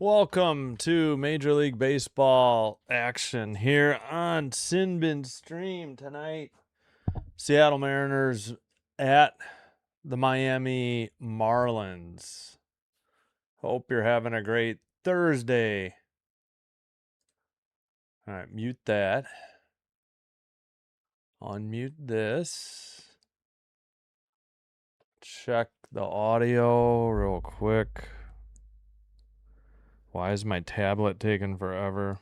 Welcome to Major League Baseball action here on Sinbin Stream tonight. Seattle Mariners at the Miami Marlins. Hope you're having a great Thursday. All right, mute that. Unmute this. Check the audio real quick. Why is my tablet taking forever?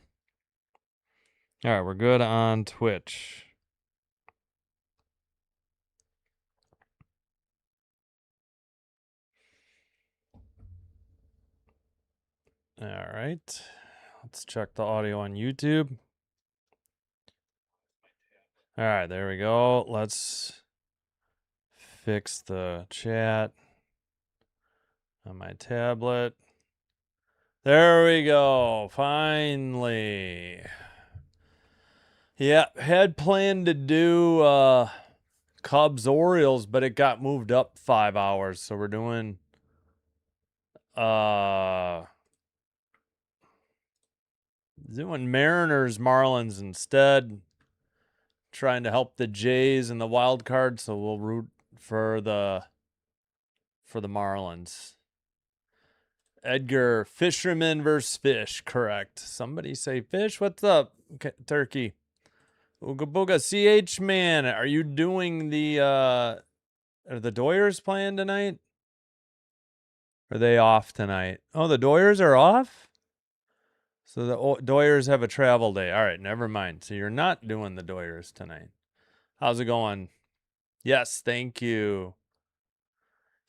All right, we're good on Twitch. All right, let's check the audio on YouTube. All right, there we go. Let's fix the chat on my tablet. There we go. Finally. Yeah, had planned to do Cubs Orioles, but it got moved up 5 hours. So we're doing Mariners Marlins instead. Trying to help the Jays in the wild card, so we'll root for the Marlins. Edgar, fisherman versus fish, correct. Somebody say fish. What's up, Turkey? Ooga booga, CH man. Are you doing the are the Doyers playing tonight? Are they off tonight? Oh, the Doyers are off? So the Doyers have a travel day. All right, never mind. So you're not doing the Doyers tonight. How's it going? Yes, thank you.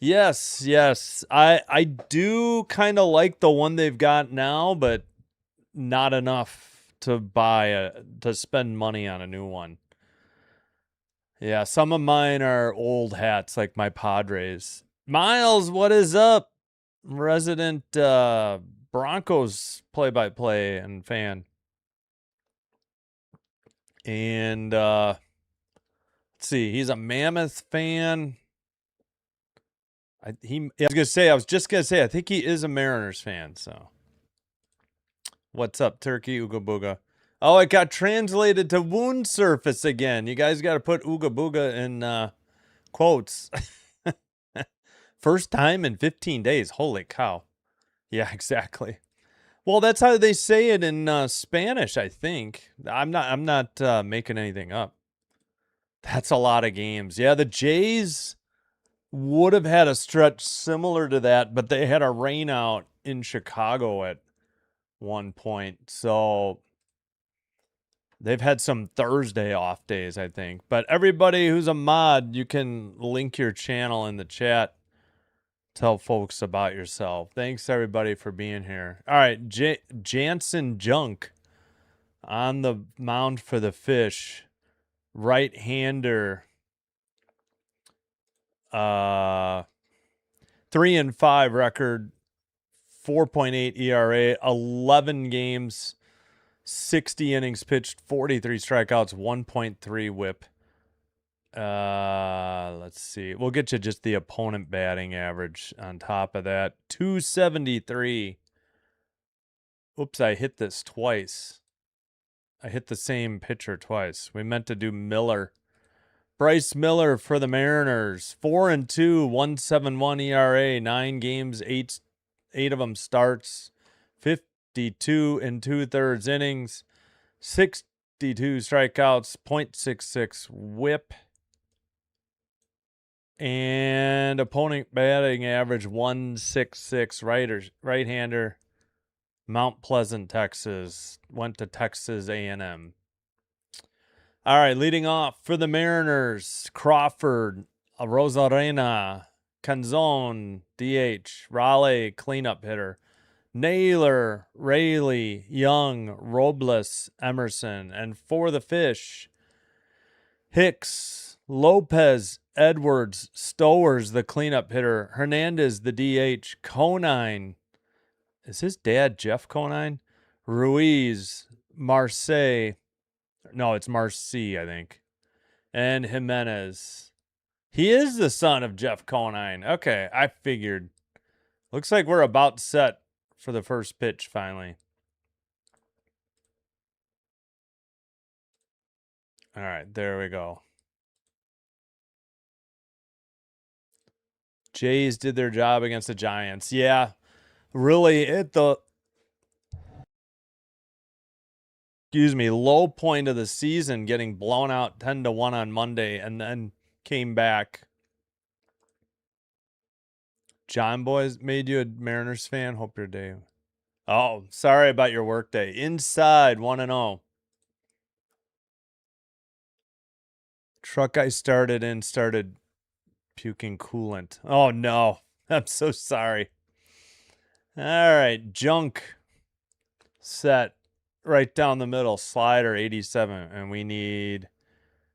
Yes. I do kind of like the one they've got now, but not enough to to spend money on a new one. Yeah, some of mine are old hats, like my Padres. Miles, what is up? Resident Broncos play-by-play and fan. And let's see, he's a Mammoth fan. I was just gonna say, I think he is a Mariners fan. So, what's up, Turkey Ooga Booga? Oh, it got translated to wound surface again. You guys got to put Ooga Booga in quotes. First time in 15 days. Holy cow! Yeah, exactly. Well, that's how they say it in Spanish, I think. I'm not making anything up. That's a lot of games. Yeah, the Jays would have had a stretch similar to that, but they had a rain out in Chicago at one point. So they've had some Thursday off days, I think. But everybody who's a mod, you can link your channel in the chat. Tell folks about yourself. Thanks, everybody, for being here. All right, Jansen Junk on the mound for the Fish. Right-hander. 3-5 record, 4.8 ERA, 11 games, 60 innings pitched, 43 strikeouts, 1.3 whip. Let's see. We'll get you just the opponent batting average on top of that. 273. Oops, I hit this twice. I hit the same pitcher twice. We meant to do Miller. Bryce Miller for the Mariners, 4-2, 1.71 ERA, 9 games, 8 of them starts, 52 2/3 innings, 62 strikeouts, .66 whip, and opponent batting average 166. Right-hander, Mount Pleasant, Texas. Went to Texas A&M. All right, leading off for the Mariners, Crawford, Rosarena, Canzone, DH, Raleigh, cleanup hitter, Naylor, Rayleigh, Young, Robles, Emerson. And for the Fish, Hicks, Lopez, Edwards, Stowers, the cleanup hitter, Hernandez, the DH, Conine. Is his dad Jeff Conine? Ruiz, Marseille. No, it's Marcy, I think. And Jimenez. He is the son of Jeff Conine. Okay, I figured. Looks like we're about set for the first pitch finally. All right, there we go. Jays did their job against the Giants. Yeah, really at the low point of the season, getting blown out 10-1 on Monday, and then came back. John Boys made you a Mariners fan. Hope your day. Oh, sorry about your work day. Inside 1-0. Truck I started puking coolant. Oh no. I'm so sorry. All right, junk set right down the middle, slider 87, and we need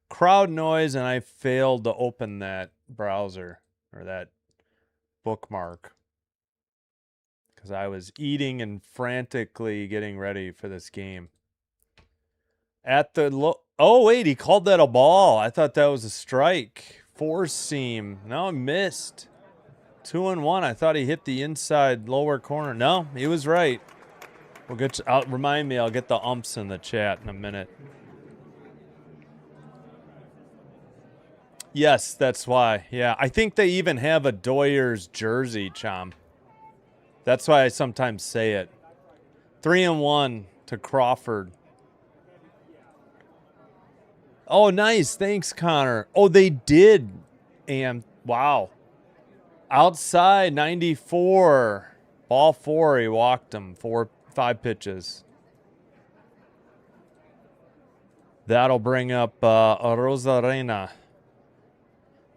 crowd noise, and I failed to open that browser or that bookmark because I was eating and frantically getting ready for this game. At the oh wait, he called that a ball. I thought that was a strike. Four seam. No, missed. 2-1. I thought he hit the inside lower corner. No, he was right. We'll get. Remind me. I'll get the umps in the chat in a minute. Yes, that's why. Yeah, I think they even have a Doyers jersey, Chom. That's why I sometimes say it. 3-1 to Crawford. Oh, nice. Thanks, Connor. Oh, they did. And wow. Outside 94. Ball 4. He walked him. 5 pitches. That'll bring up Rosarena.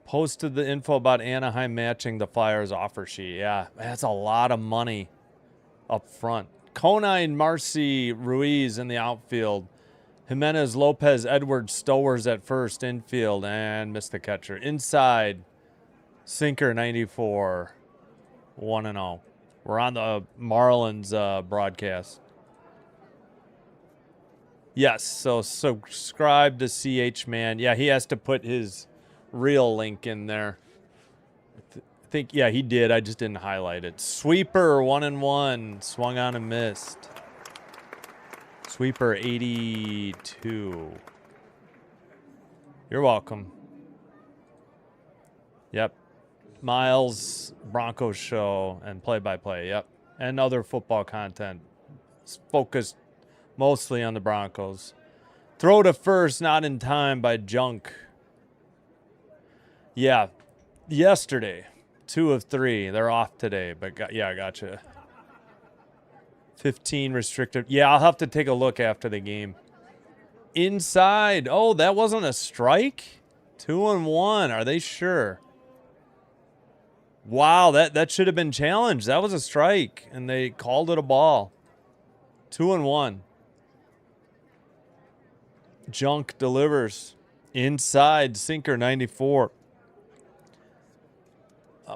Posted the info about Anaheim matching the Flyers offer sheet. Yeah, that's a lot of money up front. Conine, Marcy, Ruiz in the outfield. Jimenez, Lopez, Edwards, Stowers at first, infield, and missed the catcher. Inside, sinker 94, 1-0. We're on the Marlins broadcast. Yes, so subscribe to CH Man. Yeah, he has to put his real link in there. I think, yeah, he did. I just didn't highlight it. Sweeper, 1-1, swung on and missed. Sweeper 82. You're welcome. Yep. Miles, Broncos show, and play-by-play. Yep. And other football content. It's focused mostly on the Broncos. Throw to first, not in time by Junk. Yeah. Yesterday. 2 of 3. They're off today, but yeah, I gotcha. 15 restricted. Yeah, I'll have to take a look after the game. Inside. Oh, that wasn't a strike? 2-1. Are they sure? Wow, that should have been challenged. That was a strike, and they called it a ball. 2-1. Junk delivers. Inside, sinker 94.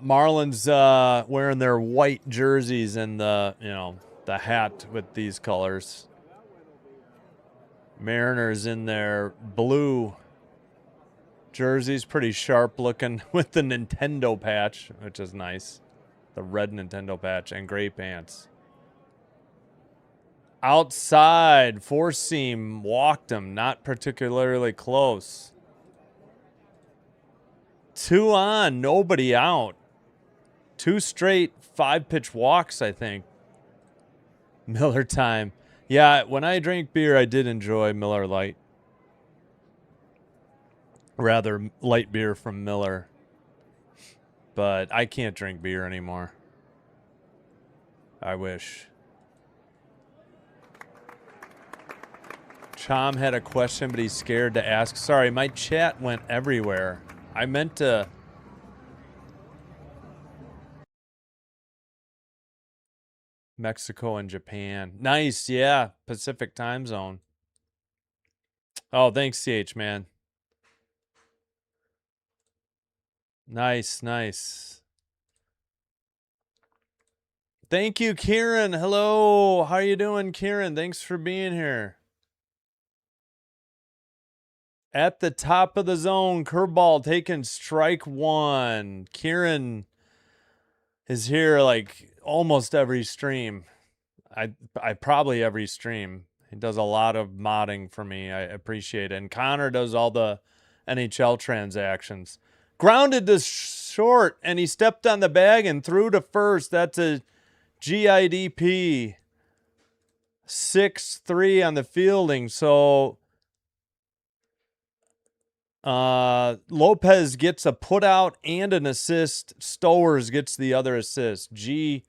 Marlins wearing their white jerseys and the hat with these colors. Mariners in their blue jerseys, pretty sharp looking with the Nintendo patch, which is nice. The red Nintendo patch and gray pants. Outside, four seam, walked him, not particularly close. 2 on, nobody out. 2 straight 5-pitch walks, I think. Miller time. Yeah, when I drank beer, I did enjoy Miller Lite. Rather light beer from Miller. But I can't drink beer anymore. I wish. Chom had a question, but he's scared to ask. Sorry, my chat went everywhere. I meant to... Mexico and Japan. Nice, yeah. Pacific time zone. Oh, thanks, CH, man. Nice, nice. Thank you, Kieran. Hello. How are you doing, Kieran? Thanks for being here. At the top of the zone, curveball taken, strike 1. Kieran is here like almost every stream. I probably every stream. He does a lot of modding for me. I appreciate it. And Connor does all the NHL transactions. Grounded to short, and he stepped on the bag and threw to first. That's a GIDP. 6-3 on the fielding. So Lopez gets a put out and an assist. Stowers gets the other assist. GDP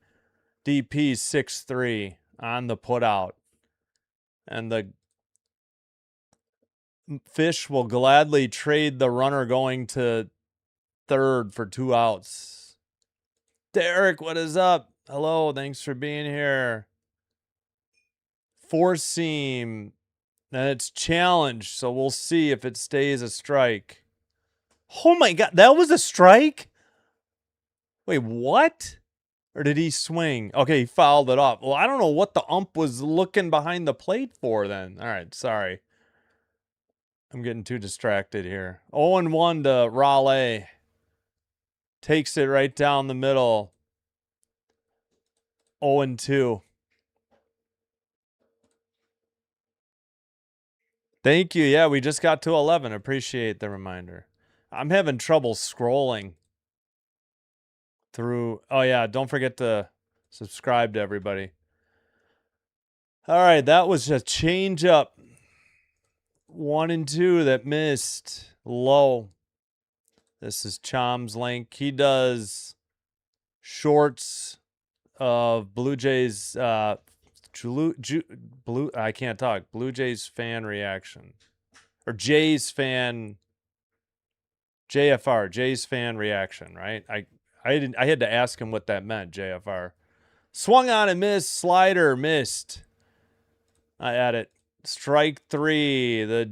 6-3 on the put out. And the Fish will gladly trade the runner going to third for 2 outs. Derek, what is up? Hello, thanks for being here. Four seam. And it's challenged, so we'll see if it stays a strike. Oh my God, that was a strike? Wait, what? Or did he swing? Okay, he fouled it off. Well, I don't know what the ump was looking behind the plate for then. All right, sorry. I'm getting too distracted here. 0-1 to Raleigh. Takes it right down the middle. 0-2. Thank you. Yeah, we just got to 11. Appreciate the reminder. I'm having trouble scrolling through. Oh, yeah. Don't forget to subscribe to everybody. All right. That was a change up. 1-2 that missed. Low. This is Chom's link. He does shorts of Blue Jays. I can't talk. Blue Jays fan reaction. Or Jays fan. JFR, Jays fan reaction, right? I had to ask him what that meant, JFR. Swung on and missed, slider missed. I had it. Strike 3. The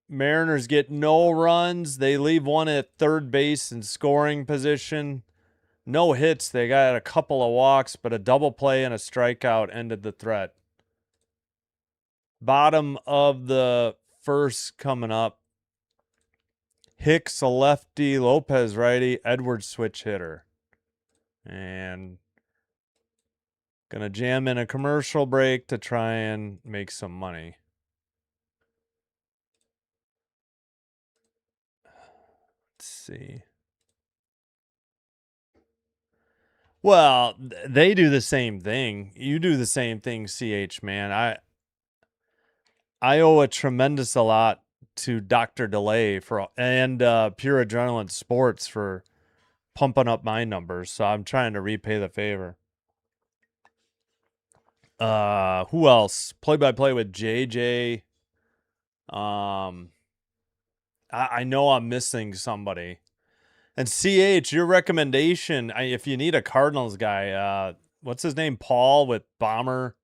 Mariners get no runs. They leave one at third base in scoring position. No hits. They got a couple of walks, but a double play and a strikeout ended the threat. Bottom of the first coming up. Hicks a lefty, Lopez righty, Edwards switch hitter. And gonna jam in a commercial break to try and make some money. Let's see. Well, they do the same thing. You do the same thing, CH, man. I owe a tremendous a lot to Dr. Delay and Pure Adrenaline Sports for pumping up my numbers, so I'm trying to repay the favor. Who else? Play-by-play with JJ. I know I'm missing somebody. And CH, your recommendation, if you need a Cardinals guy, what's his name? Paul with Bomber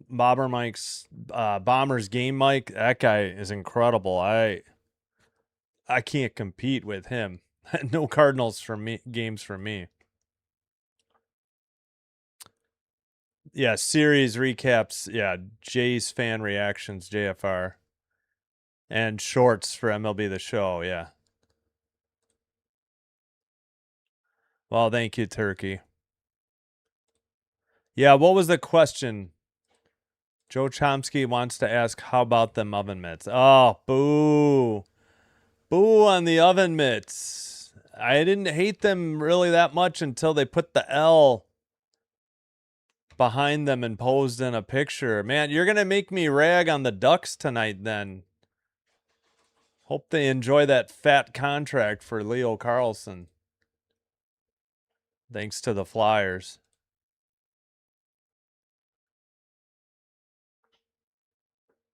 Mike's Bomber's game mic. That guy is incredible. I can't compete with him. No Cardinals for me games for me. Yeah, series recaps. Yeah, Jay's fan reactions, JFR. And shorts for MLB The Show, yeah. Well, thank you, Turkey. Yeah, what was the question? Joe Chomsky wants to ask, how about them oven mitts? Oh, boo. Boo on the oven mitts. I didn't hate them really that much until they put the L behind them and posed in a picture. Man, you're going to make me rag on the Ducks tonight then. Hope they enjoy that fat contract for Leo Carlson. Thanks to the Flyers.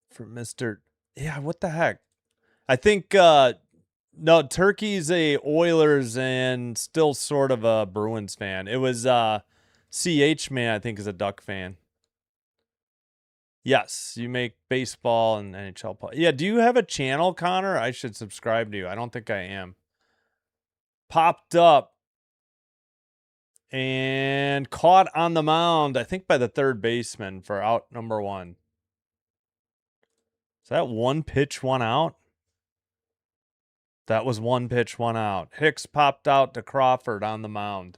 For Mr. Yeah, what the heck? I think no, Turkey's a Oilers and still sort of a Bruins fan. It was CH man, I think, is a Duck fan. Yes, you make baseball and NHL. Yeah, do you have a channel, Connor? I should subscribe to you. I don't think I am. Popped up and caught on the mound, I think by the third baseman for out number 1. Is that 1 pitch, 1 out? That was 1 pitch, 1 out. Hicks popped out to Crawford on the mound.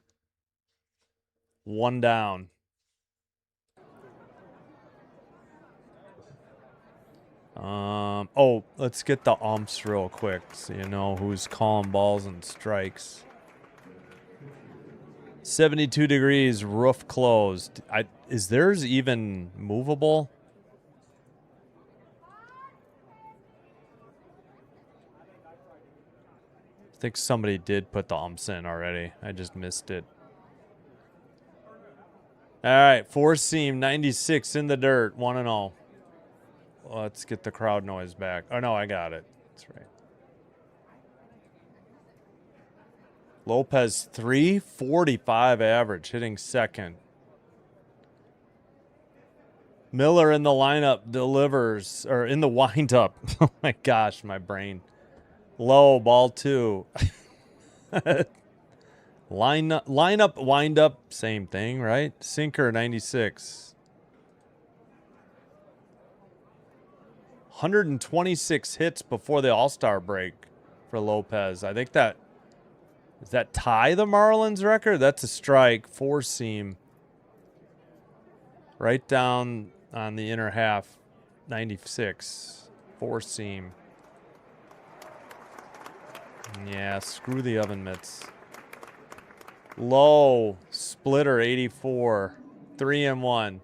1 down. Oh, let's get the umps real quick so you know who's calling balls and strikes. 72 degrees, roof closed. Is theirs even movable? I think somebody did put the umps in already. I just missed it. All right, four seam 96 in the dirt, 1-0. Let's get the crowd noise back. Oh, no, I got it. That's right. Lopez, 345 average, hitting second. Miller in the lineup delivers, or in the windup. Oh, my gosh, my brain. Low, ball 2. Lineup, wind up, same thing, right? Sinker, 96. 126 hits before the All-Star break for Lopez. I think does that tie the Marlins record? That's a strike, four seam. Right down on the inner half, 96, four seam. Yeah, screw the oven mitts. Low, splitter, 84, 3-1.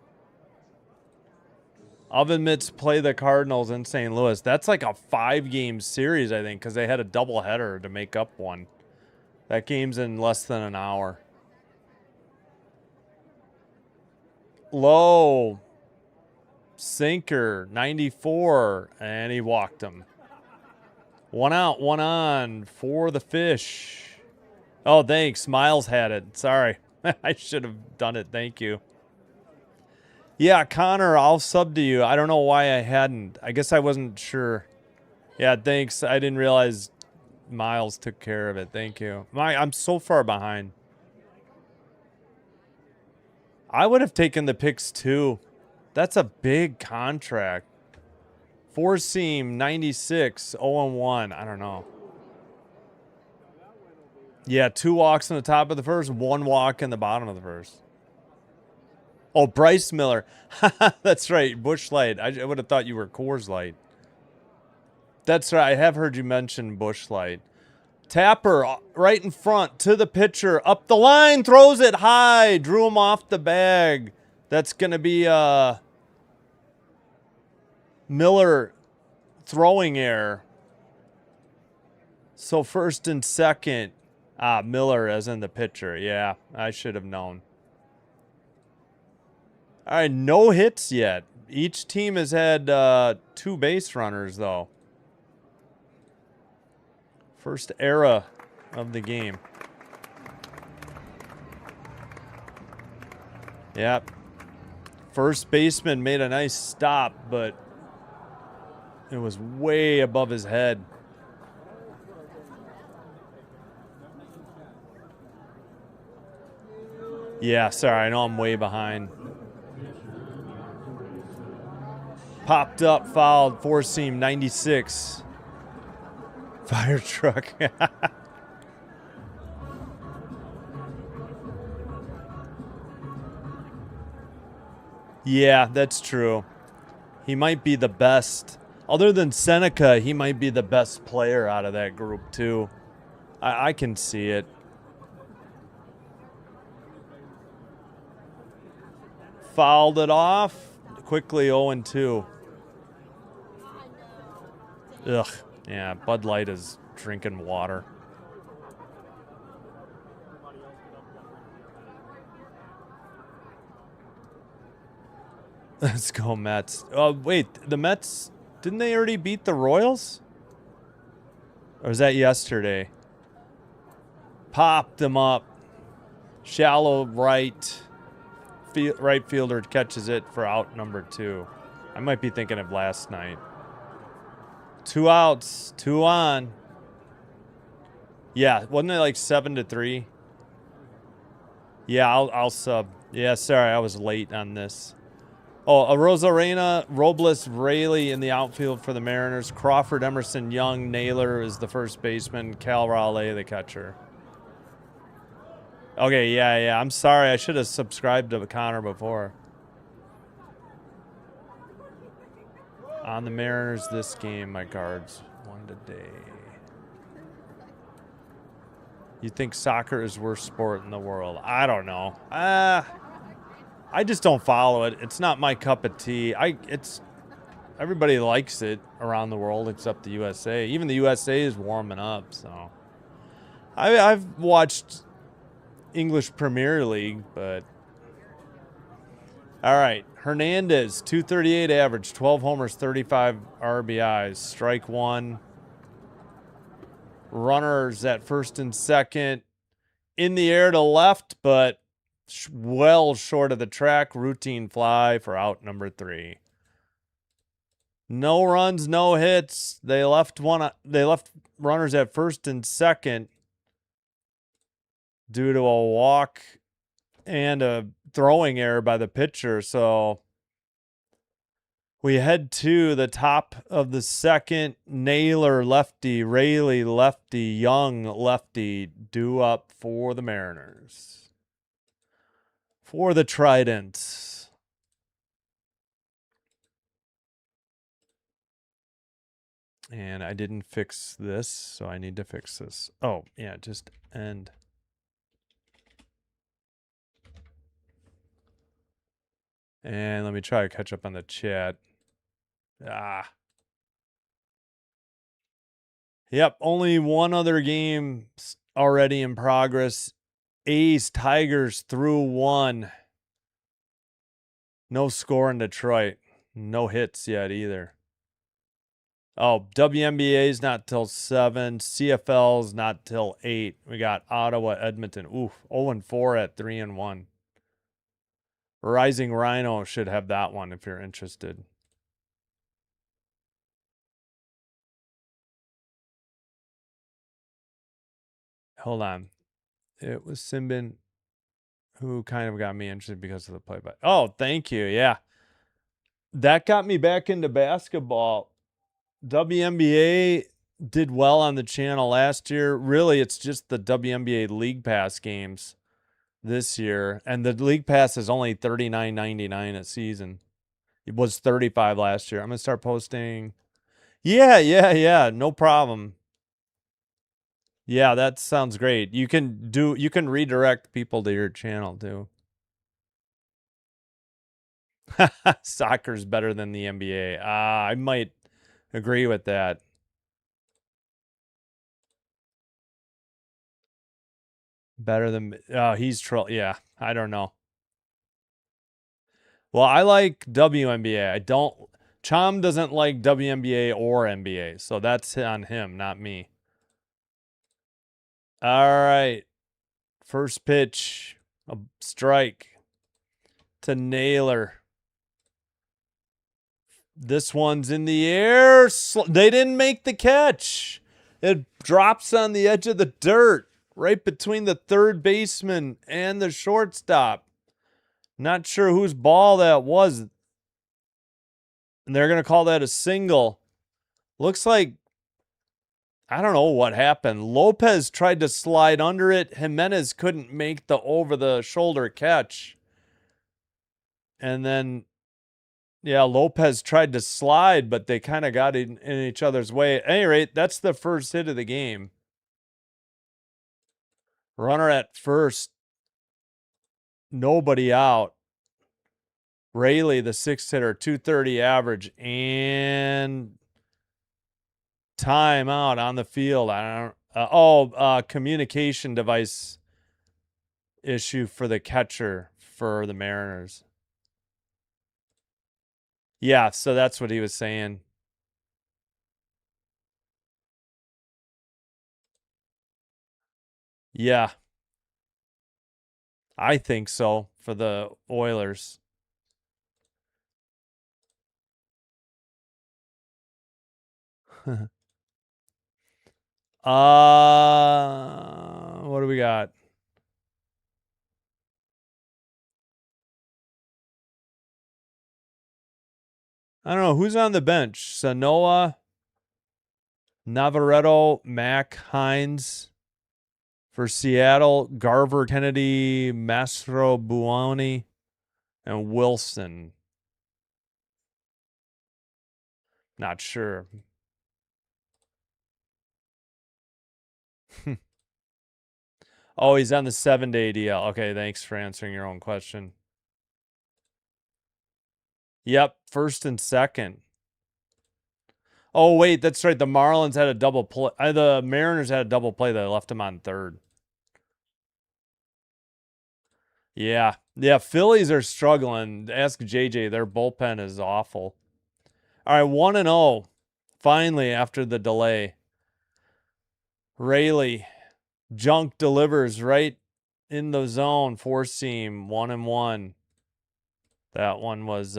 Oven mitts play the Cardinals in St. Louis. That's like a 5-game series, I think, because they had a doubleheader to make up one. That game's in less than an hour. Low, sinker, 94, and he walked him. One out, one on for the fish. Oh, thanks. Miles had it. Sorry. I should have done it. Thank you. Yeah, Connor, I'll sub to you. I don't know why I hadn't. I guess I wasn't sure. Yeah, thanks. I didn't realize Miles took care of it. Thank you. I'm so far behind. I would have taken the picks too. That's a big contract. Four seam, 96, 0-1. I don't know. Yeah, 2 walks in the top of the first, 1 walk in the bottom of the first. Oh, Bryce Miller. That's right, Busch Light. I would have thought you were Coors Light. That's right, I have heard you mention Busch Light. Tapper right in front to the pitcher. Up the line, throws it high. Drew him off the bag. That's going to be Miller throwing error. So first and second. Miller as in the pitcher. Yeah, I should have known. All right, no hits yet. Each team has had 2 base runners, though. First era of the game. Yep. First baseman made a nice stop, but it was way above his head. Yeah, sorry, I know I'm way behind. Popped up, fouled, four seam, 96. Fire truck. Yeah, that's true. He might be the best. Other than Seneca, he might be the best player out of that group, too. I can see it. Fouled it off. Quickly 0-2. Ugh. Yeah, Bud Light is drinking water. Let's go, Mets. Oh, wait. The Mets, didn't they already beat the Royals? Or was that yesterday? Popped them up. Shallow right. Right fielder catches it for out number 2. I might be thinking of last night. 2 outs, 2 on. Yeah, wasn't it like 7-3? Yeah, I'll sub. Yeah, sorry, I was late on this. Oh, Rosarena, Robles, Rayleigh in the outfield for the Mariners. Crawford, Emerson, Young, Naylor is the first baseman. Cal Raleigh, the catcher. Okay, yeah. I'm sorry. I should have subscribed to Connor before. On the Mariners this game, my cards. One today. You think soccer is worst sport in the world? I don't know. I just don't follow it. It's not my cup of tea. Everybody likes it around the world except the USA. Even the USA is warming up, so I've watched English Premier League, but all right. Hernandez, 238 average, 12 homers, 35 RBIs, strike one. Runners at first and second, in the air to left, but well short of the track. Routine fly for out number 3. No runs, no hits. They left runners at first and second due to a walk and a throwing error by the pitcher. So we head to the top of the second. Naylor lefty, Rayleigh lefty, Young lefty, due up for the Mariners. For the Tridents. And I didn't fix this, so I need to fix this. Oh, yeah, just end. And let me try to catch up on the chat. Yep, only one other game already in progress. A's Tigers through 1. No score in Detroit. No hits yet either. Oh, WNBA's not till 7. CFL's not till 8. We got Ottawa, Edmonton. Oof, 0-4 at 3-1. Rising Rhino should have that one if you're interested. Hold on. It was Simbin who kind of got me interested because of the play-by. Oh, thank you. Yeah. That got me back into basketball. WNBA did well on the channel last year. Really, it's just the WNBA League Pass games this year. And the League Pass is only $39.99 a season. It was $35 last year. I'm going to start posting. Yeah. No problem. Yeah, that sounds great. You can redirect people to your channel too. Soccer's better than the NBA. I might agree with that. Better than he's troll. Yeah, I don't know. Well, I like WNBA. I don't. Chom doesn't like WNBA or NBA, so that's on him, not me. All right. First pitch, a strike to Naylor. This one's in the air. They didn't make the catch. It drops on the edge of the dirt, right between the third baseman and the shortstop. Not sure whose ball that was. And they're going to call that a single. Looks like, I don't know what happened. Lopez tried to slide under it. Jimenez couldn't make the over-the-shoulder catch. And then, yeah, Lopez tried to slide, but they kind of got in each other's way. At any rate, that's the first hit of the game. Runner at first. Nobody out. Rayleigh, the sixth hitter, 230 average, and timeout on the field. I don't. Communication device issue for the catcher for the Mariners. Yeah, so that's what he was saying. Yeah, I think so for the Oilers. What do we got? I don't know. Who's on the bench? Sanoa, Navarreto, Mac, Hines for Seattle, Garver, Kennedy, Mastro, Buoni, and Wilson. Not sure. Oh, he's on the 7-day DL. Okay, thanks for answering your own question. Yep, first and second. Oh, wait, that's right. The Marlins had a double play. The Mariners had a double play that left him on third. Yeah. Yeah, Phillies are struggling. Ask JJ. Their bullpen is awful. All right, 1-0. Finally, after the delay. Rayleigh. Junk delivers right in the zone. Four seam. 1-1. That one was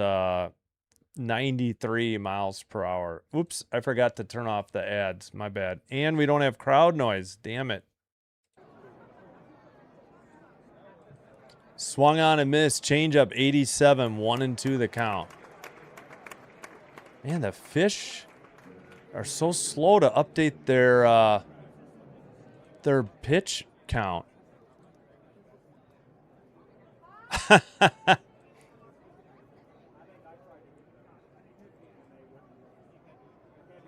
93 miles per hour. Oops, I forgot to turn off the ads. My bad. And we don't have crowd noise. Damn it. Swung on and missed. Change up 87. 1-2 the count. Man, the fish are so slow to update their pitch count.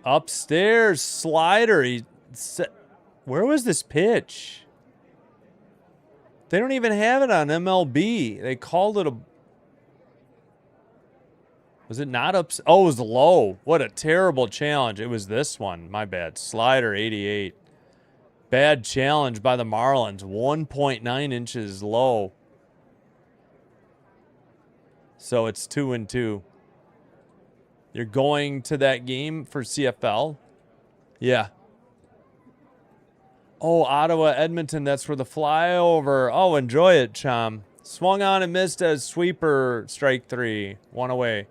Upstairs slider. Where was this pitch? They don't even have it on MLB. They called it a... Was it not up? Oh, it was low. What a terrible challenge. It was this one. My bad. Slider 88. Bad challenge by the Marlins. 1.9 inches low. So it's 2-2. You're going to that game for CFL? Yeah. Oh, Ottawa, Edmonton. That's where the flyover. Oh, enjoy it, chum. Swung on and missed as sweeper. Strike 3. One away.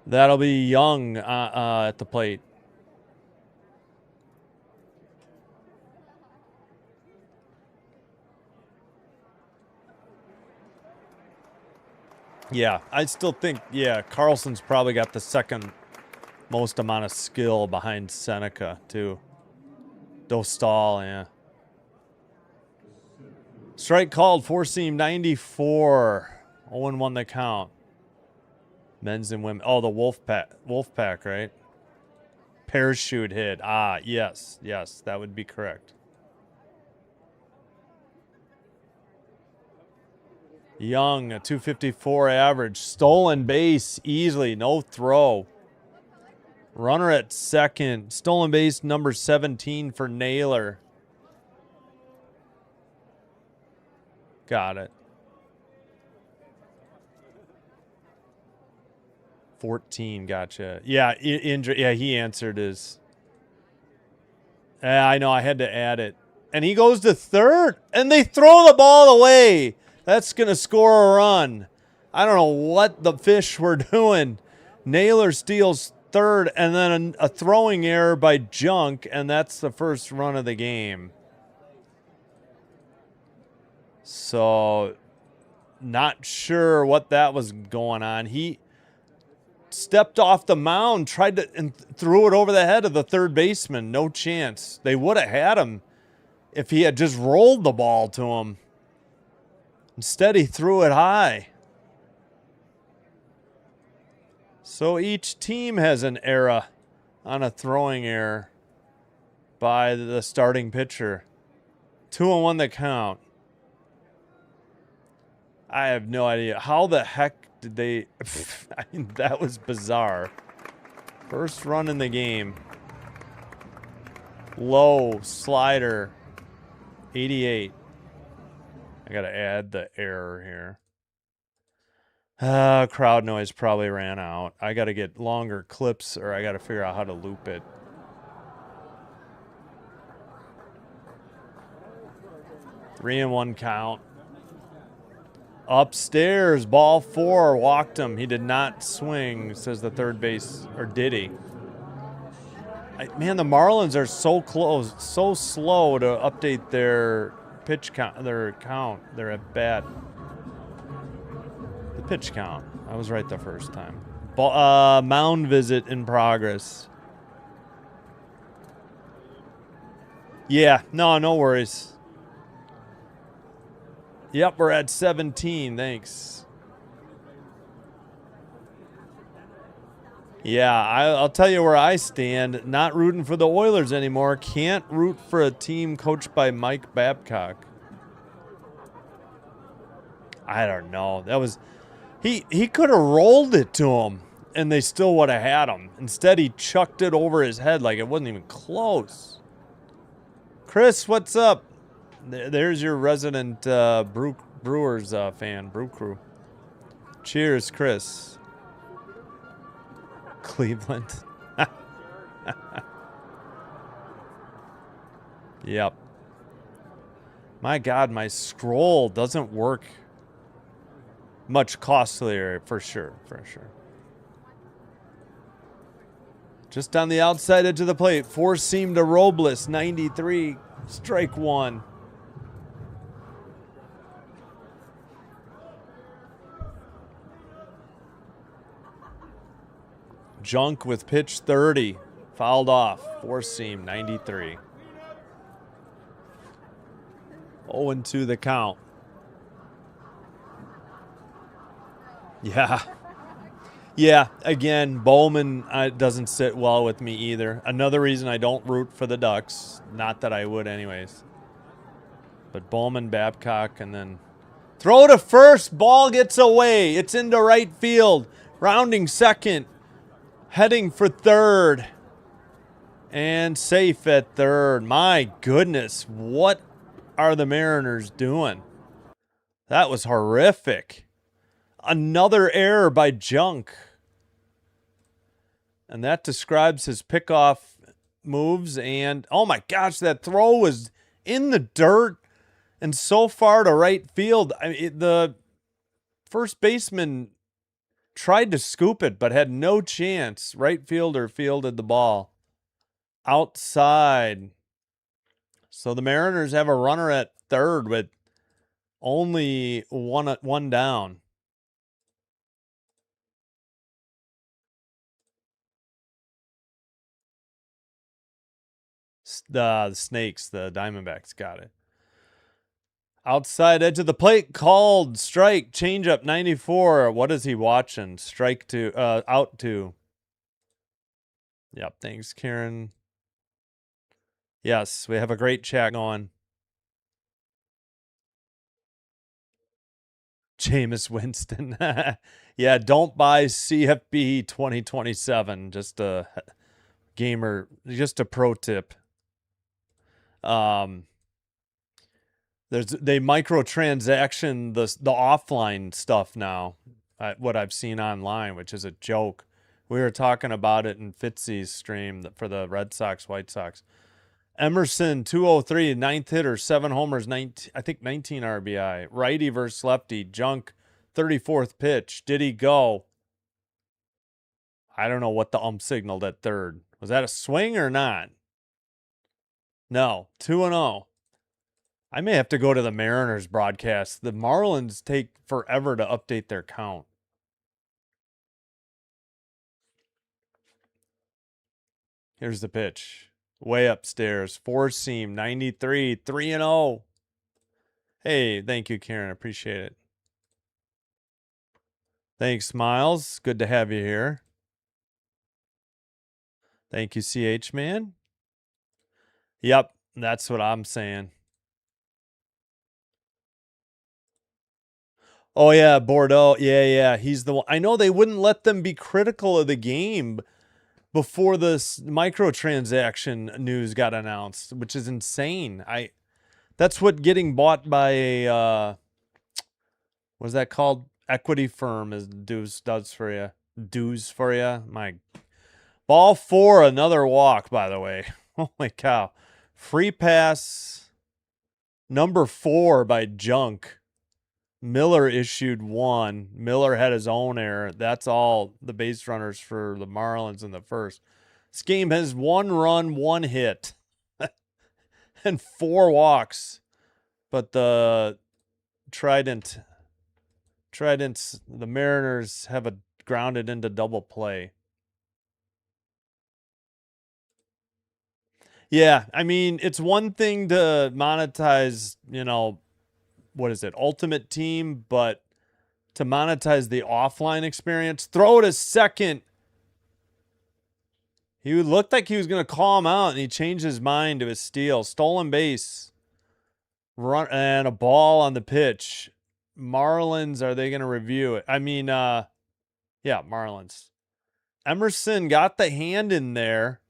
That'll be Young at the plate. Yeah, I still think, yeah, Carlson's probably got the second most amount of skill behind Seneca, too. Dostal, yeah. Strike called, four-seam, 94. 0-1 the count. Men's and women. Oh, the Wolfpack, right? Parachute hit. Ah, yes, yes, that would be correct. Young, a 254 average. Stolen base easily, no throw. Runner at second. Stolen base number 17 for Naylor. Got it. 14, gotcha. Yeah, yeah, he answered his. I know, I had to add it. And he goes to third, and they throw the ball away. That's going to score a run. I don't know what the fish were doing. Naylor steals third, and then a throwing error by Junk, and that's the first run of the game. So, not sure what that was going on. He stepped off the mound, tried to, and threw it over the head of the third baseman. No chance. They would have had him if he had just rolled the ball to him. Instead, he threw it high. So each team has an error on a throwing error by the starting pitcher. 2-1 the count. I have no idea. How the heck did they... I mean, that was bizarre. First run in the game. Low, slider, 88. I got to add the error here. Crowd noise probably ran out. I got to get longer clips, or I got to figure out how to loop it. Three and one count. Upstairs, ball 4, walked him. He did not swing, says the third base, or did he? Man, the Marlins are so close, so slow to update their pitch count, their at bat. The pitch count. I was right the first time. Mound visit in progress. Yeah, no worries. Yep, we're at 17. Thanks. Yeah, I'll tell you where I stand. Not rooting for the Oilers anymore. Can't root for a team coached by Mike Babcock. I don't know. That was he could have rolled it to him and they still would have had him. Instead, he chucked it over his head like it wasn't even close. Chris, what's up? There's your resident Brewers fan, Brew Crew. Cheers, Chris. Cleveland. Yep. My God, my scroll doesn't work much costlier, for sure, for sure. Just on the outside edge of the plate, four seam to Robles, 93, strike one. Junk with pitch 30, fouled off, four seam, 93. 0-2 the count. Yeah. Yeah, again, Bowman doesn't sit well with me either. Another reason I don't root for the Ducks. Not that I would anyways. But Bowman, Babcock, and then throw to first. Ball gets away. It's into right field. Rounding second. Heading for third. And safe at third. My goodness, what are the Mariners doing? That was horrific. Another error by Junk. And that describes his pickoff moves. And, oh my gosh, that throw was in the dirt and so far to right field. I mean, the first baseman tried to scoop it, but had no chance. Right fielder fielded the ball outside. So the Mariners have a runner at third with only one down. The Snakes, the Diamondbacks got it. Outside edge of the plate, called strike, changeup 94. What is he watching? Strike two, out two. Yep, thanks, Karen. Yes, we have a great chat going. Jameis Winston. Yeah, don't buy CFB 2027. Just a gamer, just a pro tip. They microtransaction the offline stuff now. What I've seen online, which is a joke. We were talking about it in Fitzy's stream for the Red Sox, White Sox. Emerson, 203, ninth hitter, 7 homers, 19, I think 19 RBI. Righty versus lefty. Junk, 34th pitch. Did he go? I don't know what the ump signaled at third. Was that a swing or not? No, 2-0. I may have to go to the Mariners broadcast. The Marlins take forever to update their count. Here's the pitch. Way upstairs. Four seam, 93, 3-0. Hey, thank you, Karen. Appreciate it. Thanks, Miles. Good to have you here. Thank you, CH man. Yep, that's what I'm saying. Oh yeah, Bordeaux. Yeah. He's the one. I know they wouldn't let them be critical of the game before this microtransaction news got announced, which is insane. That's what getting bought by a what's that called? Equity firm does for you. Dues for you. My ball 4, another walk, by the way. Holy cow. Free pass number 4 by Junk. Miller issued 1. Miller had his own error. That's all the base runners for the Marlins in the first. This game has 1 run, 1 hit, and 4 walks. But the Tridents, the Mariners have a grounded into double play. Yeah, I mean, it's one thing to monetize, what is it, Ultimate Team, but to monetize the offline experience, throw it a second. He looked like he was going to call him out, and he changed his mind to a steal. Stolen base. Run and a ball on the pitch. Marlins, are they going to review it? I mean, yeah, Marlins. Emerson got the hand in there.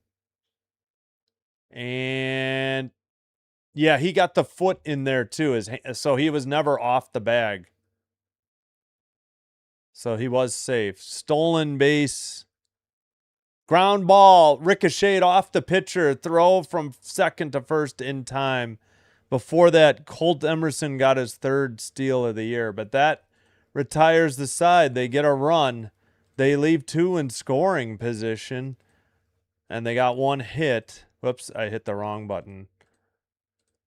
And yeah, he got the foot in there too. So he was never off the bag. So he was safe. Stolen base. Ground ball ricocheted off the pitcher. Throw from second to first in time. Before that, Colt Emerson got his third steal of the year. But that retires the side. They get a run. They leave two in scoring position. And they got one hit. Whoops, I hit the wrong button.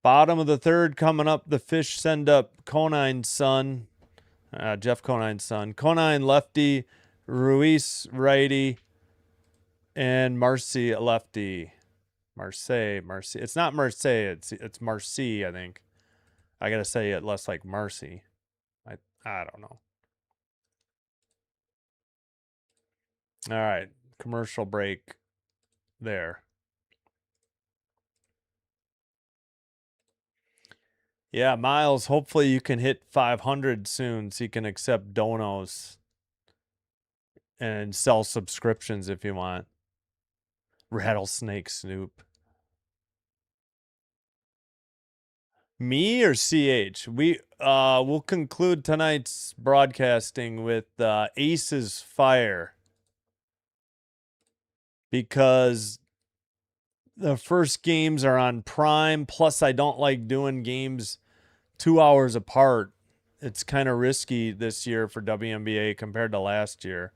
Bottom of the third coming up. The Fish send up Conine's son. Jeff Conine's son. Conine lefty. Ruiz righty. And Marcy lefty. Marcy. It's not Marcy. It's Marcy, I think. I got to say it less like Marcy. I don't know. All right. Commercial break there. Yeah, Miles, hopefully you can hit 500 soon so you can accept donos and sell subscriptions if you want. Rattlesnake Snoop. Me or CH? We'll conclude tonight's broadcasting with Aces Fire. Because the first games are on Prime. Plus, I don't like doing games 2 hours apart. It's kind of risky this year for WNBA compared to last year.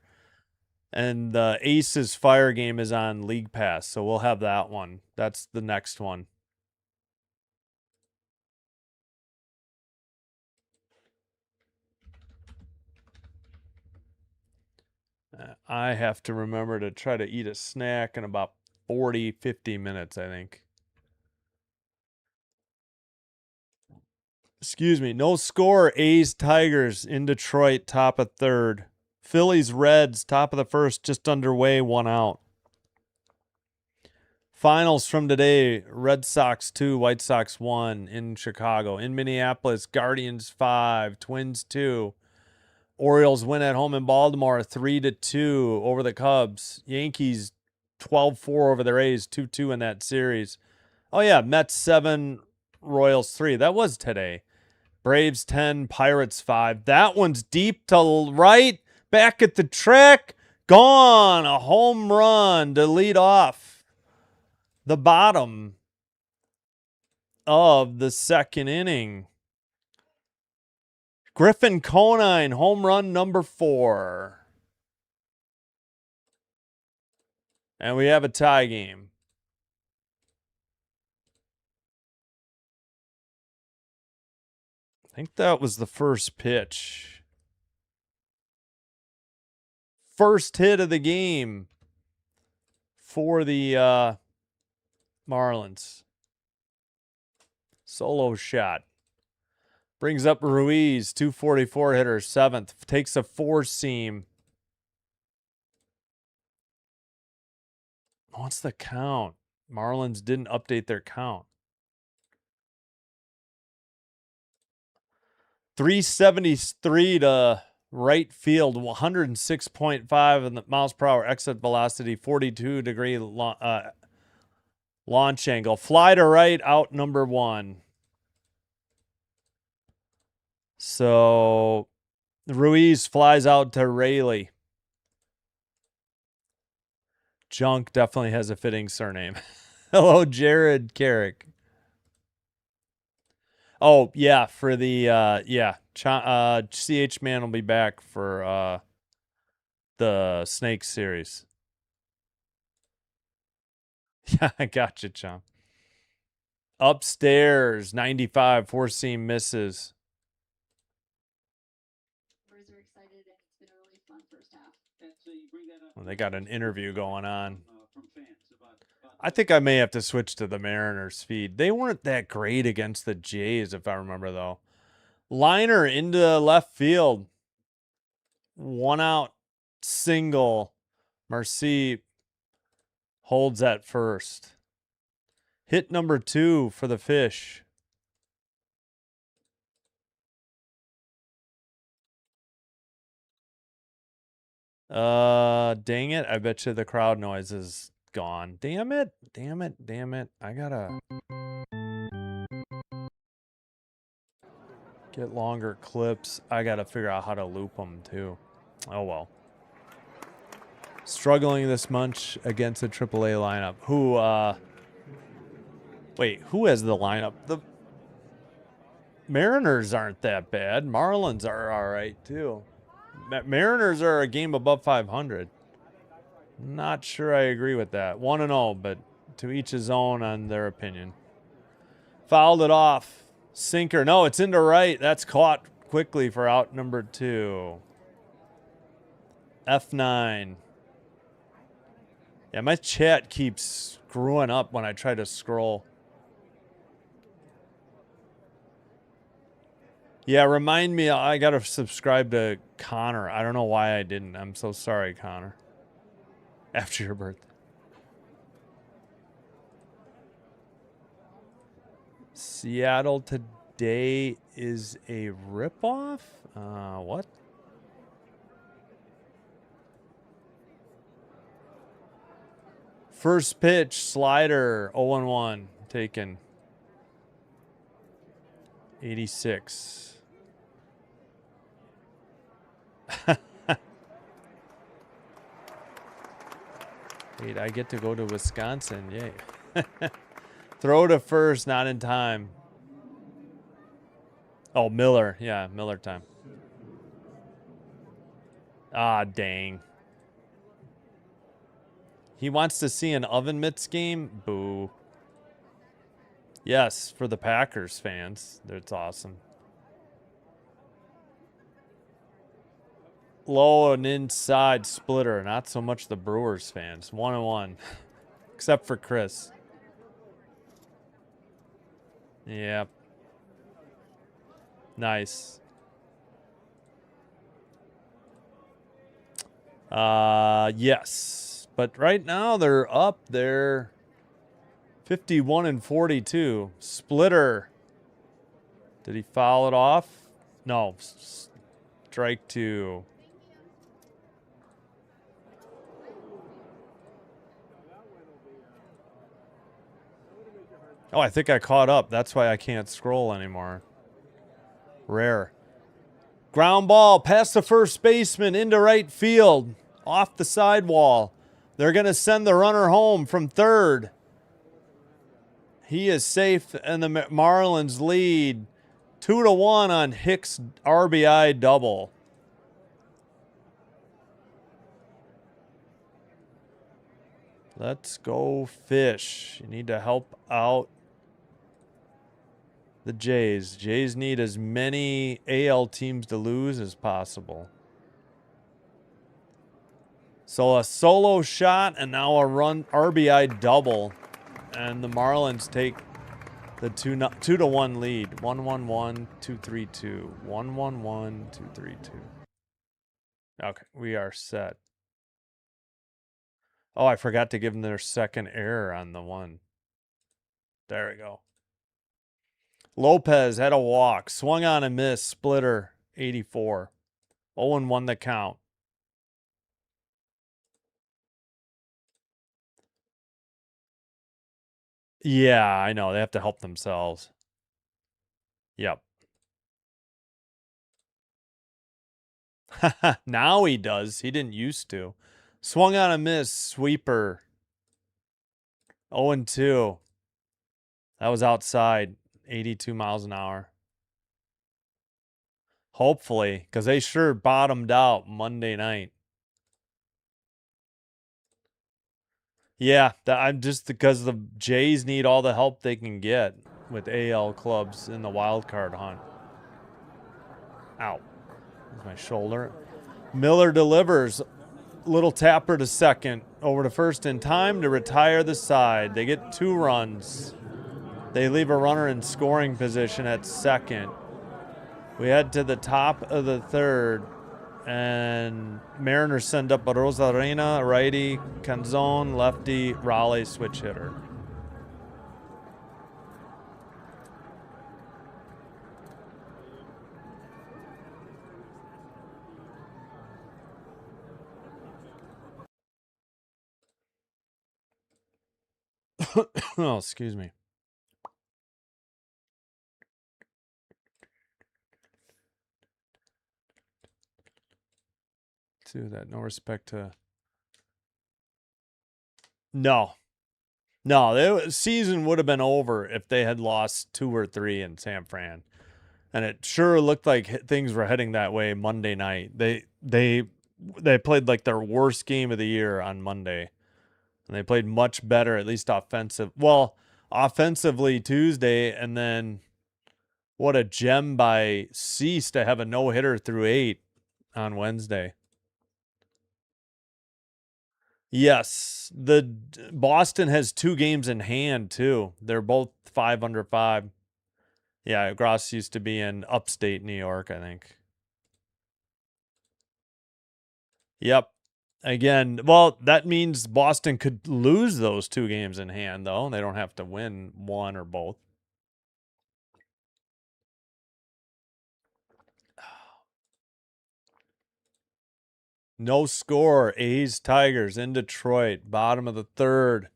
And the Aces Fire game is on League Pass, so we'll have that one. That's the next one. I have to remember to try to eat a snack in about 40, 50 minutes, I think. Excuse me. No score. A's Tigers in Detroit, top of third. Phillies Reds, top of the first, just underway, 1 out. Finals from today: Red Sox 2, White Sox 1 in Chicago. In Minneapolis, Guardians 5, Twins 2. Orioles win at home in Baltimore 3-2 over the Cubs. Yankees 12-4 over the Rays, 2-2 in that series. Oh yeah, Mets 7, Royals 3. That was today. Braves 10, Pirates 5. That one's deep to right. Back at the track. Gone. A home run to lead off the bottom of the second inning. Griffin Conine, home run number 4. And we have a tie game. I think that was the first pitch. First hit of the game for the Marlins. Solo shot. Brings up Ruiz, 244 hitter, 7th. Takes a 4-seam. What's the count? Marlins didn't update their count. 373 to right field, 106.5 in the miles per hour exit velocity, 42-degree launch angle. Fly to right, out number 1. So Ruiz flies out to Rayleigh. Junk definitely has a fitting surname. Hello, Jared Carrick. Oh, yeah, for the, CH Man will be back for the Snake series. Yeah, I got you, Chom. Upstairs, 95, 4-seam misses. Well, they got an interview going on. I think I may have to switch to the Mariners feed. They weren't that great against the Jays, if I remember, though. Liner into left field. 1 out, single. Marcy Holds at first. Hit number 2 for the Fish. Dang it. I bet you the crowd noise is gone. Damn it. Damn it. Damn it. I gotta get longer clips. I gotta figure out how to loop them too. Oh well. Struggling this much against a AAA lineup. Wait, who has the lineup? The Mariners aren't that bad. Marlins are all right too. Mariners are a game above 500. Not sure I agree with that. 1-0, but to each his own on their opinion. Fouled it off. Sinker. No, it's into right. That's caught quickly for out number 2. F9. Yeah, my chat keeps screwing up when I try to scroll. Yeah, remind me, I got to subscribe to Connor. I don't know why I didn't. I'm so sorry, Connor. After your birthday. Seattle today is a ripoff? What? First pitch, slider, 0-1, taken. 86. Wait, I get to go to Wisconsin. Yay. Throw to first, not in time. Oh, Miller. Yeah, Miller time. Ah, dang. He wants to see an Oven Mitts game? Boo. Yes, for the Packers fans. That's awesome. Low and inside splitter. Not so much the Brewers fans. 1-1. Except for Chris. Yep. Nice. Yes. But right now they're up. They're 51-42. Splitter. Did he foul it off? No. Strike 2. Oh, I think I caught up. That's why I can't scroll anymore. Rare. Ground ball past the first baseman into right field. Off the sidewall. They're going to send the runner home from third. He is safe and the Marlins lead 2-1 on Hicks' RBI double. Let's go Fish. You need to help out the Jays. Jays need as many AL teams to lose as possible. So a solo shot and now a run RBI double. And the Marlins take the 2-1 lead. 1-1-1, 2-3-2. 1-1-1, 2-3-2. Okay, we are set. Oh, I forgot to give them their second error on the one. There we go. Lopez had a walk. Swung on and missed. Splitter, 84. 0-1 the count. Yeah, I know. They have to help themselves. Yep. Now he does. He didn't used to. Swung on a miss. Sweeper. 0-2. That was outside. 82 miles an hour. Hopefully, because they sure bottomed out Monday night. Yeah, I'm just because the Jays need all the help they can get with AL clubs in the wild card hunt. Ow. There's my shoulder. Miller delivers. Little tapper to second. Over to first in time to retire the side. They get 2 runs. They leave a runner in scoring position at second. We head to the top of the third. And Mariners send up a Rosarena, righty, Canzone, lefty, Raleigh, switch hitter. Oh, excuse me. To that, no respect to. No, the season would have been over if they had lost 2 or 3 in San Fran, and it sure looked like things were heading that way Monday night. They played like their worst game of the year on Monday, and they played much better, at least offensively Tuesday, and then what a gem by Cease to have a no-hitter through 8 on Wednesday. Yes, the Boston has 2 games in hand too. They're both 5 under 5. Yeah, Gross used to be in upstate New York, I think. Yep. Again, well, that means Boston could lose those 2 games in hand, though. They don't have to win one or both. No score. A's Tigers in Detroit. Bottom of the 3rd.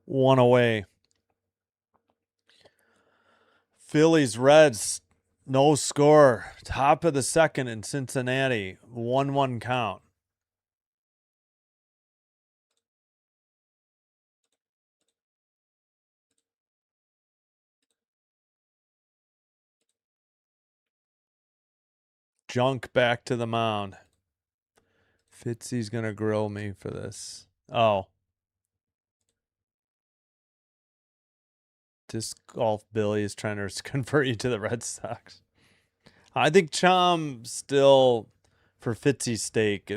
1 away. Phillies Reds. No score. Top of the 2nd in Cincinnati. 1-1 count. Junk back to the mound. Fitzy's going to grill me for this. Oh. Disc Golf Billy is trying to convert you to the Red Sox. I think Chom still, for Fitzy's sake,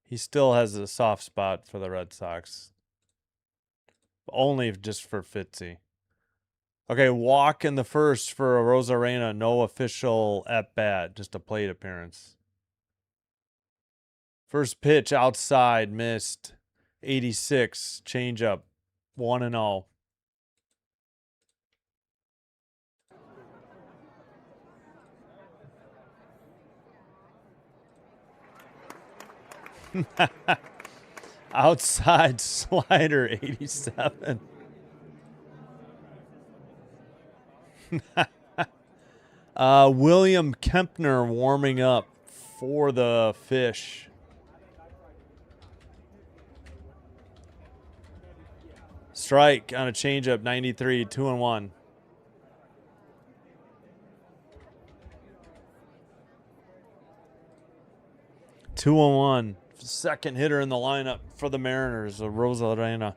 he still has a soft spot for the Red Sox. Only just for Fitzy. Okay, walk in the first for Rosarena. No official at bat, just a plate appearance. First pitch outside, missed. 86, changeup, 1-0. Outside slider, 87. William Kempner warming up for the Fish. Strike on a changeup, 93, 2-1. Two and one. Second hitter in the lineup for the Mariners, Rosarena.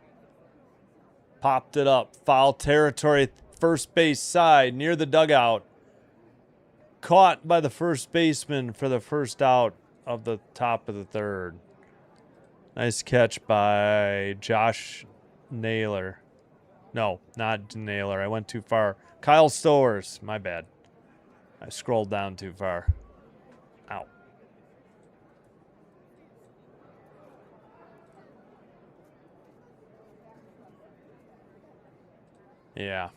Popped it up. Foul territory, first base side, near the dugout. Caught by the first baseman for the first out of the top of the 3rd. Nice catch by Josh Naylor. No, not Naylor. I went too far. Kyle Stowers. My bad. I scrolled down too far. Ow. Yeah.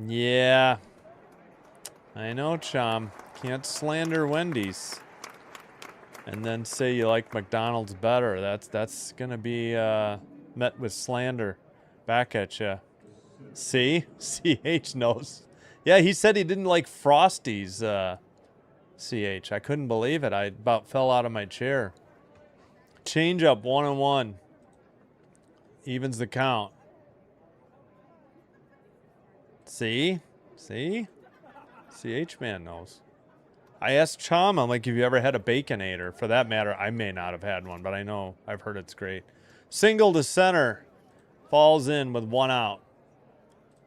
Yeah. I know, Chom. Can't slander Wendy's and then say you like McDonald's better. That's gonna be met with slander back at you. See? CH knows. Yeah, he said he didn't like Frosties, CH. I couldn't believe it. I about fell out of my chair. Change up, 1-1. Evens the count. See? CH man knows. I asked Chom, I'm like, have you ever had a Baconator? For that matter, I may not have had one, but I know I've heard it's great. Single to center. Falls in with 1 out.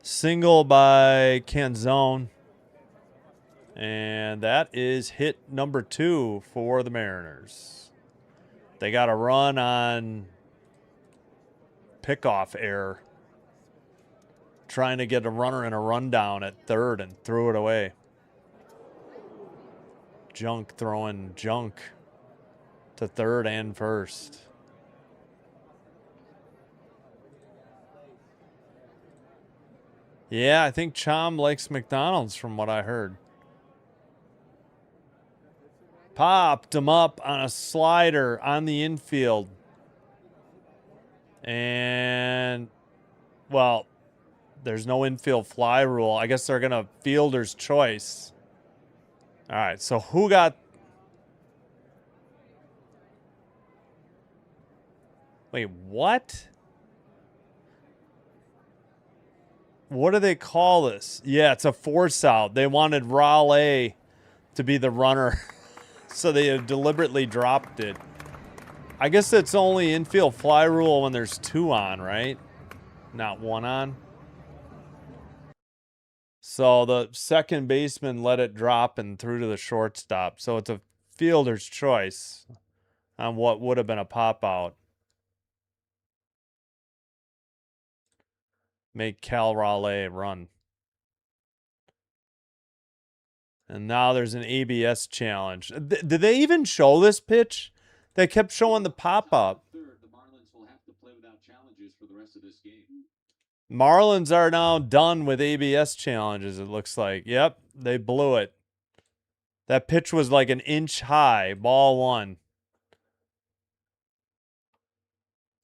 Single by Canzone. And that is hit number 2 for the Mariners. They got a run on pickoff error. trying to get a runner in a rundown at third and threw it away. Junk throwing junk to third and first. Yeah, I think Chom likes McDonald's from what I heard. Popped him up on a slider on the infield. And, well, there's no infield fly rule. I guess they're going to fielder's choice. All right, so who got... Wait, what? What do they call this? Yeah, it's a force out. They wanted Raleigh to be the runner, so they deliberately dropped it. I guess it's only infield fly rule when there's two on, right? Not one on. So the second baseman let it drop and threw to the shortstop. So it's a fielder's choice on what would have been a pop out. Make Cal Raleigh run. And now there's an ABS challenge. Did they even show this pitch? They kept showing the pop-up. The Marlins will have to play without challenges for the rest of this game. Marlins are now done with ABS challenges, it looks like. Yep, they blew it. That pitch was like an inch high. Ball one.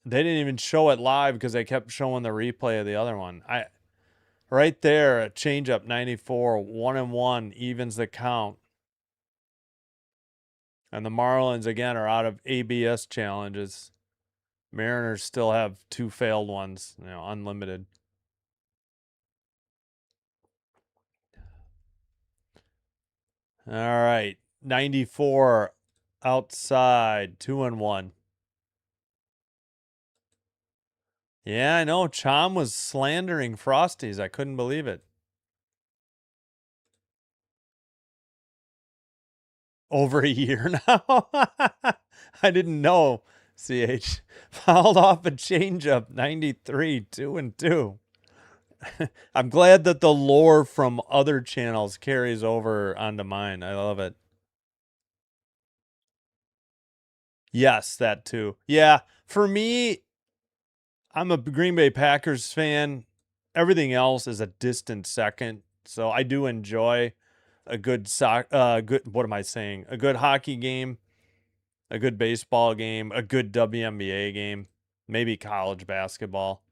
They didn't even show it live because they kept showing the replay of the other one. Right there, a changeup 94, 1-1, evens the count. And the Marlins, again, are out of ABS challenges. Mariners still have two failed ones, unlimited. All right, 94 outside, 2-1. Yeah, I know. Chom was slandering Frosties. I couldn't believe it. Over a year now? I didn't know. CH fouled off a changeup, 93, 2-2. I'm glad that the lore from other channels carries over onto mine. I love it. Yes, that too. Yeah, for me, I'm a Green Bay Packers fan. Everything else is a distant second. So I do enjoy a good what am I saying? A good hockey game, a good baseball game, a good WNBA game, maybe college basketball.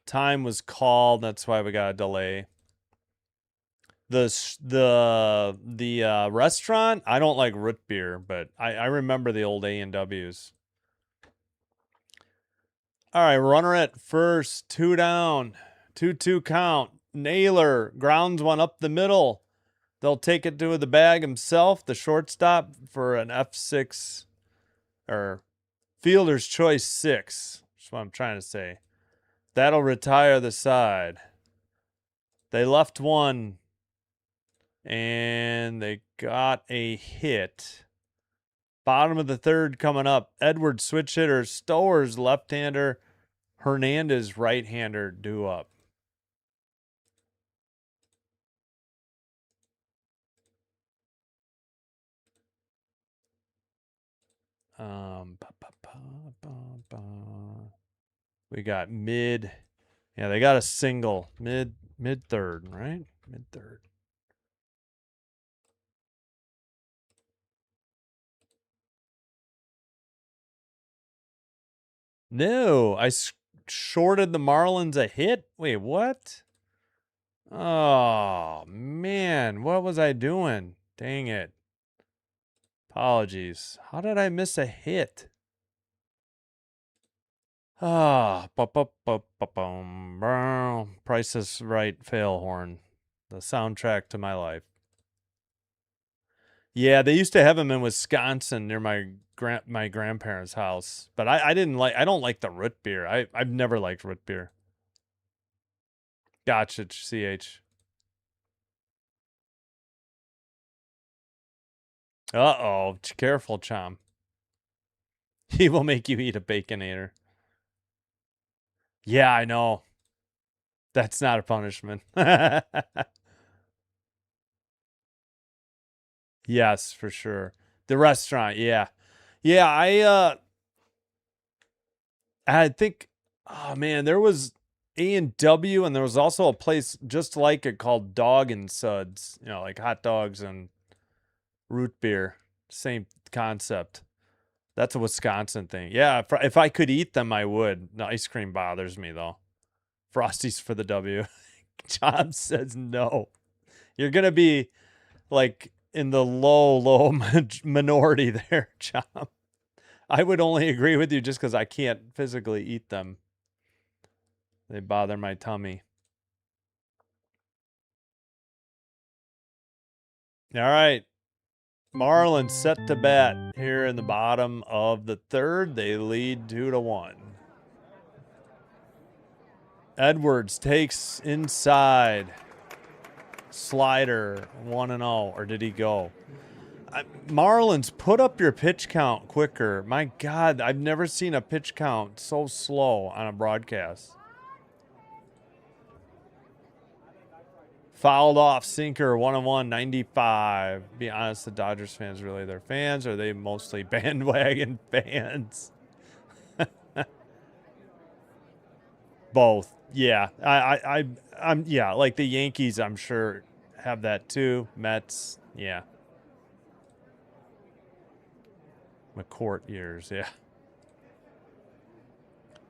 Time was called. That's why we got a delay. The restaurant, I don't like root beer, but I remember the old A&Ws. All right, runner at first, 2 down, 2-2 count. Naylor grounds one up the middle. They'll take it to the bag himself, the shortstop, for an F6 or fielder's choice 6. That's what I'm trying to say. That'll retire the side. They left one, and they got a hit. Bottom of the third coming up. Edwards switch hitter, Stowers left-hander, Hernandez right-hander due up. We got mid. Yeah, they got a single mid third, right? Mid third. No, I shorted the Marlins a hit. Wait, what? Oh, man. What was I doing? Dang it. Apologies. How did I miss a hit? Ah, Price is Right, fail horn. The soundtrack to my life. Yeah, they used to have them in Wisconsin near my grandparents' house, but I don't like the root beer. I've never liked root beer. Gotcha, CH. Uh-oh, careful, Chom. He will make you eat a Baconator. Yeah, I know. That's not a punishment. Yes, for sure. The restaurant, yeah. Yeah, I think, oh man, there was A&W, and there was also a place just like it called Dog and Suds, like hot dogs and root beer. Same concept. That's a Wisconsin thing. Yeah, if I could eat them, I would. The ice cream bothers me though. Frosties for the W. John says no. You're going to be like in the low minority there, John. I would only agree with you just because I can't physically eat them. They bother my tummy. All right. Marlins set to bat here in the bottom of the third. They lead 2-1. Edwards takes inside. Slider 1-0. Or did he go? Marlins, put up your pitch count quicker. My God, I've never seen a pitch count so slow on a broadcast. Fouled off sinker 1-1, 95. Be honest, the Dodgers fans really their fans, or are they mostly bandwagon fans? Both. Yeah. I'm yeah, like the Yankees, I'm sure have that too. Mets, yeah. McCourt years, yeah.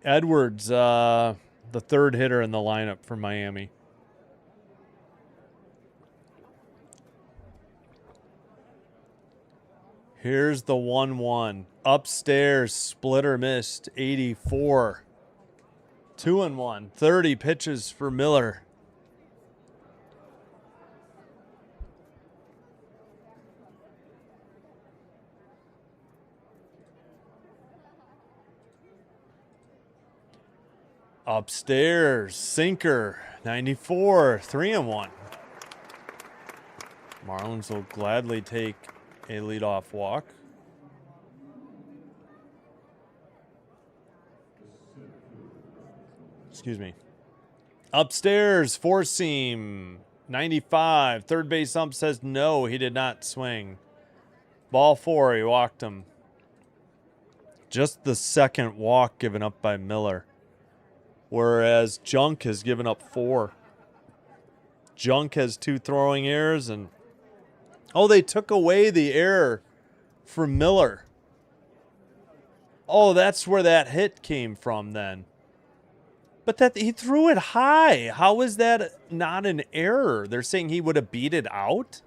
Edwards, the third hitter in the lineup for Miami. Here's the 1-1. Upstairs, splitter missed, 84. 2-1. 30 pitches for Miller. Upstairs, sinker, 94. 3-1. Marlins will gladly take a leadoff walk. Excuse me. Upstairs, four seam, 95. Third base ump says no, he did not swing. Ball four, he walked him. Just the second walk given up by Miller. Whereas Junk has given up 4. Junk has 2 throwing errors, and oh, they took away the error from Miller. Oh, that's where that hit came from then. But that he threw it high. How is that not an error? They're saying he would have beat it out?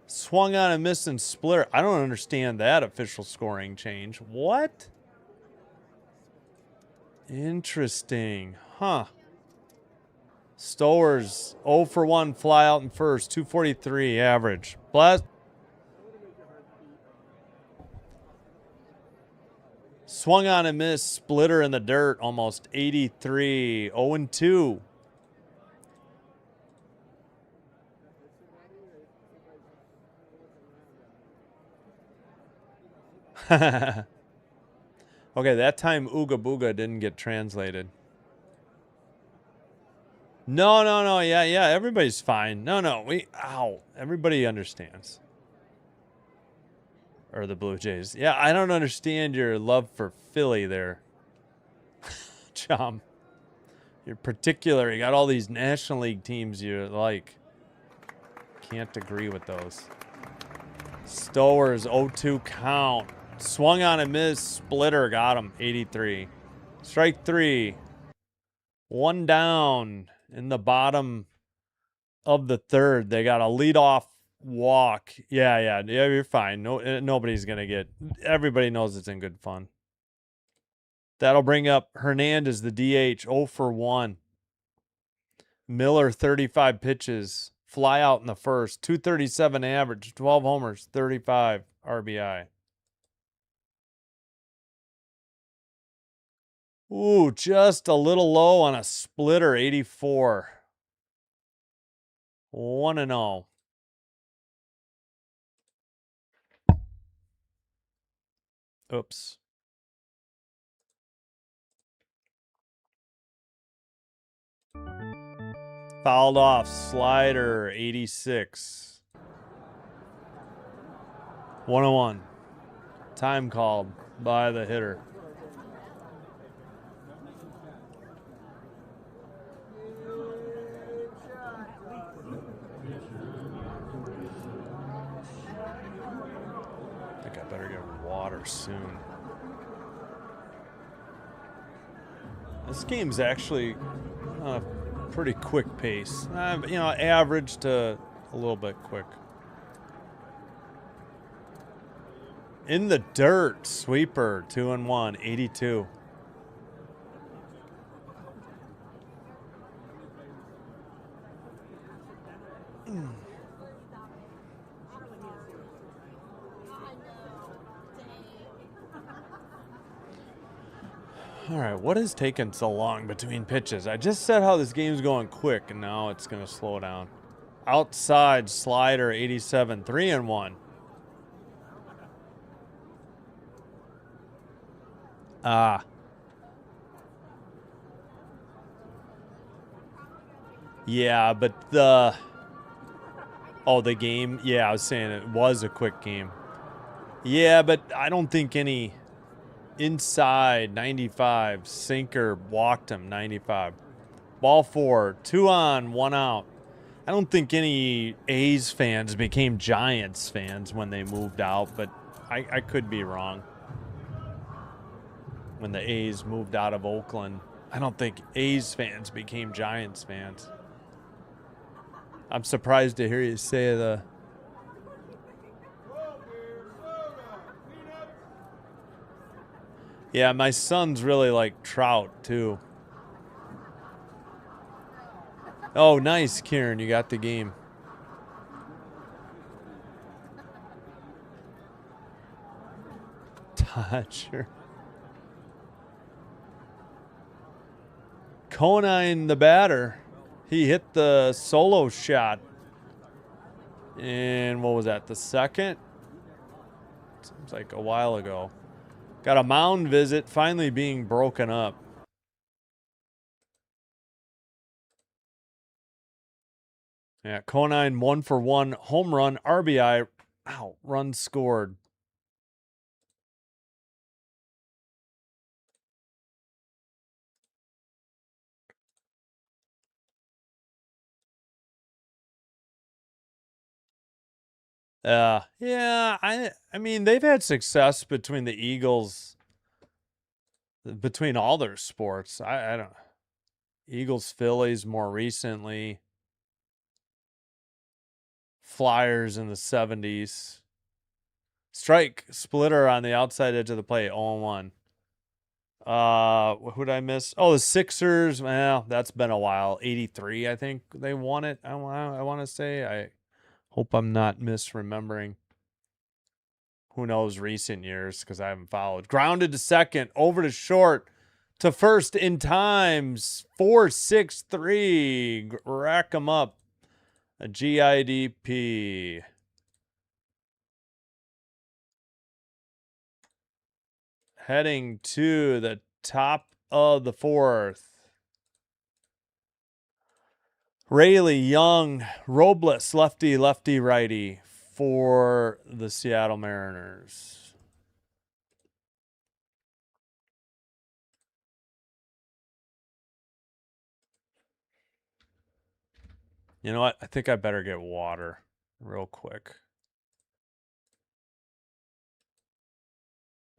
Swung on a miss and split. I don't understand that official scoring change. What? Interesting. Huh. Stowers 0 for 1, fly out in first, 243 average. Blast. Swung on a miss, splitter in the dirt, almost 83, 0-2. Okay, that time Ooga Booga didn't get translated. No, yeah, everybody's fine. No, everybody understands. Or the Blue Jays. Yeah, I don't understand your love for Philly there. Chum. You're particular. You got all these National League teams you like. Can't agree with those. Stowers 0-2 count. Swung on a miss. Splitter got him. 83. Strike 3. 1 down in the bottom of the third. They got a leadoff walk. Yeah, you're fine. No, nobody's going to get. Everybody knows it's in good fun. That'll bring up Hernandez, the DH, 0 for 1. Miller, 35 pitches. Fly out in the first. 237 average. 12 homers. 35 RBI. Ooh, just a little low on a splitter. 84. 1-0. Oops. Fouled off. Slider, 86. 101. Time called by the hitter. I think I better get water soon. This game's actually a pretty quick pace. Average to a little bit quick. In the dirt, sweeper, 2-1, 82. All right, what is taking so long between pitches? I just said how this game's going quick, and now it's going to slow down. Outside slider, 87, 3-1. Yeah, but the game. Yeah, I was saying it was a quick game. Yeah, but I don't think any inside 95 sinker walked him 95. Ball 4, 2 on, 1 out. I don't think any A's fans became Giants fans when they moved out, but I could be wrong. When the A's moved out of Oakland, I don't think A's fans became Giants fans. I'm surprised to hear you say the... Yeah, my son's really like Trout, too. Oh, nice, Kieran. You got the game. Dodger. Conine, the batter. He hit the solo shot. And what was that, the second? Seems like a while ago. Got a mound visit finally being broken up. Yeah, Conine 1-for-1 home run, RBI. Ow, run scored. Yeah, I mean they've had success between the Eagles, between all their sports. I don't. Eagles, Phillies more recently. Flyers in the 70s. Strike splitter on the outside edge of the plate, 0-1. Who'd I miss? Oh, the Sixers. Well, that's been a while. 83, I think they won it. I want to say. I hope I'm not misremembering. Who knows recent years because I haven't followed. Grounded to second, over to short, to first in times. 4-6-3. Rack 'em up. A GIDP. Heading to the top of the fourth. Rayleigh, Young, Robles, lefty, righty for the Seattle Mariners. You know what? I think I better get water real quick.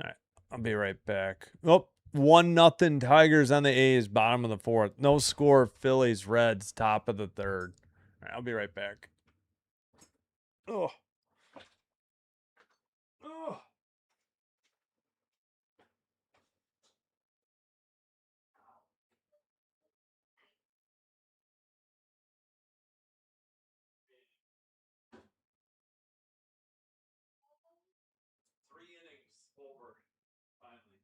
All right, I'll be right back. Oh, 1-0 Tigers on the A's, bottom of the fourth. No score, Phillies, Reds, top of the third. All right, I'll be right back. Oh. Oh. Over, finally.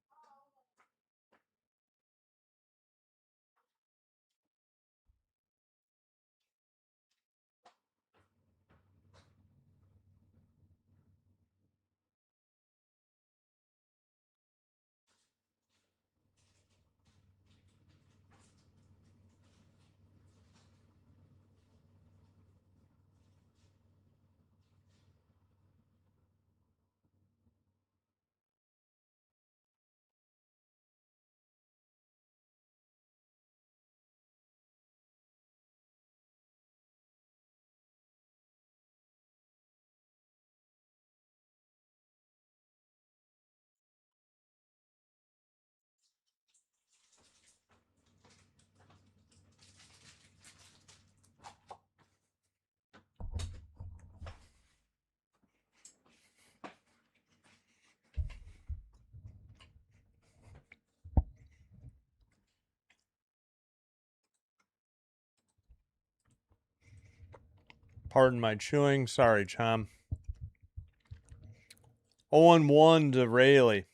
Pardon my chewing. Sorry, Chom. 0-1 to Rayleigh.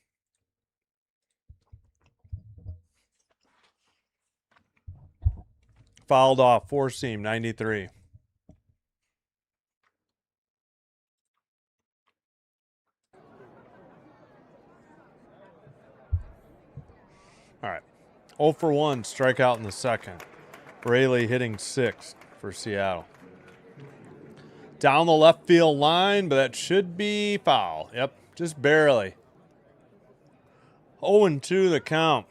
Fouled off. Four seam. 93. All right. 0 for 1. Strikeout in the second. Rayleigh hitting 6 for Seattle. Down the left field line, but that should be foul. Yep, just barely. 0-2 the count.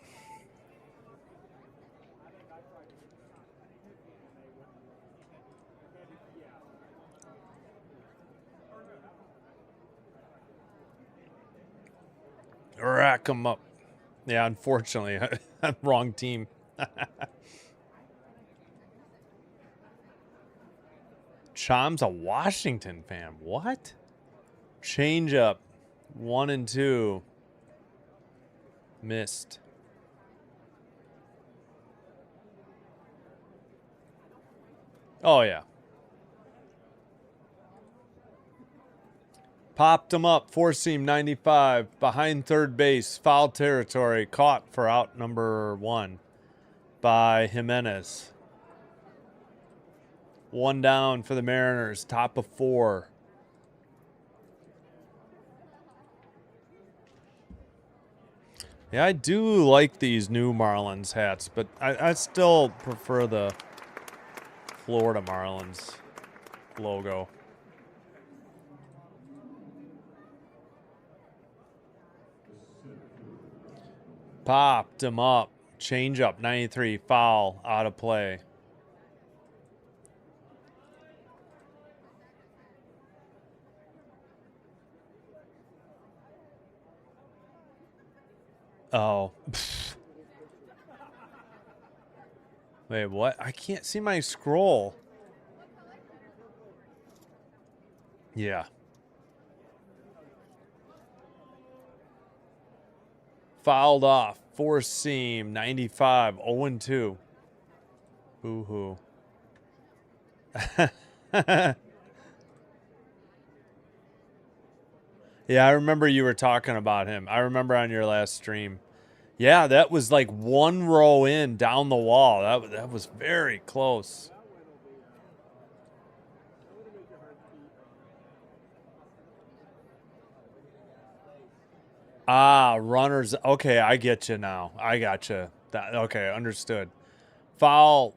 Rack them up. Yeah, unfortunately, wrong team. Chom's a Washington fan. What? Change up. 1-2. Missed. Oh, yeah. Popped him up. Four seam 95. Behind third base. Foul territory. Caught for out number 1 by Jimenez. 1 down for the Mariners. Top of 4. Yeah, I do like these new Marlins hats, but I still prefer the Florida Marlins logo. Popped him up. Change up. 93. Foul. Out of play. Oh. Wait, what? I can't see my scroll. Yeah. Fouled off. Four seam. 95. 0-2. Boo-hoo. Yeah, I remember you were talking about him. I remember on your last stream. Yeah, that was like 1 row in down the wall. That was very close. Ah, runners. Okay, I get you now. I got you. Okay, understood. Foul.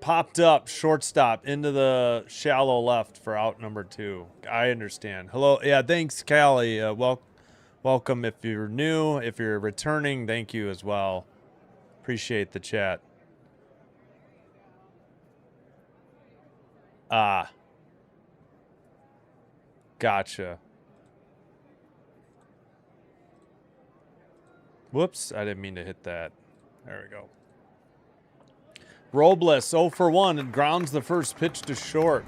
Popped up shortstop into the shallow left for out number 2. I understand. Hello. Yeah, thanks, Callie. Welcome if you're new. If you're returning, thank you as well. Appreciate the chat. Ah. Gotcha. Whoops, I didn't mean to hit that. There we go. Robles, 0 for 1, and grounds the first pitch to short.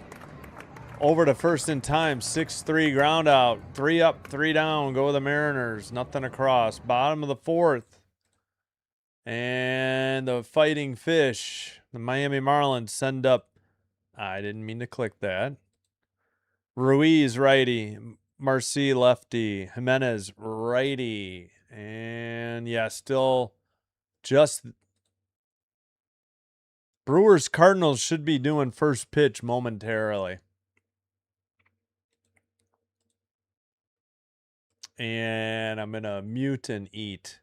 Over to first in time, 6-3 ground out. 3 up, 3 down, go the Mariners. Nothing across. Bottom of the 4th. And the Fighting Fish, the Miami Marlins send up. I didn't mean to click that. Ruiz, righty. Marcy, lefty. Jimenez, righty. And yeah, still just Brewers Cardinals should be doing first pitch momentarily. And I'm going to mute and eat.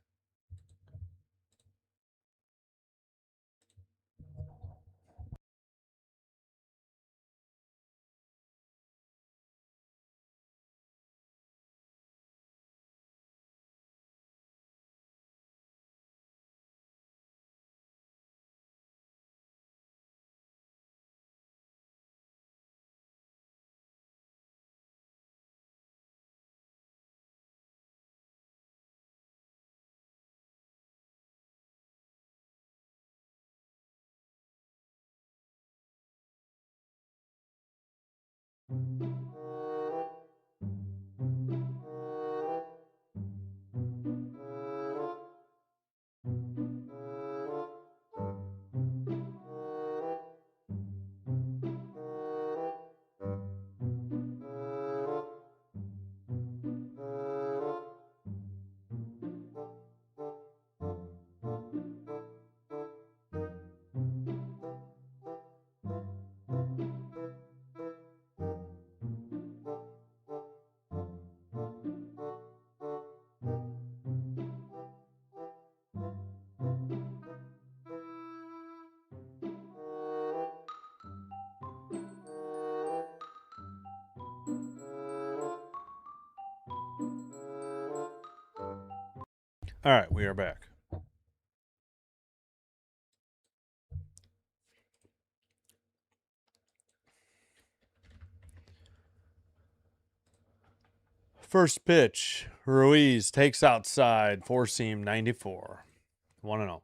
All right, we are back. First pitch, Ruiz takes outside, four-seam 94. 1-0.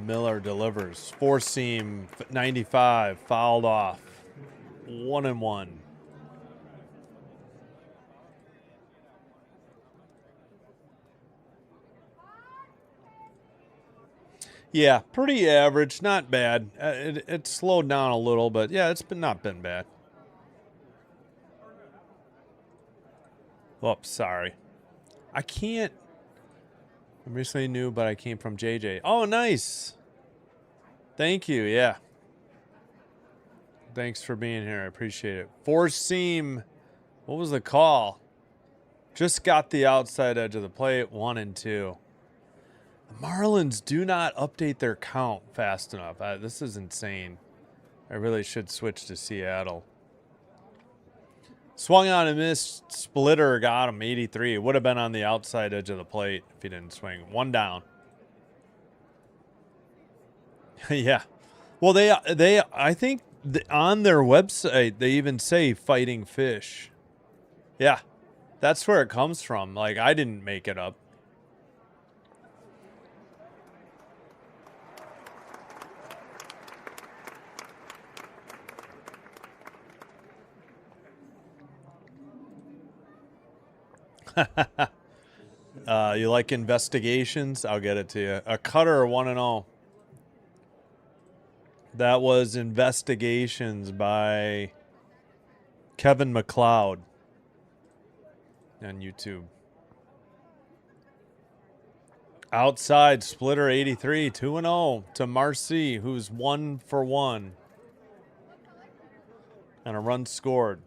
Miller delivers. Four-seam 95, fouled off. 1-1. Yeah, pretty average, not bad. It slowed down a little, but yeah, it's not been bad. Oops, sorry. I can't. I'm recently new, but I came from JJ. Oh, nice. Thank you. Yeah. Thanks for being here. I appreciate it. Four seam. What was the call? Just got the outside edge of the plate. 1 and 2. The Marlins do not update their count fast enough. This is insane. I really should switch to Seattle. Swung on and missed. Splitter got him. 83. Would have been on the outside edge of the plate if he didn't swing. 1 down. Yeah. Well, I think on their website they even say fighting fish. Yeah. That's where it comes from. Like, I didn't make it up. You like investigations? I'll get it to you. A cutter 1-0. That was Investigations by Kevin McLeod on YouTube. Outside, Splitter 83, 2-0 to Marcy, who's 1 for 1. And a run scored.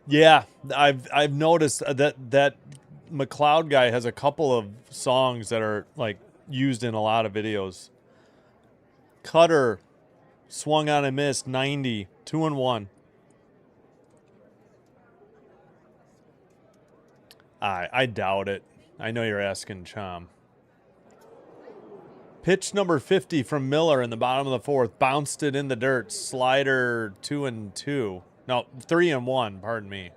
Yeah, I've noticed that McLeod guy has a couple of songs that are like used in a lot of videos. Cutter swung on and missed 90, 2-1. I doubt it. I know you're asking, Chom. Pitch number 50 from Miller in the bottom of the fourth. Bounced it in the dirt. Slider 2-2. No, 3-1. Pardon me.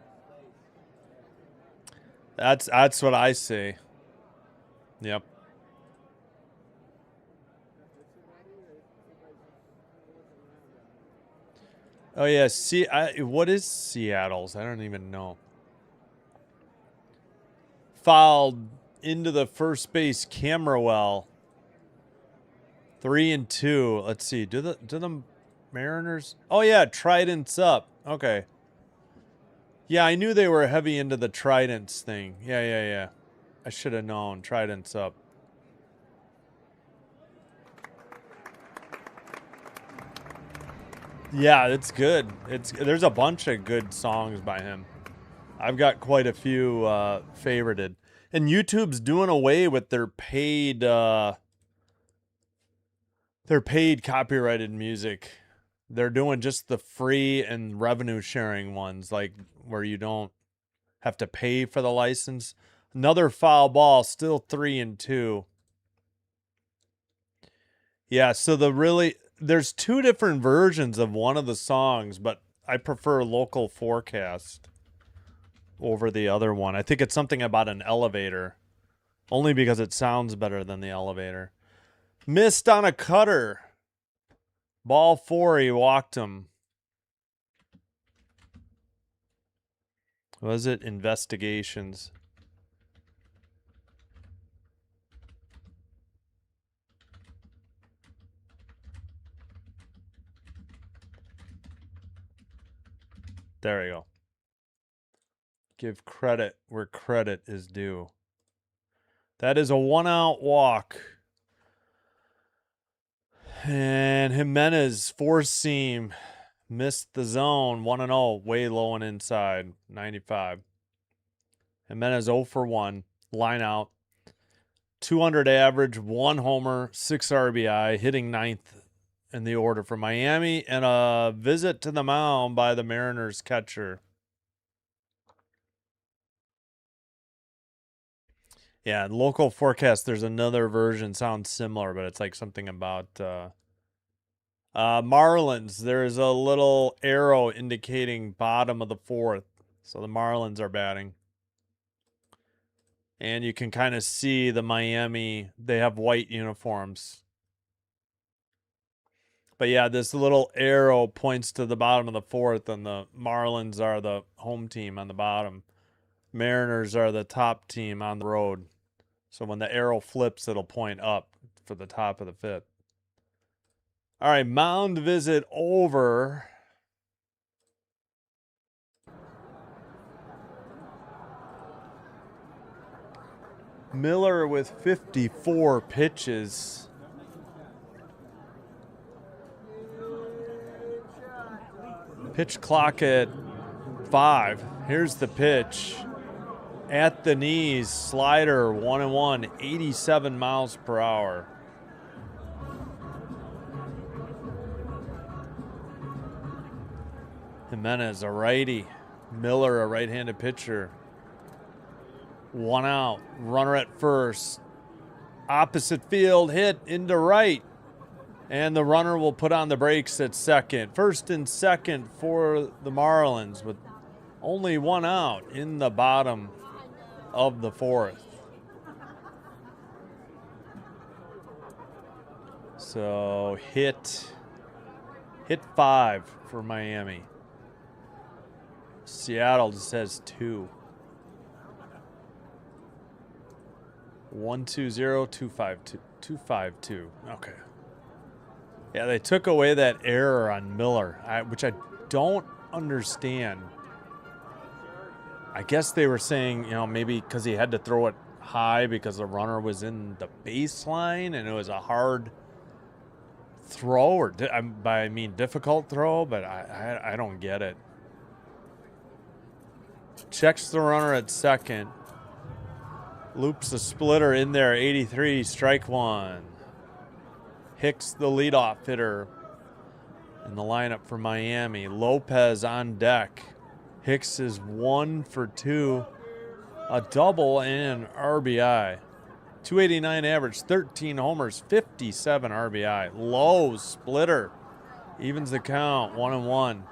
That's what I say. Yep. Oh yeah. What is Seattle's? I don't even know. Fouled into the first base camera well. 3-2. Let's see. Do the Mariners? Oh yeah, Trident's up. Okay. Yeah, I knew they were heavy into the Tridents thing. Yeah. I should have known. Trident's up. Yeah, it's good. There's a bunch of good songs by him. I've got quite a few favorited. And YouTube's doing away with their paid copyrighted music. They're doing just the free and revenue sharing ones, like where you don't have to pay for the license. Another foul ball, still 3-2. Yeah, so there's two different versions of one of the songs, but I prefer Local Forecast over the other one. I think it's something about an elevator, only because it sounds better than the elevator. Missed on a cutter. Ball 4, he walked him. Was it Investigations? There we go. Give credit where credit is due. That is a 1-out walk. And Jimenez, four-seam, missed the zone. 1-0, way low and inside, 95. Jimenez 0 for 1, line out. .200 average, 1 homer, 6 RBI, hitting 9th in the order for Miami, and a visit to the mound by the Mariners catcher. Yeah, local forecast, there's another version, sounds similar, but it's like something about Marlins. There's a little arrow indicating bottom of the 4th. So the Marlins are batting. And you can kind of see the Miami, they have white uniforms. But yeah, this little arrow points to the bottom of the 4th, and the Marlins are the home team on the bottom. Mariners are the top team on the road. So when the arrow flips, it'll point up for the top of the 5th. All right, mound visit over. Miller with 54 pitches. Pitch clock at 5. Here's the pitch. At the knees, slider, 1-1, 87 miles per hour. Jimenez, a righty. Miller, a right-handed pitcher. 1 out. Runner at first. Opposite field, hit into right. And the runner will put on the brakes at second. First and second for the Marlins with only 1 out in the bottom of the 4th. So hit 5 for Miami. Seattle just has 2. 1-2-0, 2-5-2. 2-5-2. Okay. Yeah, they took away that error on Miller, which I don't understand. I guess they were saying, maybe because he had to throw it high because the runner was in the baseline and it was a hard throw, or I mean difficult throw, but I don't get it. Checks the runner at second. Loops the splitter in there, 83, strike 1. Hicks, the leadoff hitter in the lineup for Miami. Lopez on deck. Hicks is 1 for 2. A double and an RBI. 289 average, 13 homers, 57 RBI. Low splitter. Evens the count, 1-1.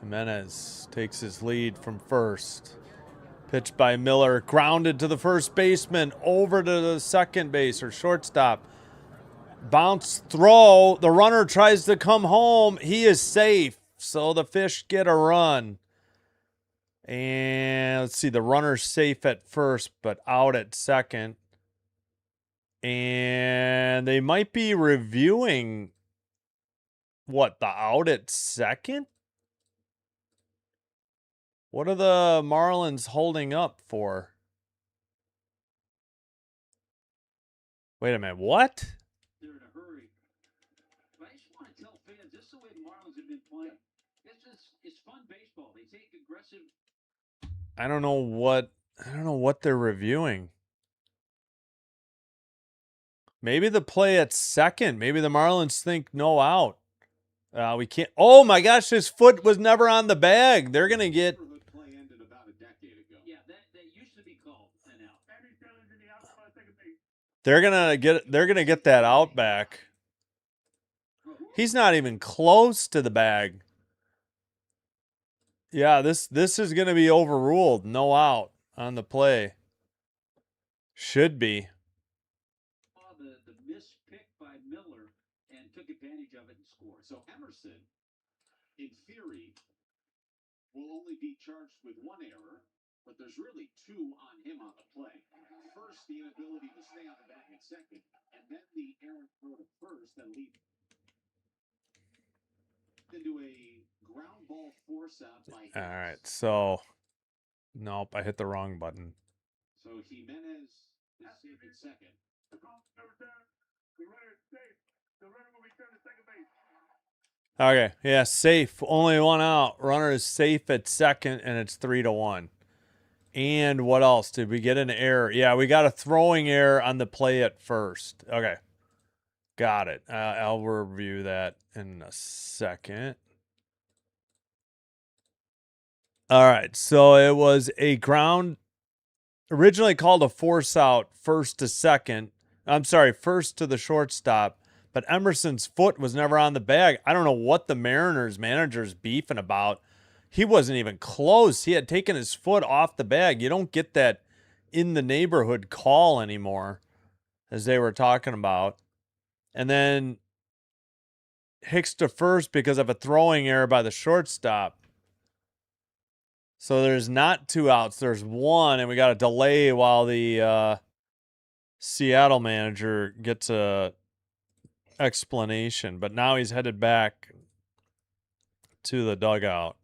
Jimenez takes his lead from first. Pitch by Miller, grounded to the first baseman, over to the second base or shortstop. Bounce throw. The runner tries to come home. He is safe. So the Fish get a run. And let's see, the runner's safe at first, but out at second. And they might be reviewing the out at second? What are the Marlins holding up for? Wait a minute, what? They're in a hurry. But I just want to tell fans, this is the way the Marlins have been playing. It's fun baseball. They take aggressive. I don't know what they're reviewing. Maybe the play at second. Maybe the Marlins think no out. We can't. Oh my gosh, his foot was never on the bag. They're gonna get. Play ended about a decade ago. Yeah, that used to be called an out. They're gonna get that out back. He's not even close to the bag. Yeah, this is gonna be overruled. No out on the play. Should be. The missed pick by Miller and took advantage of it and scored. So Emerson, in theory, will only be charged with 1 error, but there's really 2 on him on the play. First, the inability to stay on the bag at second, and then the error throw to first that lead into a ground ball force out by Hicks. All right, so nope, I hit the wrong button. So Jimenez is safe at second. The runner is safe. The runner will return to second base. Okay, yeah, safe. Only one out. Runner is safe at second, and it's 3-1. And what else? Did we get an error? Yeah, we got a throwing error on the play at first. Okay, got it. I'll review that in a second. All right, so it was a ground, originally called a force out, first to second. I'm sorry, first to the shortstop. But Emerson's foot was never on the bag. I don't know what the Mariners manager's beefing about. He wasn't even close. He had taken his foot off the bag. You don't get that in the neighborhood call anymore, as they were talking about. And then Hicks to first because of a throwing error by the shortstop. So there's not 2 outs. There's 1, and we got a delay while the Seattle manager gets a explanation. But now he's headed back to the dugout.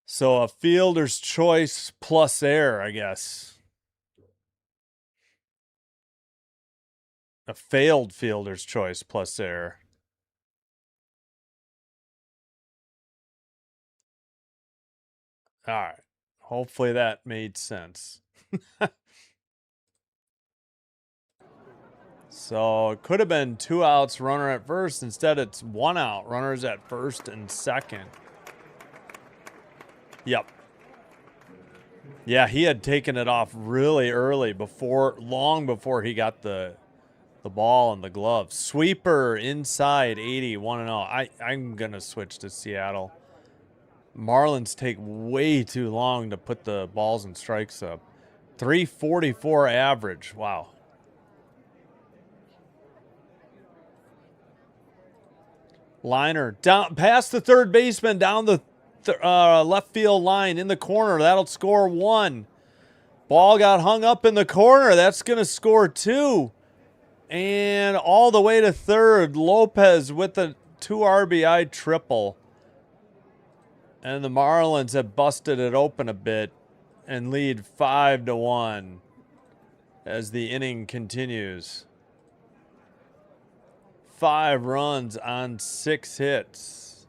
So a fielder's choice plus error, I guess. A failed fielder's choice plus error. All right. Hopefully that made sense. So it could have been 2 outs, runner at first. Instead, it's 1 out, runners at first and second. Yep. Yeah, he had taken it off really early, long before he got the ball and the glove. Sweeper inside 80, 1-0. I'm going to switch to Seattle. Marlins take way too long to put the balls and strikes up. 344 average. Wow. Liner down past the third baseman, down the left field line in the corner. That'll score 1. Ball got hung up in the corner. That's going to score 2. And all the way to third, Lopez with a 2 RBI triple. And the Marlins have busted it open a bit and lead 5-1 as the inning continues. 5 runs on 6 hits.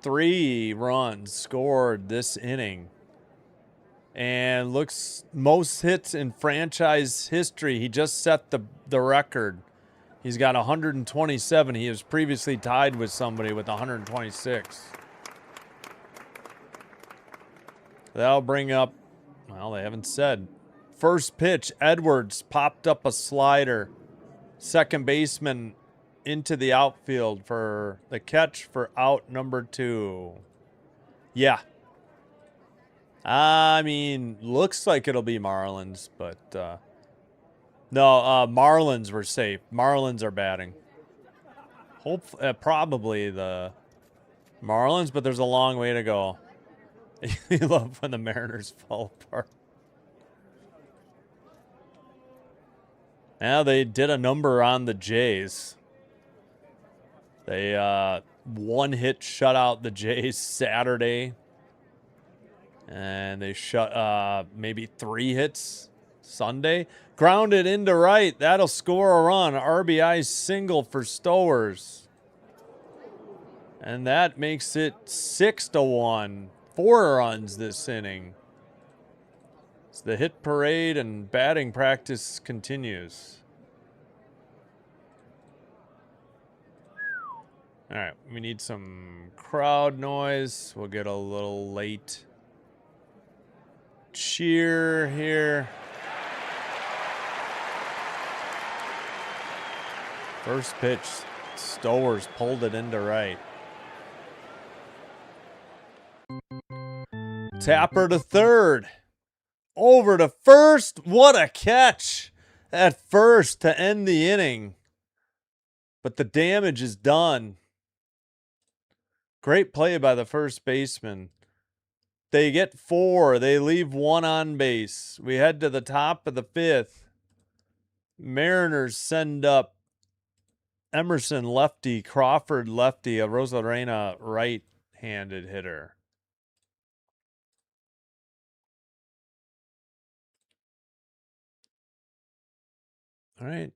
3 runs scored this inning. And looks most hits in franchise history. He just set the record. He's got 127. He was previously tied with somebody with 126. That'll bring up, well, they haven't said. First pitch, Edwards popped up a slider. Second baseman into the outfield for the catch for out number 2. Yeah. I mean, looks like it'll be Marlins, but no, Marlins were safe. Marlins are batting. Probably the Marlins, but there's a long way to go. You love when the Mariners fall apart. Now they did a number on the Jays. They 1 hit shut out the Jays Saturday. And they shut maybe 3 hits Sunday. Grounded into right. That'll score a run. RBI single for Stowers. And that makes it 6-1. 4 runs this inning. So the hit parade and batting practice continues. All right, we need some crowd noise. We'll get a little late cheer here. First pitch, Stowers pulled it into right. Tapper to third. Over to first. What a catch at first to end the inning. But the damage is done. Great play by the first baseman. They get 4. They leave 1 on base. We head to the top of the 5th. Mariners send up Emerson lefty, Crawford lefty, a Rosarena right-handed hitter. All right.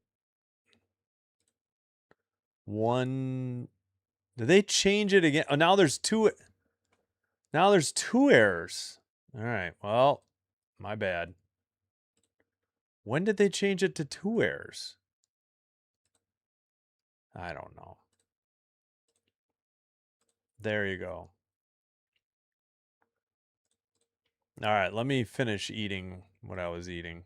One. Did they change it again? Oh, now there's two. Now there's two errors. All right. Well, my bad. When did they change it to two errors? I don't know. There you go. All right. Let me finish eating what I was eating.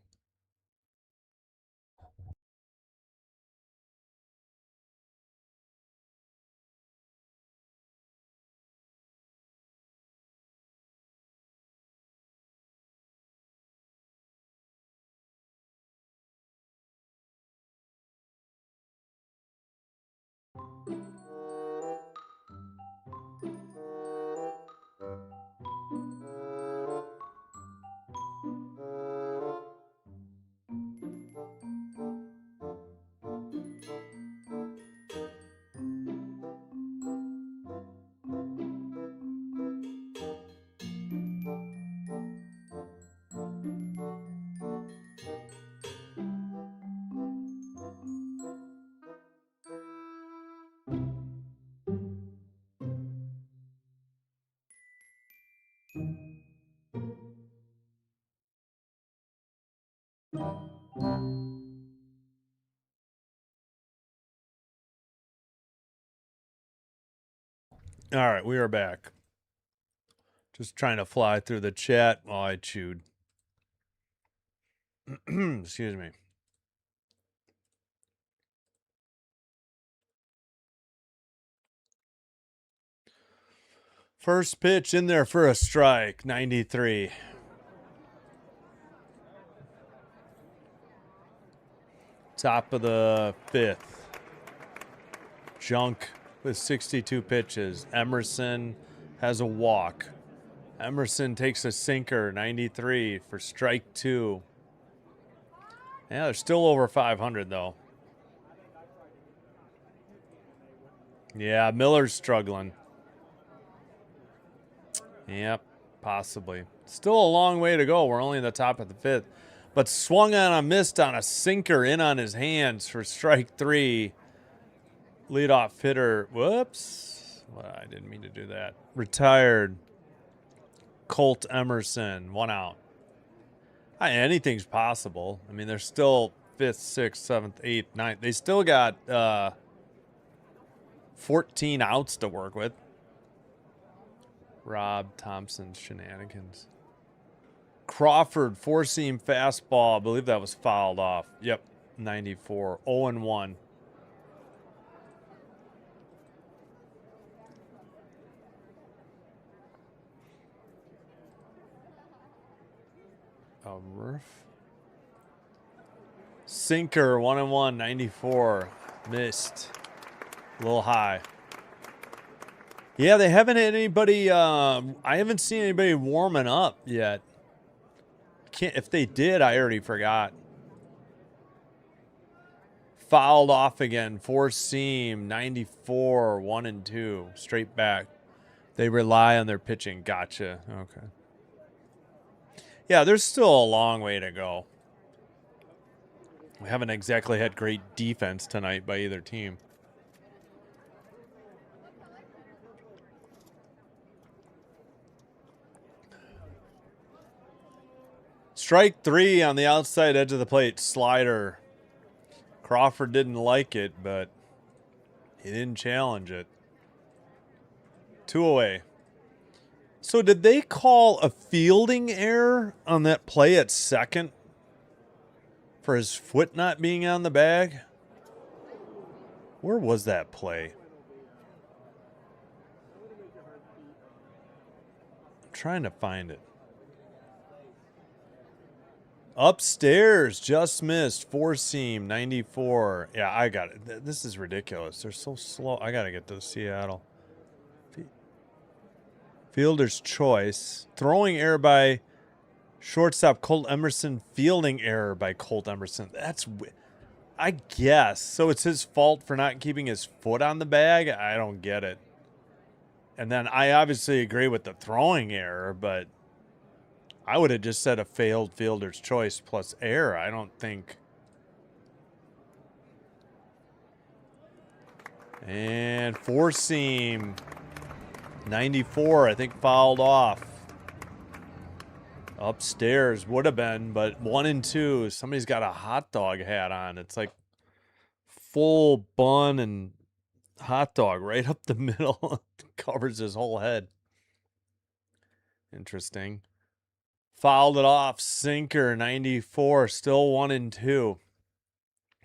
All right, we are back. Just trying to fly through the chat while I chewed. Excuse me. First pitch in there for a strike, 93. Top of the fifth. Junk with 62 pitches. Emerson has a walk. Emerson takes a sinker, 93 for strike 2. Yeah, they're still over 500 though. Yeah, Miller's struggling. Yep, possibly. Still a long way to go. We're only in the top of the fifth. But swung on a missed on a sinker in on his hands for strike 3. Leadoff hitter. Whoops. Well, I didn't mean to do that. Retired. Colt Emerson. 1 out. Anything's possible. I mean, they're still 5th, 6th, 7th, 8th, 9th. They still got 14 outs to work with. Rob Thompson's shenanigans. Crawford, 4-seam fastball. I believe that was fouled off. Yep, 94. 0-1. A roof. Sinker, 1-1, 94. Missed. A little high. Yeah, they haven't had anybody. I haven't seen anybody warming up yet. If they did, I already forgot. Fouled off again. 4-seam, 94, 1-2. Straight back. They rely on their pitching. Gotcha. Okay. Yeah, there's still a long way to go. We haven't exactly had great defense tonight by either team. Strike 3 on the outside edge of the plate. Slider. Crawford didn't like it, but he didn't challenge it. 2 away. So did they call a fielding error on that play at second for his foot not being on the bag? Where was that play? I'm trying to find it. Upstairs, just missed. 4-seam, 94. Yeah, I got it. This is ridiculous. They're so slow. I got to get to Seattle. Fielder's choice. Throwing error by shortstop Colt Emerson. Fielding error by Colt Emerson. That's, I guess. So it's his fault for not keeping his foot on the bag? I don't get it. And then I obviously agree with the throwing error, but I would have just said a failed fielder's choice plus error. I don't think And four seam. 94, I think, fouled off. Upstairs would have been, but 1 and 2. Somebody's got a hot dog hat on. It's like full bun and hot dog right up the middle. Covers his whole head. Interesting. Fouled it off. Sinker, 94. Still 1 and 2.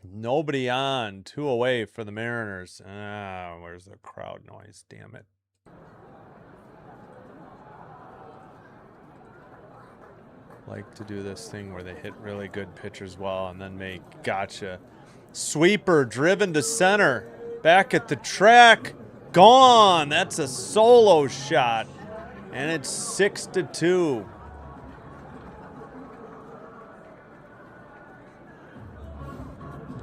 Nobody on. 2 away for the Mariners. Ah, where's the crowd noise? Damn it. Like to do this thing where they hit really good pitchers well and then make gotcha. Sweeper driven to center. Back at the track. Gone. That's a solo shot. And it's 6-2.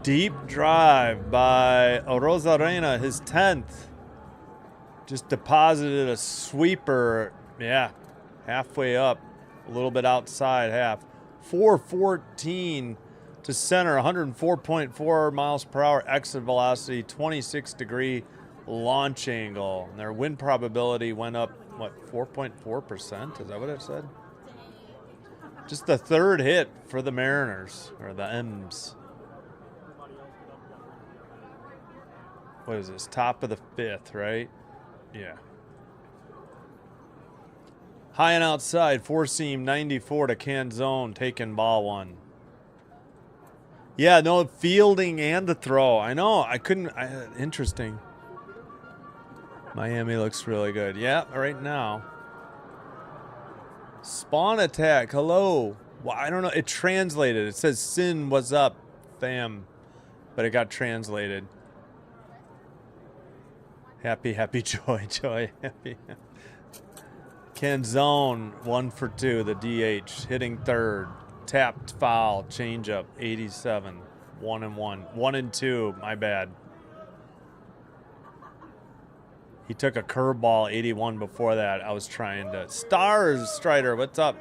Deep drive by Rosarena, his 10th. Just deposited a sweeper. Yeah, halfway up. A little bit outside half. 414 to center, 104.4 miles per hour exit velocity, 26-degree launch angle. And their win probability went up, what, 4.4%? Is that what it said? Just the third hit for the Mariners, or the M's. What is this? Top of the 5th, right? Yeah. High and outside, four seam, 94 to Canzone, taking ball 1. Yeah, no fielding and the throw. I know. I couldn't. Interesting. Miami looks really good. Yeah, right now. Spawn attack. Hello. Well, I don't know. It translated. It says Sin was up, fam. But it got translated. Happy, happy, joy, joy, happy. Canzone, 1 for 2, the DH, hitting third. Tapped foul, changeup, 87. 1 and 1. 1 and 2, my bad. He took a curveball, 81 before that. I was trying to. Stars, Strider, what's up?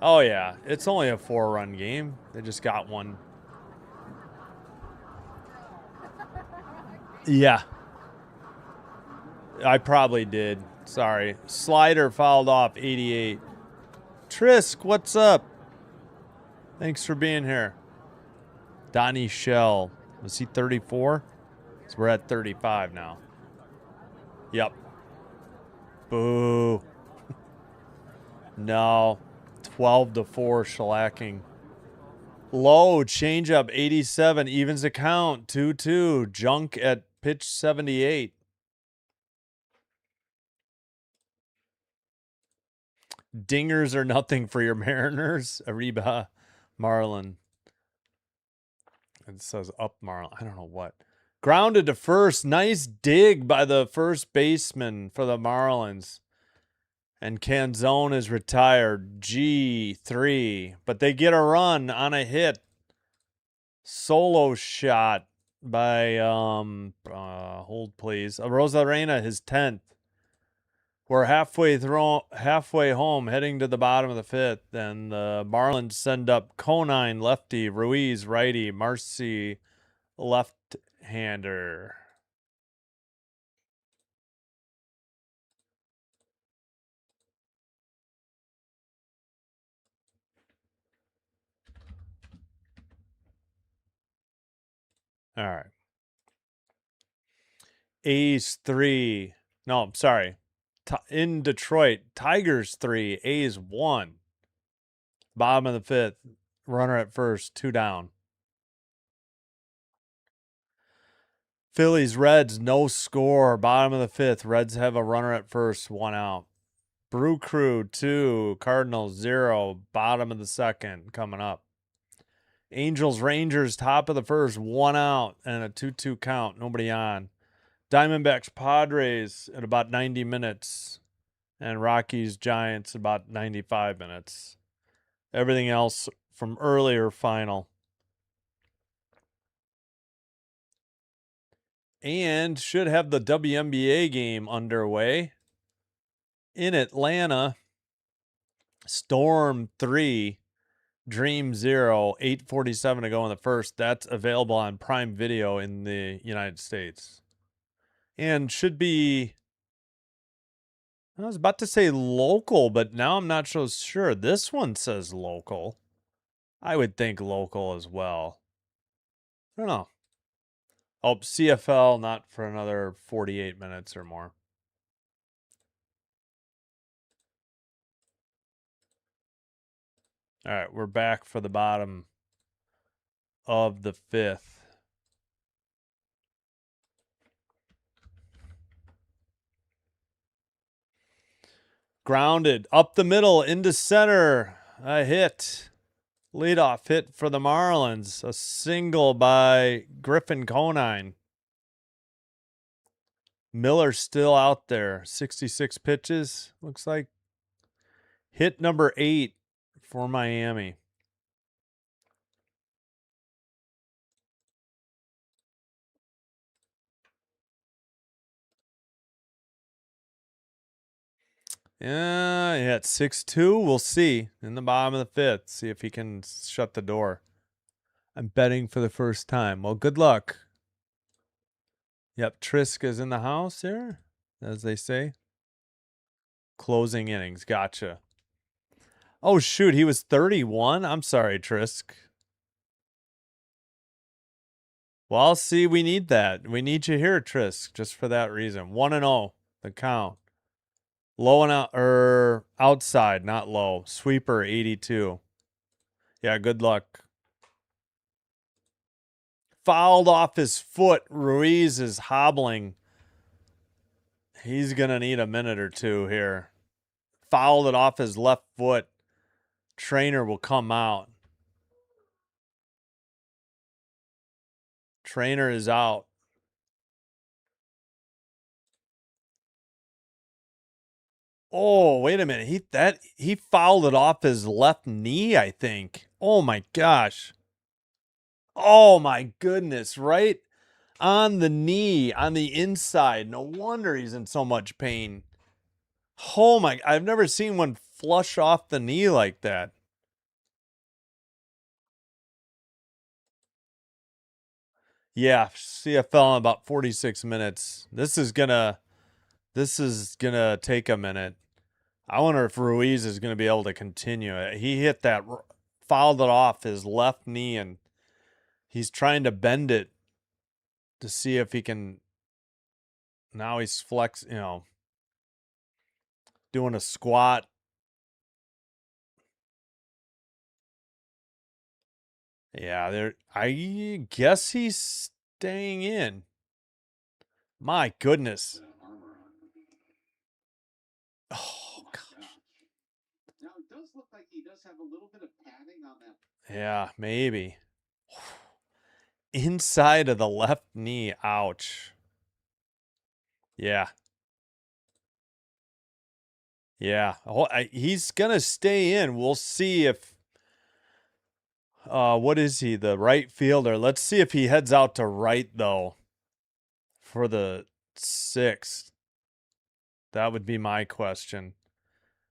Oh, yeah. It's only a 4-run game. They just got one. Yeah. I probably did. Sorry. Slider fouled off, 88. Trisk, what's up? Thanks for being here. Donnie Shell. Was he 34? So we're at 35 now. Yep. Boo. No. 12-4 shellacking. Low changeup 87 evens the count 2-2. Junk at pitch 78. Dingers are nothing for your Mariners. Arriba Marlin. It says up Marlin. I don't know what. Grounded to first. Nice dig by the first baseman for the Marlins. And Canzone is retired. G3. But they get a run on a hit. Solo shot by, hold please. Rosarena, his 10th. We're halfway home, heading to the bottom of the 5th. And the Marlins send up Conine, lefty, Ruiz, righty, Marcy, left-hander. All right. A's 3. No, I'm sorry. In Detroit, Tigers 3, A's 1. Bottom of the 5th. Runner at first, 2 down. Phillies, Reds, no score. Bottom of the 5th. Reds have a runner at first, 1 out. Brew Crew 2, Cardinals 0. Bottom of the 2nd, coming up. Angels, Rangers, top of the 1st, 1 out, and a 2-2 count. Nobody on. Diamondbacks, Padres at about 90 minutes. And Rockies, Giants about 95 minutes. Everything else from earlier final. And should have the WNBA game underway in Atlanta. Storm 3, Dream Zero, 8:47 to go in the first. That's available on Prime Video in the United States. And should be, I was about to say local, but now I'm not so sure. This one says local. I would think local as well. I don't know. Oh, CFL, not for another 48 minutes or more. All right, we're back for the bottom of the fifth. Grounded up the middle into center. A hit. Leadoff hit for the Marlins. A single by Griffin Conine. Miller still out there. 66 pitches, looks like. Hit number 8 for Miami. Yeah, he hit 6-2. We'll see in the bottom of the fifth. See if he can shut the door. I'm betting for the first time. Well, good luck. Yep, Trisk is in the house here, as they say. Closing innings. Gotcha. Oh, shoot. He was 31. I'm sorry, Trisk. Well, see, we need that. We need you here, Trisk, just for that reason. 1-0, the count. Low and out, or outside, not low. Sweeper, 82. Yeah, good luck. Fouled off his foot. Ruiz is hobbling. He's going to need a minute or two here. Fouled it off his left foot. Trainer will come out. Trainer is out. Oh, wait a minute. He fouled it off his left knee, I think. Oh my gosh. Oh my goodness, right on the knee, on the inside. No wonder he's in so much pain. Oh my, I've never seen one flush off the knee like that. Yeah, CFL in about 46 minutes. This is gonna take a minute. I wonder if Ruiz is gonna be able to continue it. He hit that, fouled it off his left knee, and he's trying to bend it to see if he can. Now he's doing a squat. Yeah, I guess he's staying in. My goodness. Oh gosh. Now it does look like he does have a little bit of padding on that. Yeah, maybe. Inside of the left knee. Ouch. Yeah. Yeah. He's going to stay in. We'll see if what is he? The right fielder. Let's see if he heads out to right though for the 6th. That would be my question.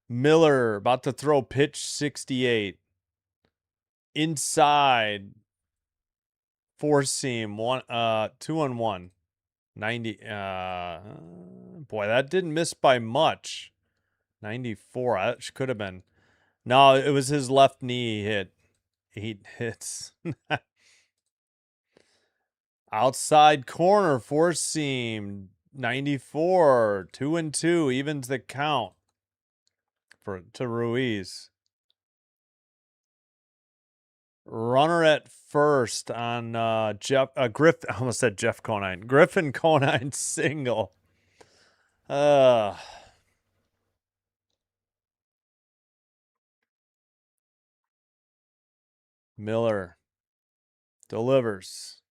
Miller about to throw pitch 68. Inside. 4-seam, 2-1. 90. Boy, that didn't miss by much. 94. That could have been. No, it was his left knee hit. 8 hits. Outside corner, 4-seam, 94. 2-2 evens the count to Ruiz. Runner at first on Griffin. I almost said Jeff Conine. Griffin Conine single. Miller delivers.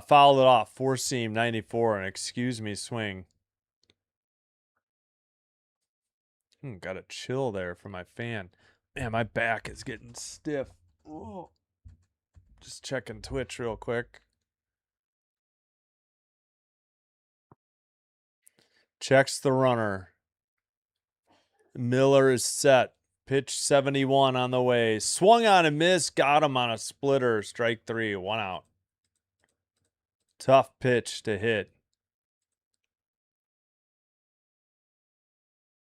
Fouled it off. 4-seam, 94. And excuse me, swing. Got a chill there for my fan. Man, my back is getting stiff. Oh. Just checking Twitch real quick. Checks the runner. Miller is set. Pitch 71 on the way. Swung on and missed. Got him on a splitter. Strike 3. 1 out. Tough pitch to hit.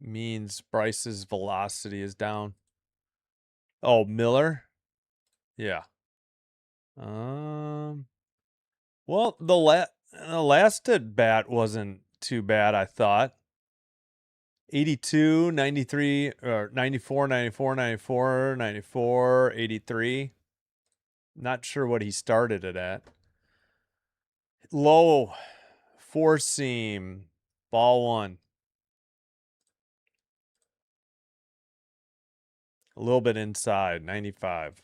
Means Bryce's velocity is down. Oh, Miller? Yeah. Well, the last at bat wasn't too bad, I thought. 82, 93, or 94, 94, 94, 94, 83. Not sure what he started it at. Low, 4-seam, ball 1. A little bit inside, 95.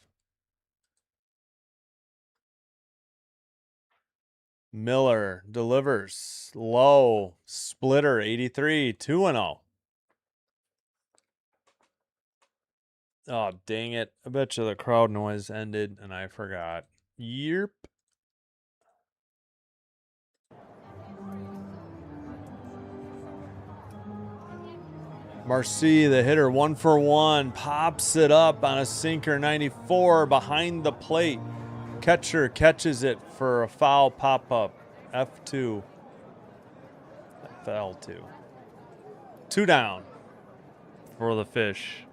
Miller delivers. Low, splitter, 83, 2-0. Oh, dang it. I bet you the crowd noise ended and I forgot. Yerp. Marcy, the hitter, 1 for 1, pops it up on a sinker, 94, behind the plate. Catcher catches it for a foul pop-up, F2. FL2. 2 down for the Fish.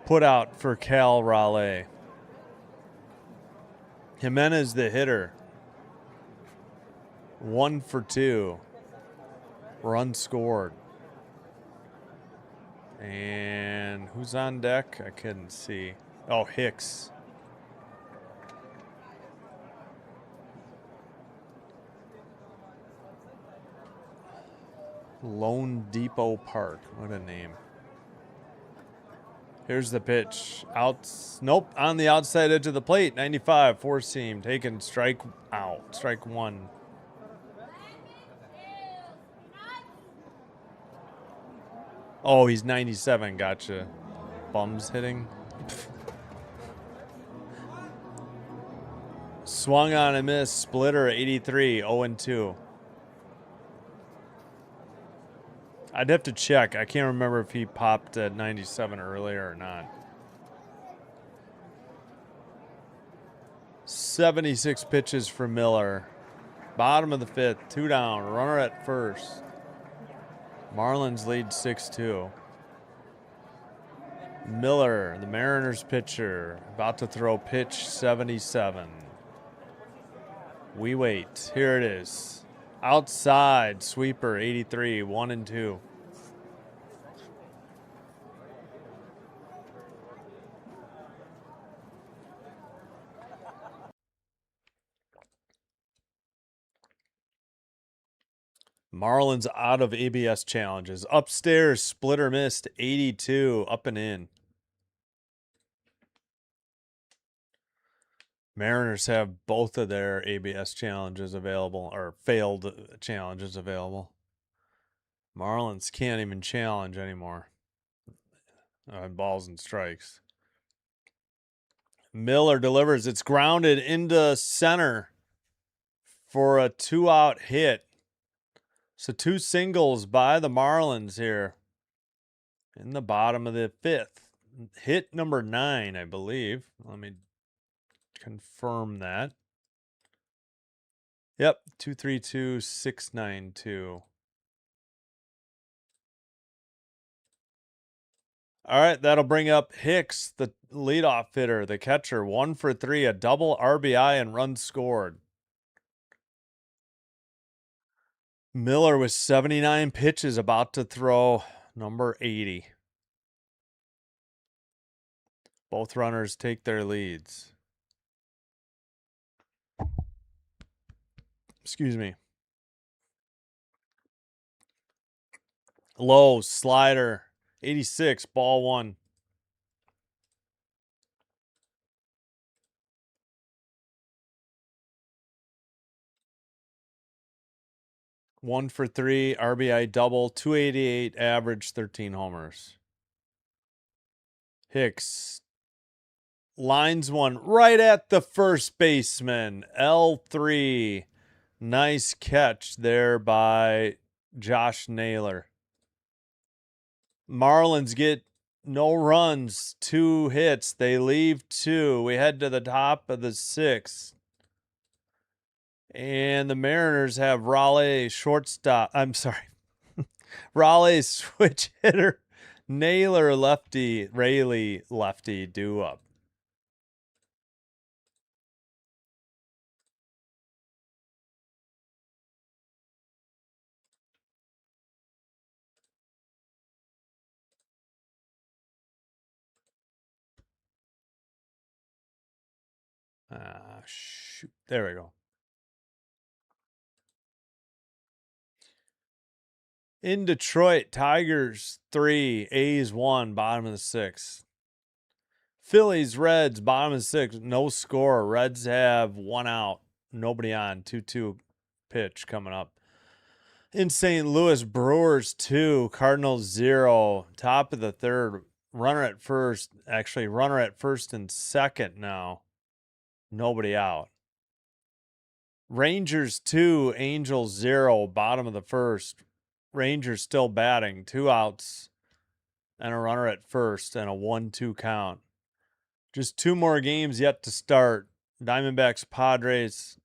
Put out for Cal Raleigh. Jimenez, the hitter, 1 for 2. Run scored. And who's on deck? I couldn't see. Oh, Hicks. Lone Depot Park. What a name. Here's the pitch. Nope, on the outside edge of the plate. 95, 4-seam. Taken, strike out. Strike 1. Oh, he's 97. Gotcha. Bums hitting. Swung on and missed. Splitter, 83. 0-2. I'd have to check. I can't remember if he popped at 97 earlier or not. 76 pitches for Miller. Bottom of the 5th. 2 down. Runner at first. Marlins lead 6-2. Miller, the Mariners pitcher, about to throw pitch 77. We wait. Here it is. Outside, sweeper, 83, 1-2. Marlins out of ABS challenges. Upstairs, splitter missed, 82, up and in. Mariners have both of their ABS challenges available, or failed challenges available. Marlins can't even challenge anymore. Balls and strikes. Miller delivers. It's grounded into center for a 2-out hit. So 2 singles by the Marlins here in the bottom of the 5th. Hit number 9, I believe. Let me confirm that. Yep, 232, 692. All right, that'll bring up Hicks, the leadoff hitter, the catcher, 1 for 3, a double RBI and runs scored. Miller with 79 pitches, about to throw number 80. Both runners take their leads. Excuse me. Low, slider, 86, ball 1. One for 3, RBI double, 288 average, 13 homers. Hicks lines one right at the first baseman, L3. Nice catch there by Josh Naylor. Marlins get no runs, 2 hits. They leave 2. We head to the top of the 6th. And the Mariners have Raleigh shortstop. I'm sorry. Raleigh switch hitter. Naylor lefty. Rayleigh lefty due up. Shoot. There we go. In Detroit, Tigers 3, A's 1, bottom of the 6th. Phillies, Reds, bottom of the 6th, no score. Reds have 1 out, nobody on, 2-2 pitch coming up. In St. Louis, Brewers 2, Cardinals 0, top of the 3rd. Runner at first, actually runner at first and second now. Nobody out. Rangers 2, Angels 0, bottom of the 1st. Rangers still batting, 2 outs and a runner at first and a 1-2 count. Just 2 more games yet to start. Diamondbacks, Padres,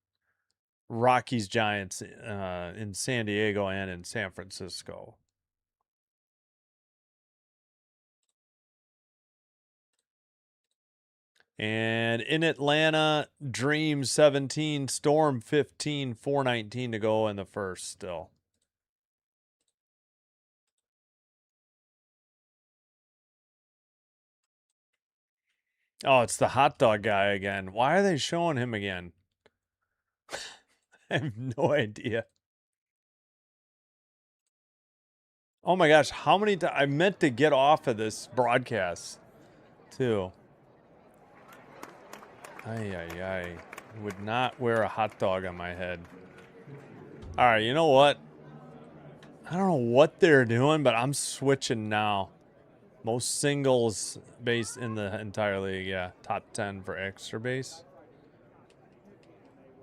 Rockies, Giants in San Diego and in San Francisco. And in Atlanta, Dream 17, Storm 15, 4:19 to go in the first still. Oh, it's the hot dog guy again. Why are they showing him again? I have no idea. Oh my gosh, how many times? I meant to get off of this broadcast too. I would not wear a hot dog on my head. All right, you know what? I don't know what they're doing, but I'm switching now. Most singles base in the entire league, yeah. Top 10 for extra base.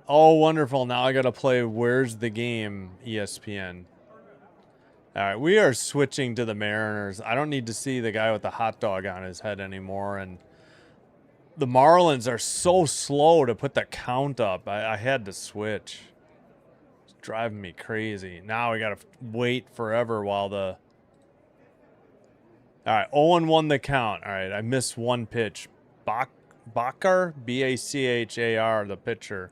Oh, wonderful. Now I got to play Where's the Game, ESPN. All right, we are switching to the Mariners. I don't need to see the guy with the hot dog on his head anymore. And the Marlins are so slow to put the count up. I had to switch. It's driving me crazy. Now we got to wait forever while the... All right, 0-1 the count. All right, I missed 1 pitch. Bachar, B-A-C-H-A-R, the pitcher.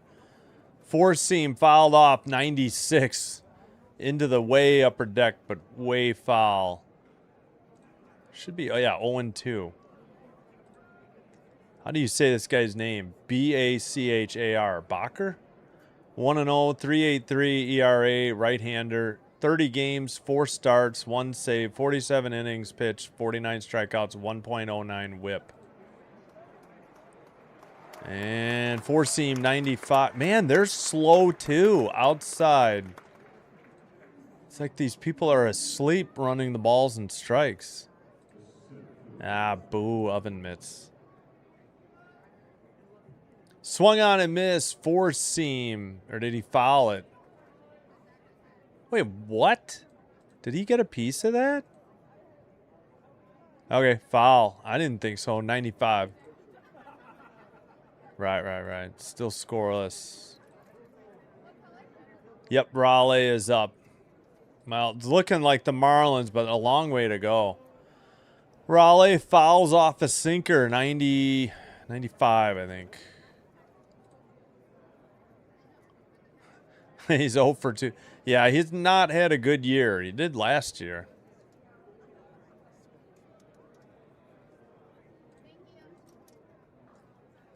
4-seam fouled off, 96. Into the way upper deck, but way foul. Should be, oh yeah, 0-2. How do you say this guy's name? B-A-C-H-A-R. Bachar? 1-0, 3.83 ERA, right-hander. 30 games, 4 starts, 1 save, 47 innings pitched, 49 strikeouts, 1.09 whip. And 4-seam 95. Man, they're slow too, outside. It's like these people are asleep running the balls and strikes. Ah, boo, oven mitts. Swung on and missed, 4-seam. Or did he foul it? Wait, what? Did he get a piece of that? Okay, foul. I didn't think so. 95. Right. Still scoreless. Yep, Raleigh is up. Well, it's looking like the Marlins, but a long way to go. Raleigh fouls off a sinker, 90, 95, I think. He's 0 for 2. Yeah, he's not had a good year. He did last year.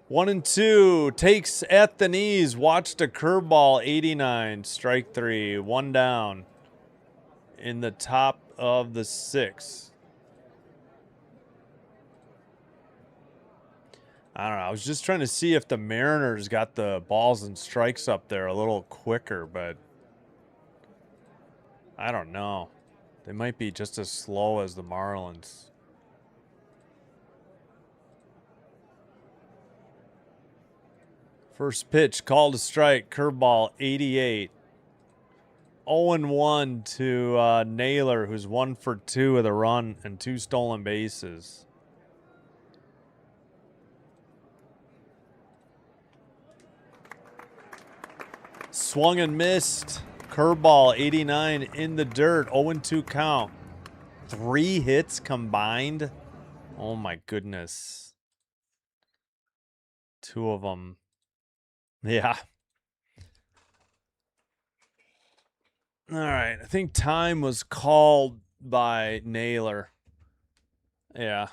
One and two, takes at the knees, watched a curveball, 89, strike 3, 1 down in the top of the 6th. I don't know. I was just trying to see if the Mariners got the balls and strikes up there a little quicker, but I don't know. They might be just as slow as the Marlins. First pitch, called a strike, curveball, 88. 0-1 to Naylor, who's 1 for 2 with a run and 2 stolen bases. Swung and missed. Curveball, 89 in the dirt. 0-2 count. 3 hits combined. Oh my goodness. 2 of them. Yeah. All right. I think time was called by Naylor. Yeah.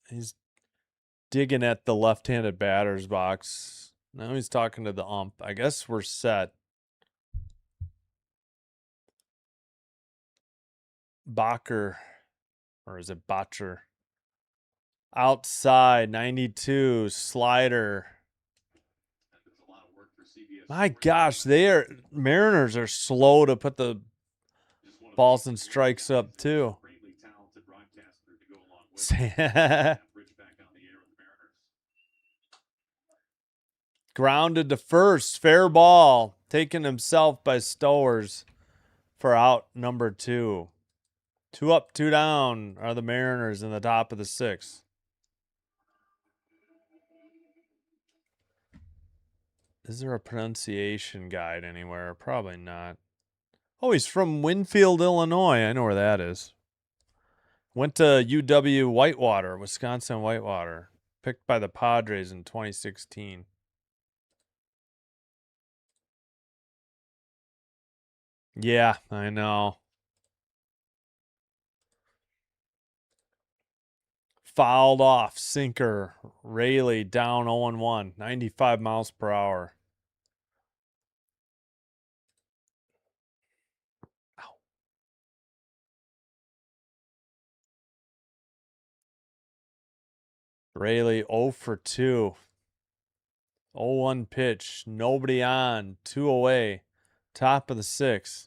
He's digging at the left-handed batter's box. Now he's talking to the ump. I guess we're set. Bacher. Or is it Botcher? Outside, 92. Slider. My gosh, Mariners are slow to put the balls and strikes up too. Grounded to first, fair ball, taken himself by Stowers for out number 2. 2 up, 2 down are the Mariners in the top of the 6th. Is there a pronunciation guide anywhere? Probably not. Oh, he's from Winfield, Illinois. I know where that is. Went to UW Whitewater, Wisconsin Whitewater. Picked by the Padres in 2016. Yeah, I know. Fouled off, sinker. Rayleigh down 0-1, 95 miles per hour. Ow. Rayleigh 0 for 2. 0-1 pitch, nobody on, 2 away, top of the 6th.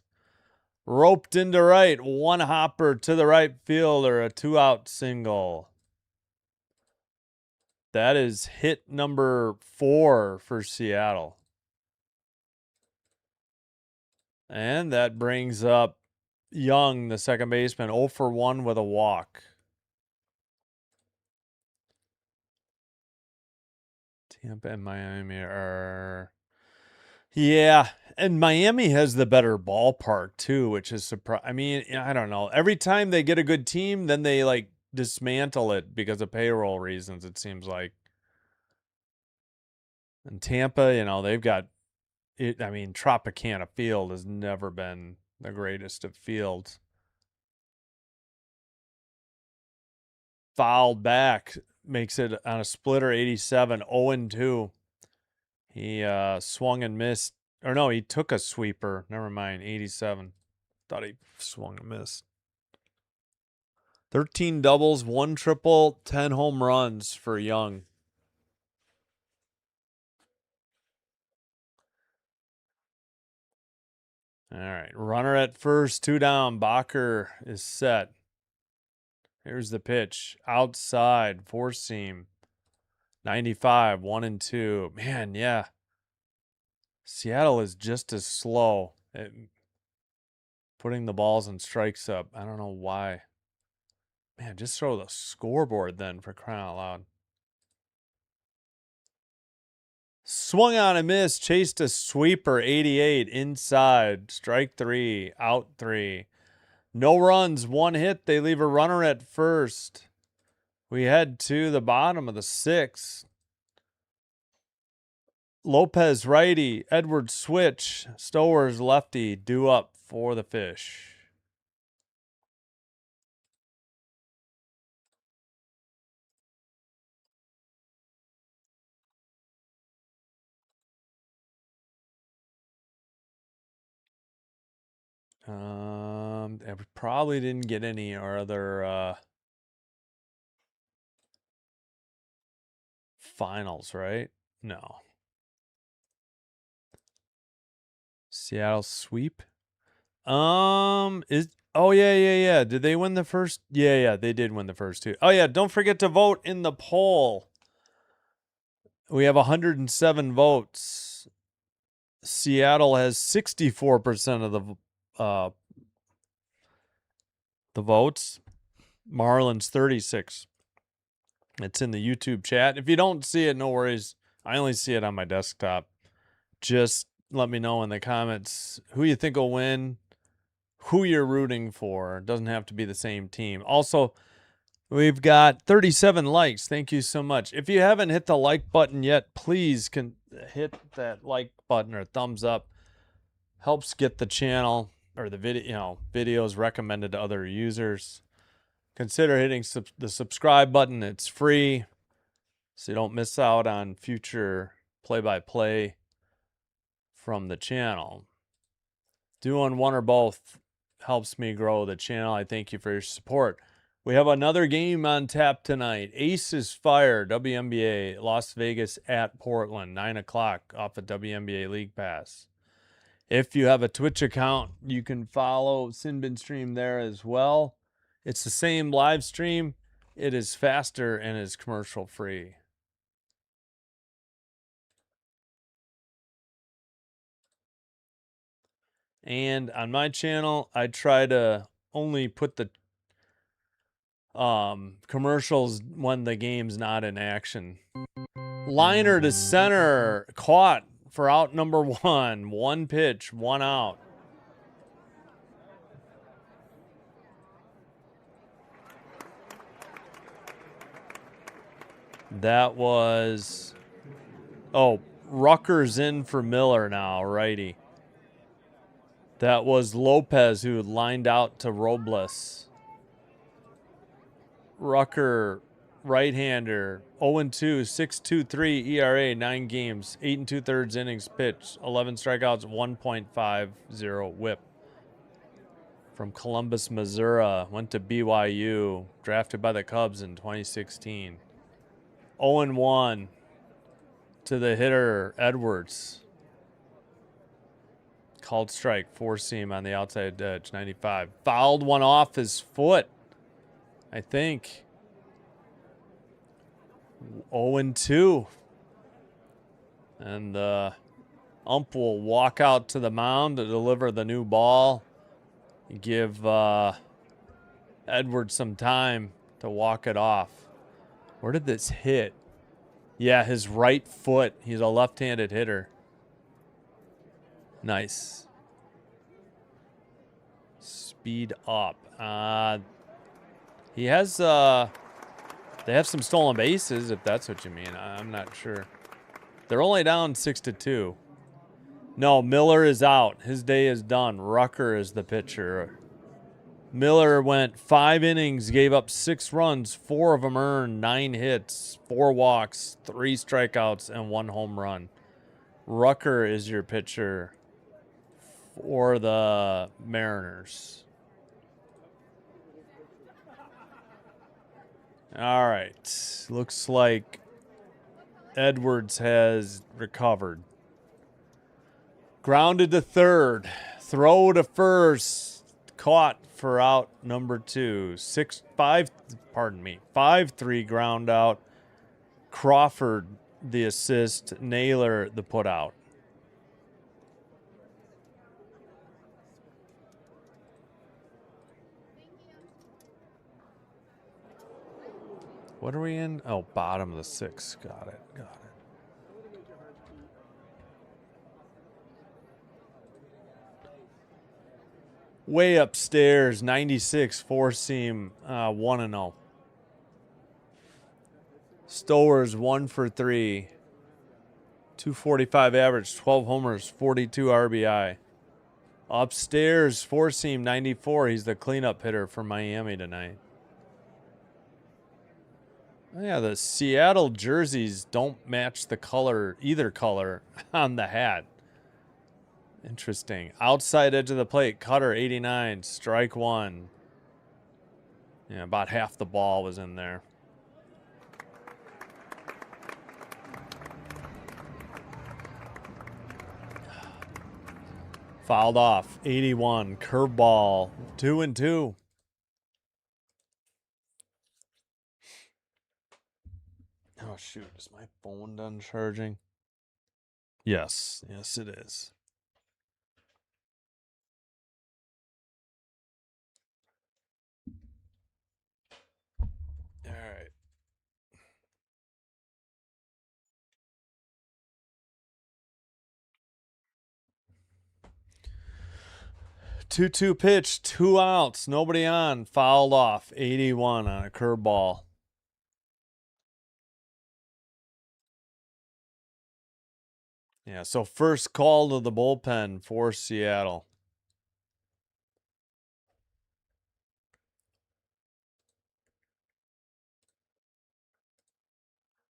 Roped into right, 1 hopper to the right fielder, a 2-out single. That is hit number 4 for Seattle. And that brings up Young, the second baseman, 0 for 1 with a walk. Tampa and Miami are... Yeah, and Miami has the better ballpark too, which is surprising. I mean, I don't know. Every time they get a good team, then they like dismantle it because of payroll reasons, it seems like. And Tampa, they've got it. I mean, Tropicana Field has never been the greatest of fields. Fouled back, makes it on a splitter, 87, 0-2. He swung and missed. Or no, he took a sweeper. Never mind, 87. Thought he swung and missed. 13 doubles, 1 triple, 10 home runs for Young. All right, runner at first, 2 down. Bacher is set. Here's the pitch. Outside, 4-seam. 95, 1-2. Man, yeah. Seattle is just as slow at putting the balls and strikes up. I don't know why. Man, just throw the scoreboard then, for crying out loud. Swung on and missed. Chased a sweeper, 88 inside. Strike 3, out 3. No runs, 1 hit. They leave a runner at first. We head to the bottom of the 6th. Lopez righty, Edwards switch, Stowers lefty, due up for the Fish. I probably didn't get any other finals, right? No. Seattle sweep. Yeah. Did they win the first? Yeah, they did win the first 2. Oh yeah, don't forget to vote in the poll. We have 107 votes. Seattle has 64% the votes. Marlins 36. It's in the YouTube chat. If you don't see it, no worries. I only see it on my desktop. Just let me know in the comments who you think will win, who you're rooting for. It doesn't have to be the same team. Also, we've got 37 likes. Thank you so much. If you haven't hit the like button yet, please hit that like button or thumbs up. Helps get the channel or the video, videos recommended to other users. Consider hitting the subscribe button. It's free, so you don't miss out on future play-by-play from the channel. Doing one or both helps me grow the channel. I thank you for your support. We have another game on tap tonight. Aces Fire, WNBA, Las Vegas at Portland, 9 o'clock off of WNBA League Pass. If you have a Twitch account, you can follow Sinbin Stream there as well. It's the same live stream. It is faster and is commercial free. And on my channel, I try to only put the commercials when the game's not in action. Liner to center, caught for out number one. One pitch, one out. That was, Rucker's in for Miller now, righty. That was Lopez who lined out to Robles. Rucker, right-hander, 0-2, 6.23 ERA, 9 games, 8 2/3 innings pitched, 11 strikeouts, 1.50 WHIP. From Columbus, Missouri, went to BYU, drafted by the Cubs in 2016. 0-1 to the hitter, Edwards. Called strike, four-seam on the outside edge, 95. Fouled one off his foot, I think. 0-2. And the ump will walk out to the mound to deliver the new ball. Give Edwards some time to walk it off. Where did this hit? Yeah, his right foot. He's a left-handed hitter. Nice. Speed up. He has, they have some stolen bases, if that's what you mean. I'm not sure. They're only down 6-2. No, Miller is out. His day is done. Rucker is the pitcher. Miller went 5 innings, gave up 6 runs, 4 of them earned, 9 hits, 4 walks, 3 strikeouts, and 1 home run. Rucker is your pitcher for the Mariners. All right. Looks like Edwards has recovered. Grounded to third. Throw to first. Caught for out number 2. 5-3 ground out. Crawford the assist. Naylor the put out. What are we in? Oh, bottom of the 6th. Got it. Way upstairs, 96, four-seam, 1-0. Stowers 1 for 3. 245 average, 12 homers, 42 RBI. Upstairs, four-seam, 94. He's the cleanup hitter for Miami tonight. Oh, yeah, the Seattle jerseys don't match the color, either color, on the hat. Interesting. Outside edge of the plate, cutter, 89, strike 1. Yeah, about half the ball was in there. Fouled off, 81, curveball, 2-2. Oh, shoot, is my phone done charging? Yes, it is. 2-2 pitch, 2 outs, nobody on, fouled off, 81 on a curveball. Yeah, so first call to the bullpen for Seattle.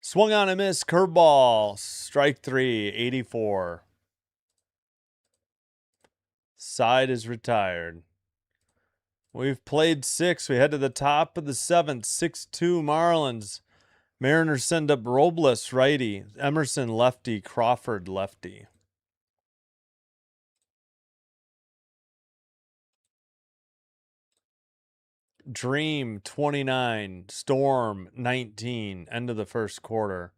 Swung on a miss, curveball, strike 3, 84. Side is retired. We've played 6. We head to the top of the 7th, 6-2 Marlins. Mariners send up Robles, righty. Emerson, lefty. Crawford, lefty. Dream, 29. Storm, 19. End of the first quarter.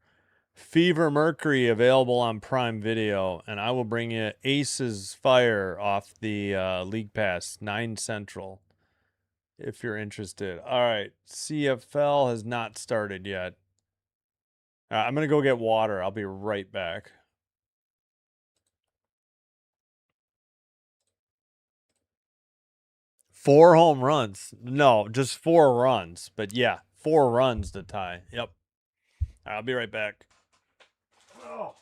Fever Mercury available on Prime Video. And I will bring you Aces Fire off the League Pass, 9 Central, if you're interested. All right. CFL has not started yet. I'm going to go get water. I'll be right back. Four home runs. No, just 4 runs. But yeah, 4 runs to tie. Yep. I'll be right back. Oh.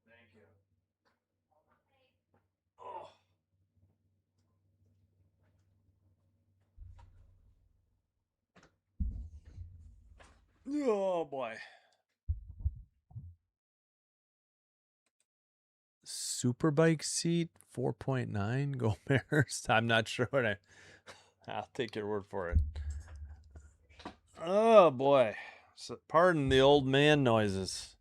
Thank you. Oh boy. Superbike seat 4.9. Go Bears. I'm not sure what I'll take your word for it. Oh boy. So, pardon the old man noises.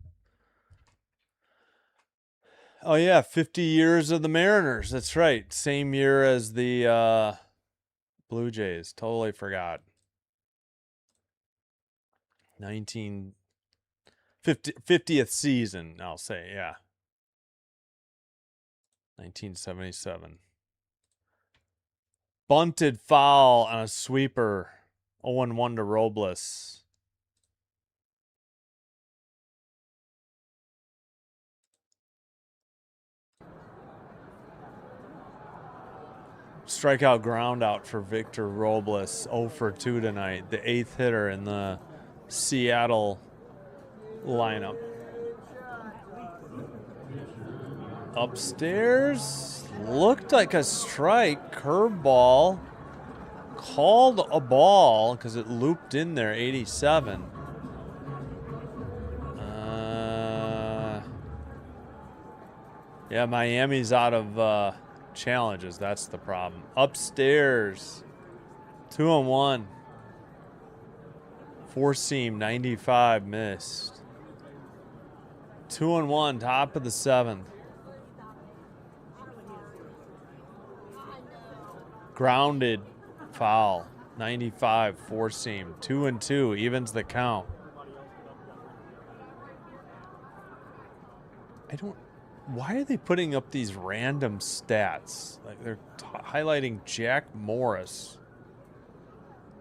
Oh yeah, 50 years of the Mariners. That's right. Same year as the Blue Jays. Totally forgot. 50th season, I'll say, yeah. 1977. Bunted foul on a sweeper. 0-1 to Robles. Strikeout ground out for Victor Robles. 0 for 2 tonight. The 8th hitter in the Seattle lineup. Upstairs, looked like a strike. Curveball. Called a ball because it looped in there. 87. Yeah, Miami's out of challenges. That's the problem. Upstairs, 2-1. 4-seam, 95, missed. 2-1, top of the 7th. Grounded, foul, 95, 4-seam. 2-2, evens the count. Why are they putting up these random stats? Like they're highlighting Jack Morris.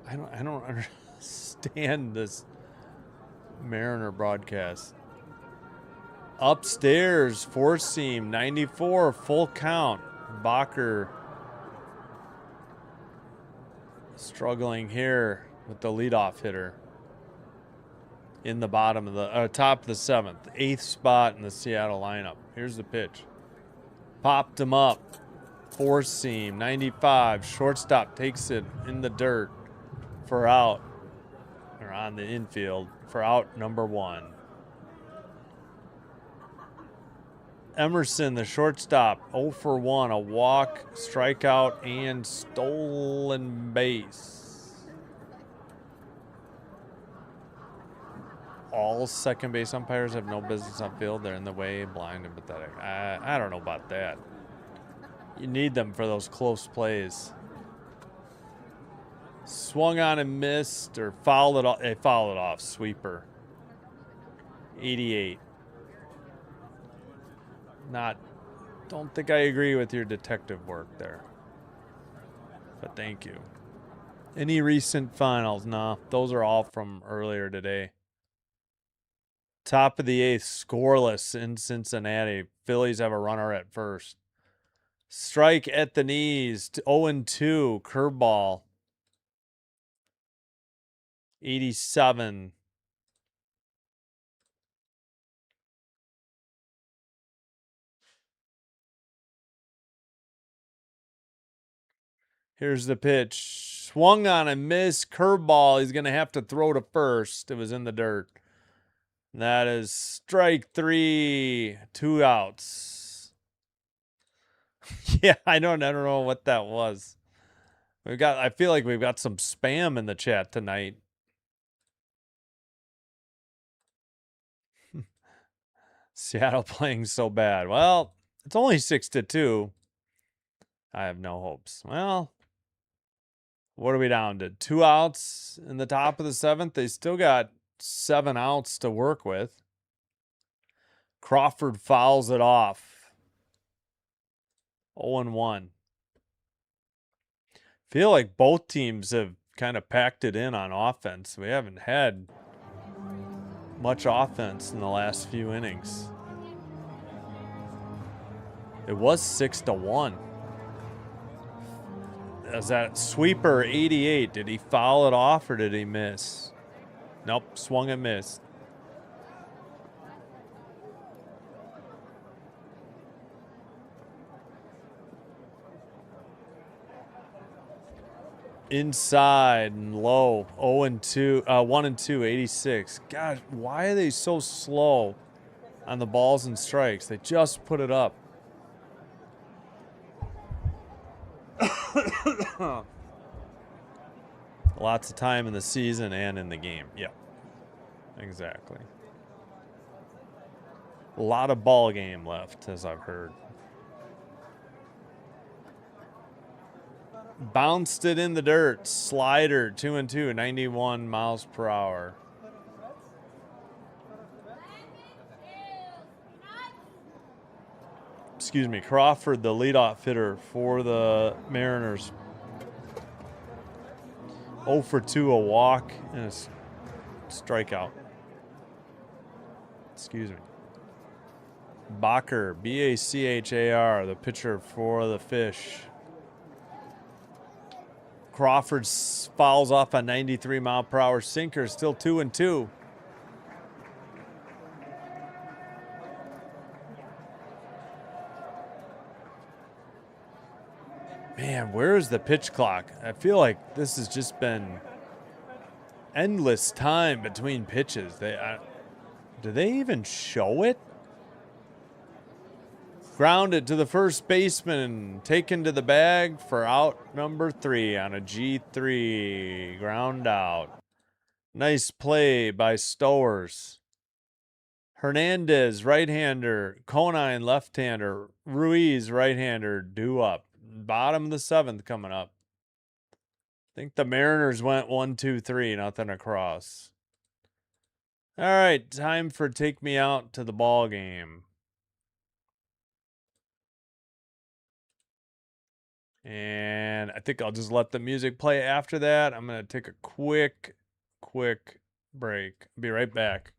I don't understand this Mariner broadcast. Upstairs, 4-seam, 94, full count. Bacher struggling here with the leadoff hitter. In the bottom of the top of the 7th, 8th spot in the Seattle lineup. Here's the pitch. Popped him up. 4-seam, 95. Shortstop takes it in the dirt for out, or on the infield for out number 1. Emerson, the shortstop, 0 for 1, a walk, strikeout, and stolen base. All second base umpires have no business on field. They're in the way, blind and pathetic. I don't know about that. You need them for those close plays. Swung on and missed, or fouled it off. They fouled it off. Sweeper. 88. Don't think I agree with your detective work there. But thank you. Any recent finals? No, those are all from earlier today. Top of the 8th, scoreless in Cincinnati. Phillies have a runner at first. Strike at the knees. 0-2. Curveball. 87. Here's the pitch. Swung on and missed. Curveball. He's going to have to throw to first. It was in the dirt. That is strike 3. 2 outs. Yeah, I don't know what that was. I feel like we've got some spam in the chat tonight. Seattle playing so bad. Well, it's only 6-2. I have no hopes. Well, what are we down to? 2 outs in the top of the 7th. They still got 7 outs to work with. Crawford fouls it off. 0-1. Feel like both teams have kind of packed it in on offense. We haven't had much offense in the last few innings. It was 6-1. Is that sweeper 88? Did he foul it off or did he miss? Nope, swung and missed. Inside and low. 0-2, 1-2, 86. Gosh, why are they so slow on the balls and strikes? They just put it up. Lots of time in the season and in the game. Yep. Exactly. A lot of ball game left, as I've heard. Bounced it in the dirt. Slider, 2-2, 91 miles per hour. Excuse me, Crawford, the leadoff hitter for the Mariners. 0-2, a walk, and a strikeout. Excuse me. Bacher, Bachar, the pitcher for the Fish. Crawford fouls off a 93 mile per hour sinker, still 2-2. Man, where is the pitch clock? I feel like this has just been endless time between pitches. Do they even show it? Grounded to the first baseman, taken to the bag for out number 3 on a G3. Ground out. Nice play by Stowers. Hernandez, right-hander. Conine, left-hander. Ruiz, right-hander. Due up. Bottom of the 7th coming up. I think the Mariners went 1-2-3, nothing across. All right, time for Take Me Out to the Ball Game. And I think I'll just let the music play after that. I'm going to take a quick break. Be right back.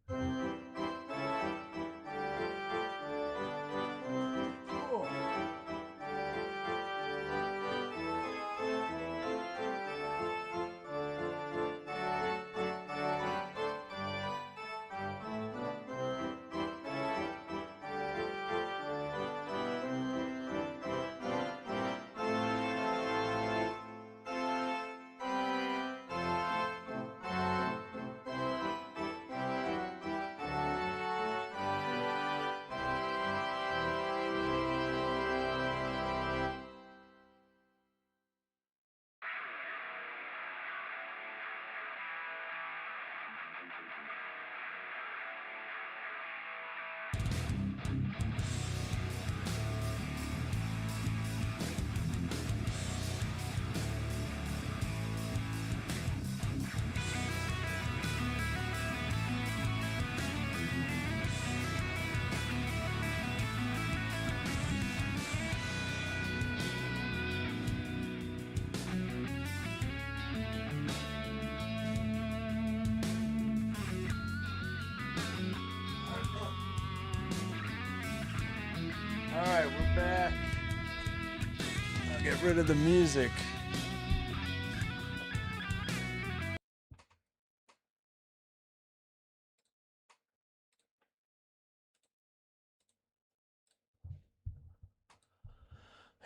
rid of the music.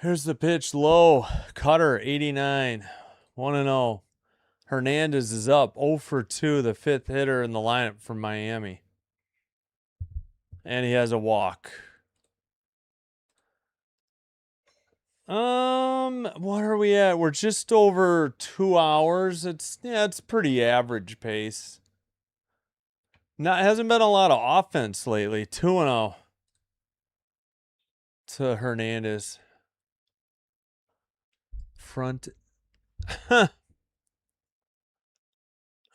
Here's the pitch, low. Cutter, 89. 1-0. Hernandez is up 0 for 2, the fifth hitter in the lineup for Miami. And he has a walk. What are we at? We're just over 2 hours. It's pretty average pace. Hasn't been a lot of offense lately. 2-0 to Hernandez. Front. Oh,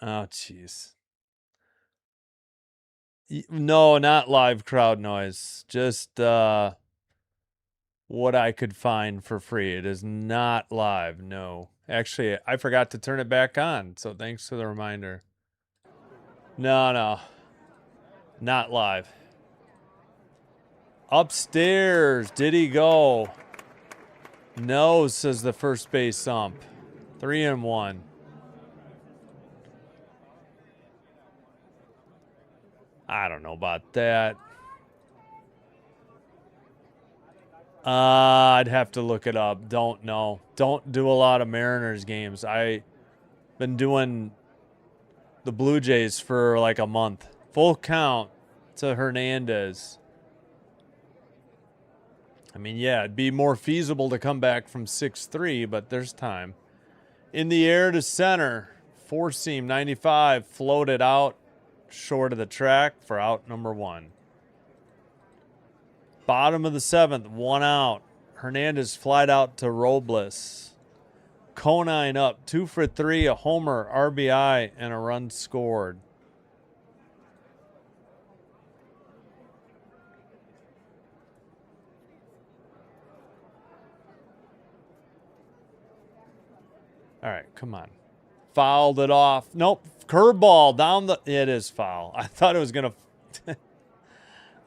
jeez. No, not live crowd noise. Just what I could find for free. It is not live. No. Actually, I forgot to turn it back on. So thanks for the reminder. No. Not live. Upstairs. Did he go? No, says the first base ump. 3-1. I don't know about that. I'd have to look it up. Don't know. Don't do a lot of Mariners games. I've been doing the Blue Jays for like a month. Full count to Hernandez. I mean, yeah, it'd be more feasible to come back from 6-3, but there's time. In the air to center. Four seam 95 floated out short of the track for out number 1. Bottom of the 7th, 1 out. Hernandez flied out to Robles. Conine up 2 for 3, a homer, RBI, and a run scored. All right, come on. Fouled it off. Nope, curveball down the... It is foul. I thought it was going to...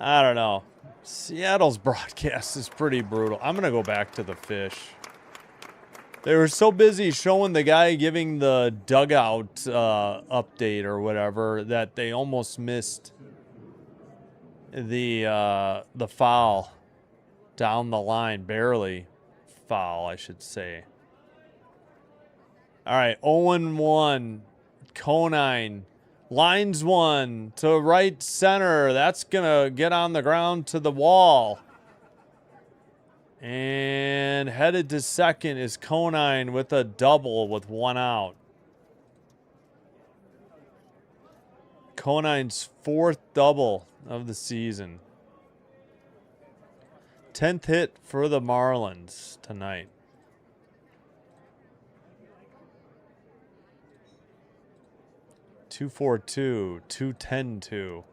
I don't know. Seattle's broadcast is pretty brutal. I'm going to go back to the fish. They were so busy showing the guy giving the dugout update or whatever that they almost missed the foul down the line. Barely foul, I should say. All right, 0-1. Conine. Lines one to right center. That's going to get on the ground to the wall. And headed to second is Conine with a double with 1 out. Conine's 4th double of the season. 10th hit for the Marlins tonight. .242, .210.2.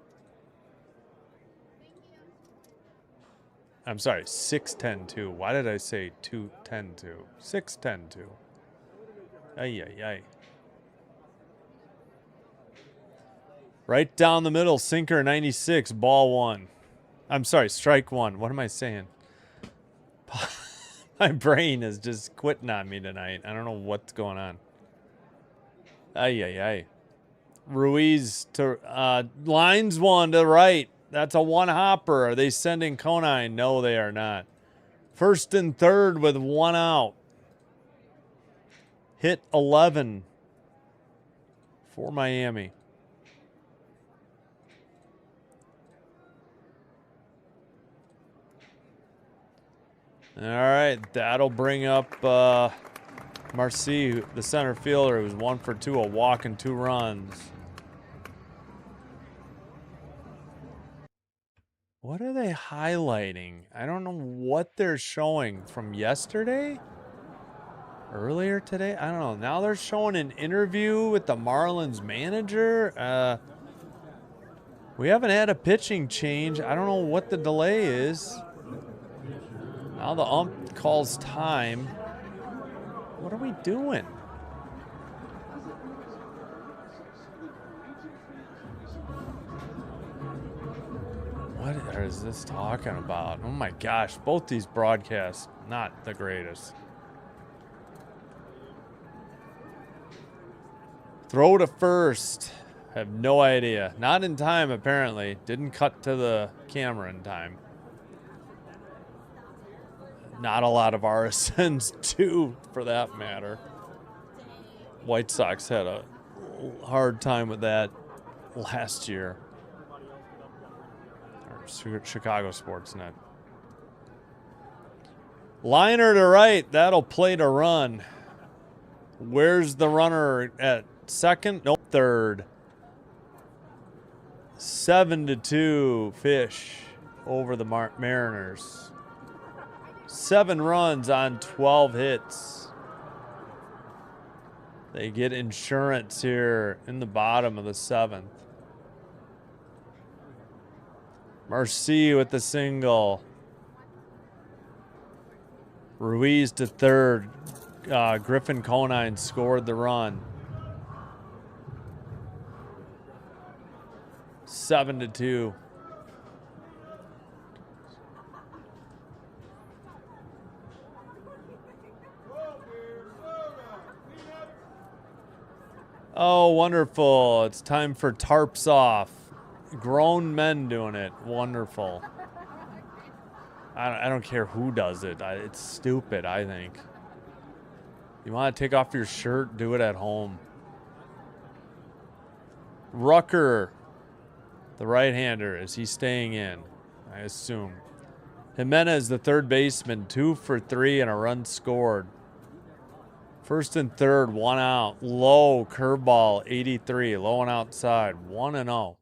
I'm sorry, 610.2. Why did I say 210.2? 610.2. Ay. Right down the middle, sinker 96, ball 1. I'm sorry, strike 1. What am I saying? My brain is just quitting on me tonight. I don't know what's going on. Ay. Ruiz to lines one to right. That's a 1 hopper. Are they sending Conine? No, they are not. First and third with 1 out. Hit 11 for Miami. All right, that'll bring up Marcy, the center fielder, who's 1 for 2, a walk and 2 runs. What are they highlighting? I don't know what they're showing from yesterday? Earlier today? I don't know. Now they're showing an interview with the Marlins manager. We haven't had a pitching change. I don't know what the delay is. Now the ump calls time. What are we doing? What is this talking about? Oh my gosh, both these broadcasts, not the greatest. Throw to first. Have no idea. Not in time, apparently. Didn't cut to the camera in time. Not a lot of RSNs, too, for that matter. White Sox had a hard time with that last year. Or Chicago Sportsnet. Liner to right. That'll play to run. Where's the runner at second? Nope, third. 7-2 Fish over the Mariners. 7 runs on 12 hits. They get insurance here in the bottom of the 7th. Marcy with the single. Ruiz to third. Griffin Conine scored the run. 7-2. Oh, wonderful. It's time for tarps off. Grown men doing it. Wonderful. I don't care who does it. It's stupid, I think. You want to take off your shirt? Do it at home. Rucker, the right-hander. Is he staying in? I assume. Jimenez, the third baseman. 2 for 3 and a run scored. First and third, 1 out. Low curveball, 83. Low and outside, 1-0.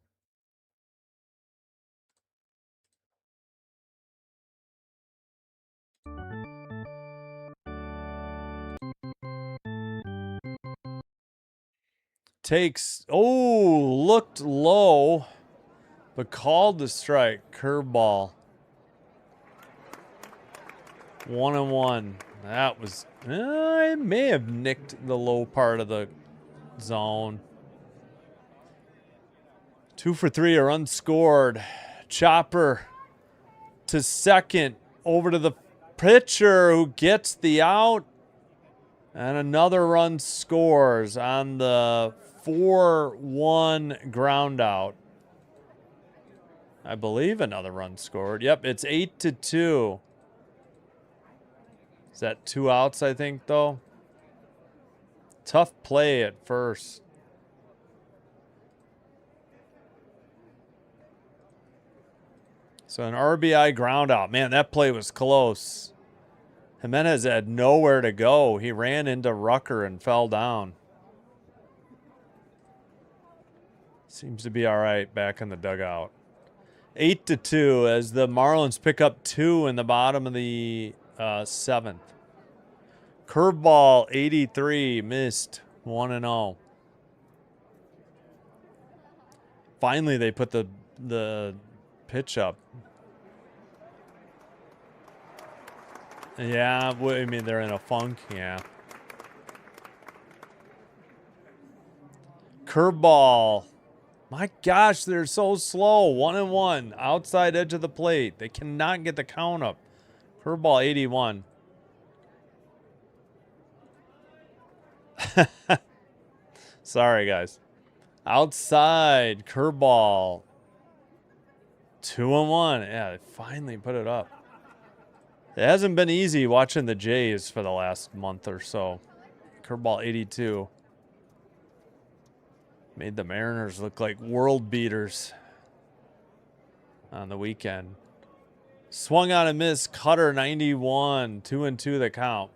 Takes, looked low, but called the strike. Curveball. 1-1. That was, I may have nicked the low part of the zone. 2 for 3 are unscored. Chopper to second. Over to the pitcher who gets the out. And another run scores on the 4-1 ground out. I believe another run scored. Yep, it's 8-2. Is that 2 outs, I think, though? Tough play at first. So an RBI ground out. Man, that play was close. Jimenez had nowhere to go. He ran into Rucker and fell down. Seems to be all right back in the dugout. 8-2 as the Marlins pick up 2 in the bottom of the 7th. Curveball 83 missed. 1-0. Finally, they put the pitch up. Yeah, I mean, they're in a funk. Yeah. Curveball. My gosh, they're so slow. 1-1. Outside edge of the plate. They cannot get the count up. Curveball 81. Sorry, guys. Outside. Curveball. 2-1. Yeah, they finally put it up. It hasn't been easy watching the Jays for the last month or so. Curveball 82. Made the Mariners look like world beaters on the weekend. Swung on a miss. Cutter 91. 2-2 the count.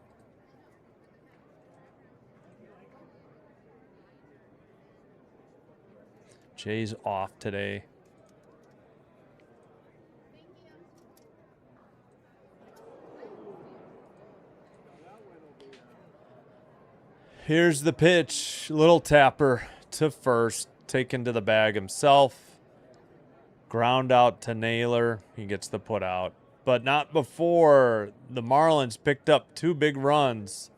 Jays off today. Here's the pitch. Little tapper to first. Taken to the bag himself. Ground out to Naylor. He gets the put out. But not before the Marlins picked up 2 big runs.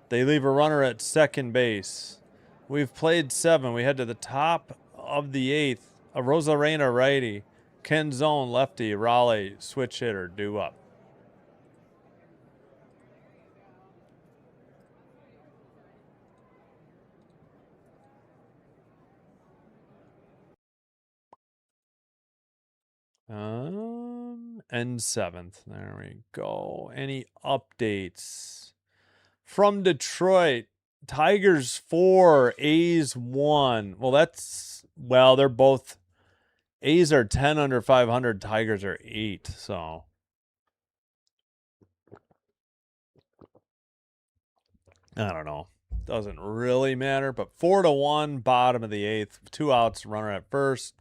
They leave a runner at second base. We've played 7. We head to the top of the 8th. A Rosarena righty. Ken Zone lefty. Raleigh switch hitter due up. End 7th. There we go. Any updates from Detroit? Tigers 4, A's 1. Well, they're both. A's are 10 under 500. Tigers are 8. So I don't know. Doesn't really matter. But 4-1, bottom of the 8th. 2 outs, runner at first.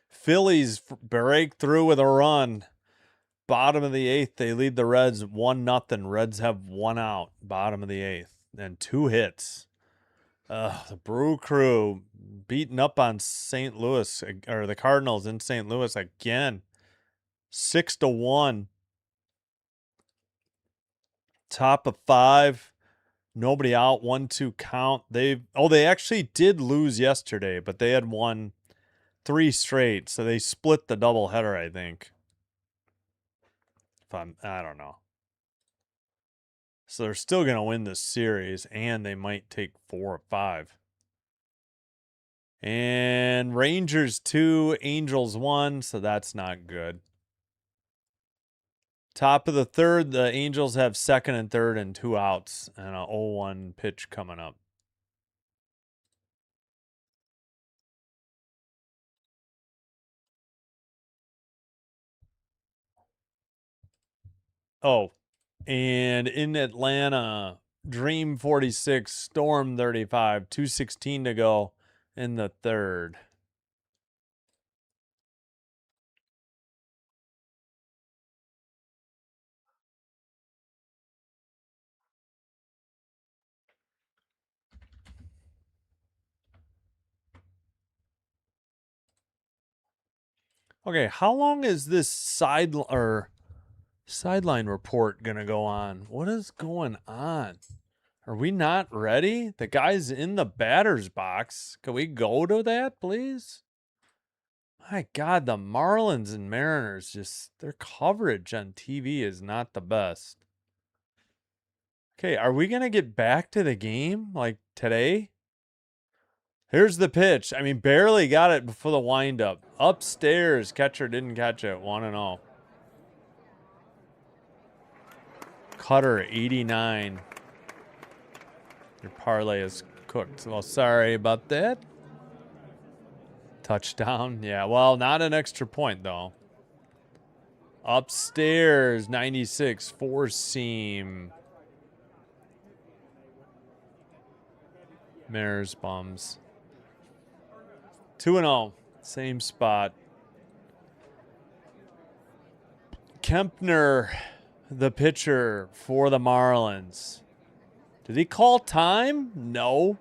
Phillies break through with a run. Bottom of the 8th, they lead the Reds 1-0. Reds have 1 out. Bottom of the 8th. And 2 hits. The Brew Crew beating up on St. Louis, or the Cardinals in St. Louis again. 6-1. Top of 5. Nobody out. 1-2 count. They actually did lose yesterday, but they had won 3 straight, so they split the doubleheader, I think. I don't know. So they're still going to win this series, and they might take 4 or 5. And Rangers 2, Angels 1, so that's not good. Top of the 3rd, the Angels have 2nd and 3rd and 2 outs, and a 0-1 pitch coming up. Oh, and in Atlanta, Dream 46, Storm 35, 2:16 to go in the 3rd. Okay, how long is this sideline report going to go on? What is going on? Are we not ready? The guy's in the batter's box. Can we go to that, please? My God, the Marlins and Mariners, their coverage on TV is not the best. Okay, are we going to get back to the game like today? Here's the pitch. I mean, barely got it before the windup. Upstairs, catcher didn't catch it. 1-0. Cutter, 89. Your parlay is cooked. Well, sorry about that. Touchdown. Yeah, well, not an extra point, though. Upstairs, 96. 4-seam. Mariners bums. 2-0. Same spot. Kempner, the pitcher for the Marlins. Did he call time? No.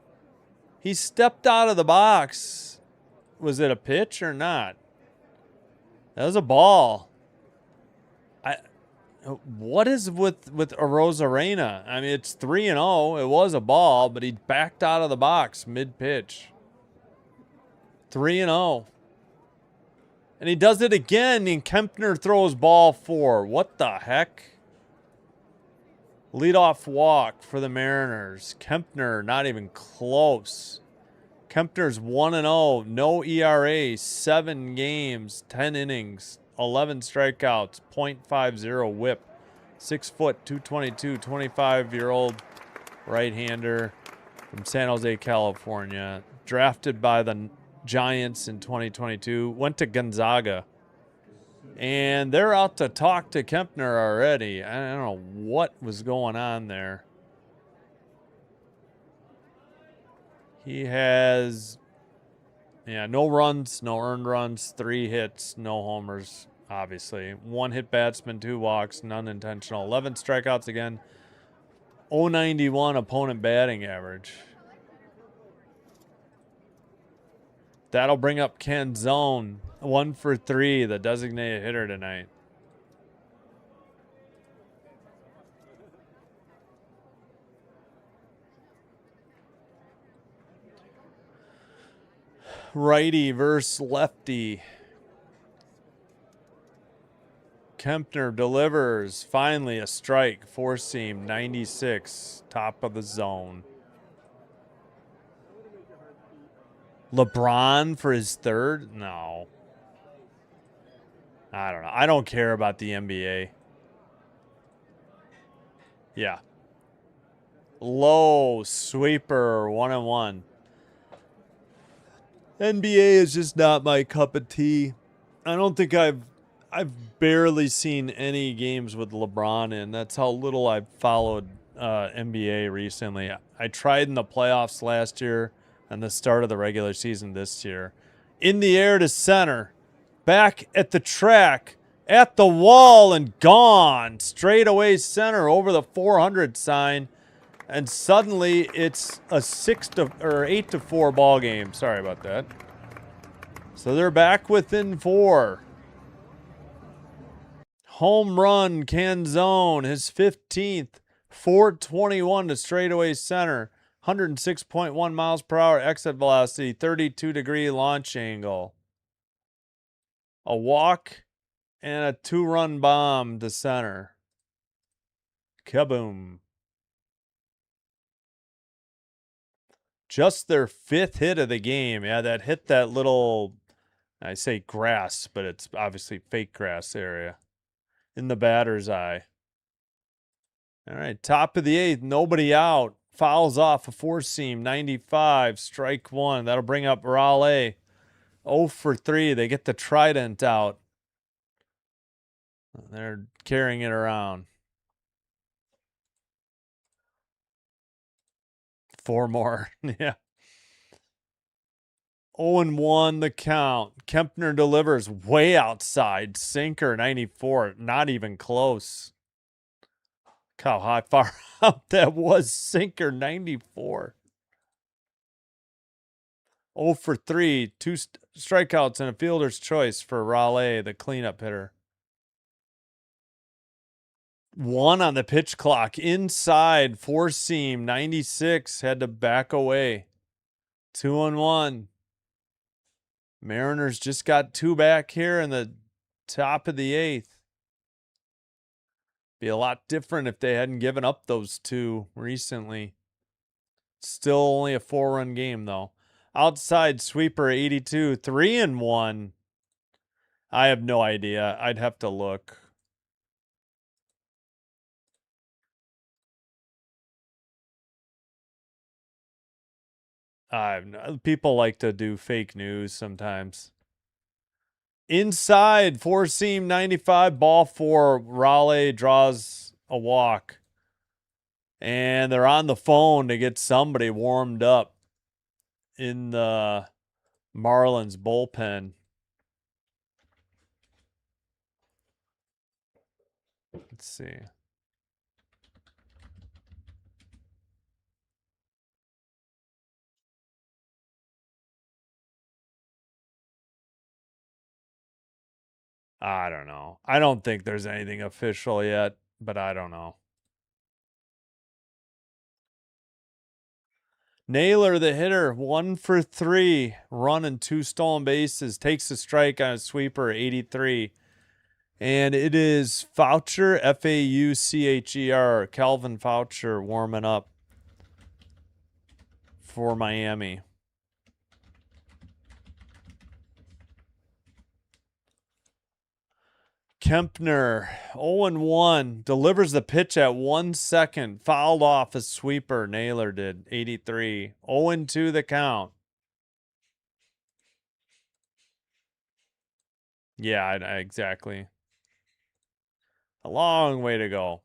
He stepped out of the box. Was it a pitch or not? That was a ball. What is with Arozarena? I mean, it's 3-0. It was a ball, but he backed out of the box mid-pitch. 3-0. And he does it again, and Kempner throws ball 4. What the heck? Leadoff walk for the Mariners. Kempner not even close. Kempner's 1-0. No ERA. 7 games. 10 innings. 11 strikeouts. .50 whip. 6 foot, 222. 25-year-old right-hander from San Jose, California. Drafted by the Giants in 2022. Went to Gonzaga. And they're out to talk to Kempner already. I don't know what was going on there. He has, no runs, no earned runs, 3 hits, no homers, obviously. 1 hit batsman, 2 walks, none intentional. 11 strikeouts again. 091 opponent batting average. That'll bring up Canzone. 1 for 3, the designated hitter tonight. Righty versus lefty. Kempner delivers. Finally a strike. 4-seam. 96. Top of the zone. LeBron for his 3rd? No. I don't know. I don't care about the NBA. Yeah. Low sweeper 1-1. NBA is just not my cup of tea. I don't think I've barely seen any games with LeBron in. That's how little I've followed NBA recently. I tried in the playoffs last year and the start of the regular season this year. In the air to center. Back at the track. At the wall and gone. Straight away center over the 400 sign. And suddenly it's a 8-4 ball game. Sorry about that. So they're back within 4. Home run, Canzone, his 15th, 421 to straightaway center, 106.1 miles per hour exit velocity, 32-degree launch angle. A walk and a 2-run bomb to center. Kaboom. Just their 5th hit of the game. Yeah, that hit that little, I say grass, but it's obviously fake grass area in the batter's eye. All right, top of the 8th, nobody out. Fouls off a 4-seam, 95, strike 1. That'll bring up Raleigh. 0 for 3. They get the trident out. They're carrying it around. 4 more. Yeah. 0-1 the count. Kempner delivers way outside. Sinker 94. Not even close. Look how high far out that was. Sinker 94. 0 for 3. 2 strikeouts and a fielder's choice for Raleigh, the cleanup hitter. 1 on the pitch clock. Inside. 4-seam. 96. Had to back away. 2-1. Mariners just got 2 back here in the top of the 8th. Be a lot different if they hadn't given up those 2 recently. Still only a 4-run game, though. Outside sweeper 82. 3-1. I have no idea. I'd have to look. People like to do fake news sometimes. Inside, 4-seam 95, ball 4. Raleigh draws a walk. And they're on the phone to get somebody warmed up in the Marlins bullpen. Let's see. I don't know. I don't think there's anything official yet, but I don't know. Naylor, the hitter, 1 for 3, run and 2 stolen bases, takes a strike on a sweeper, 83. And it is Faucher, Faucher, Calvin Faucher warming up for Miami. Kempner, 0-1, delivers the pitch at 1 second, fouled off a sweeper. Naylor did, 83. 0-2 the count. Yeah, exactly. A long way to go.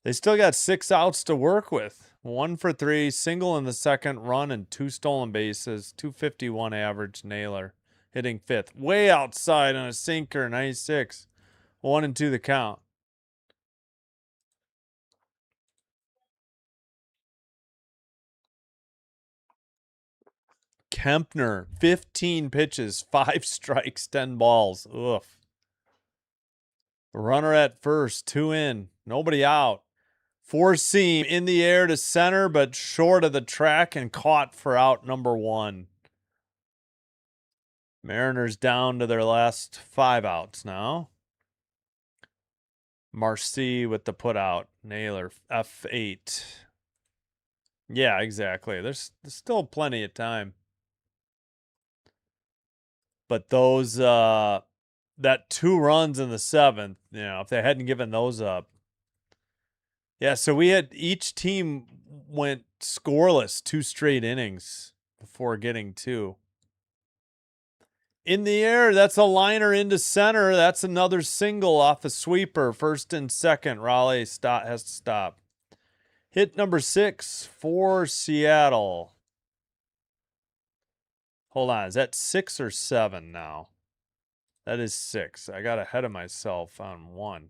They still got 6 outs to work with. 1 for 3, single in the second, run and 2 stolen bases. 251 average. Naylor hitting 5th. Way outside on a sinker, 96. 1-2 the count. Kempner, 15 pitches, 5 strikes, 10 balls. Ugh. Runner at first, 2 in, nobody out. 4-seam in the air to center, but short of the track and caught for out number 1. Mariners down to their last 5 outs now. Marcy with the putout. Naylor, F8. Yeah, exactly. There's still plenty of time. But those that 2 runs in the 7th, you know, if they hadn't given those up. Yeah, so we had each team went scoreless 2 straight innings before getting 2. In the air, that's a liner into center. That's another single off a sweeper. First and second, Raleigh has to stop. Hit number 6 for Seattle. Hold on, is that 6 or 7 now? That is 6. I got ahead of myself on 1.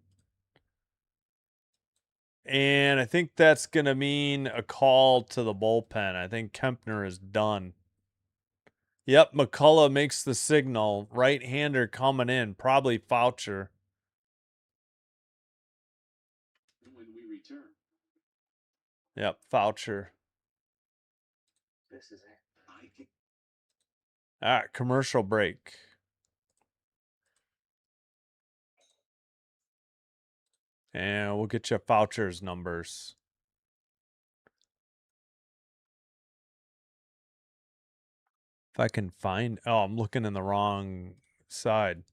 And I think that's going to mean a call to the bullpen. I think Kempner is done. Yep, McCullough makes the signal. Right-hander coming in, probably Foucher. When we return. Yep, Foucher. This is it. All right, commercial break. And we'll get you Foucher's numbers. If I can find... Oh, I'm looking in the wrong side.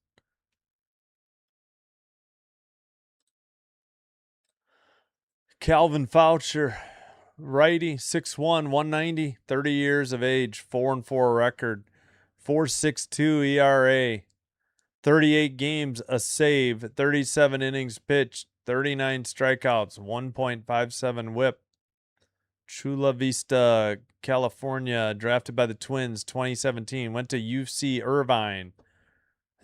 Calvin Foucher, righty, 6'1", 190, 30 years of age, 4-4 record, 4.62 ERA, 38 games, a save, 37 innings pitched, 39 strikeouts, 1.57 whip. Chula Vista, California, drafted by the Twins, 2017, went to UC Irvine.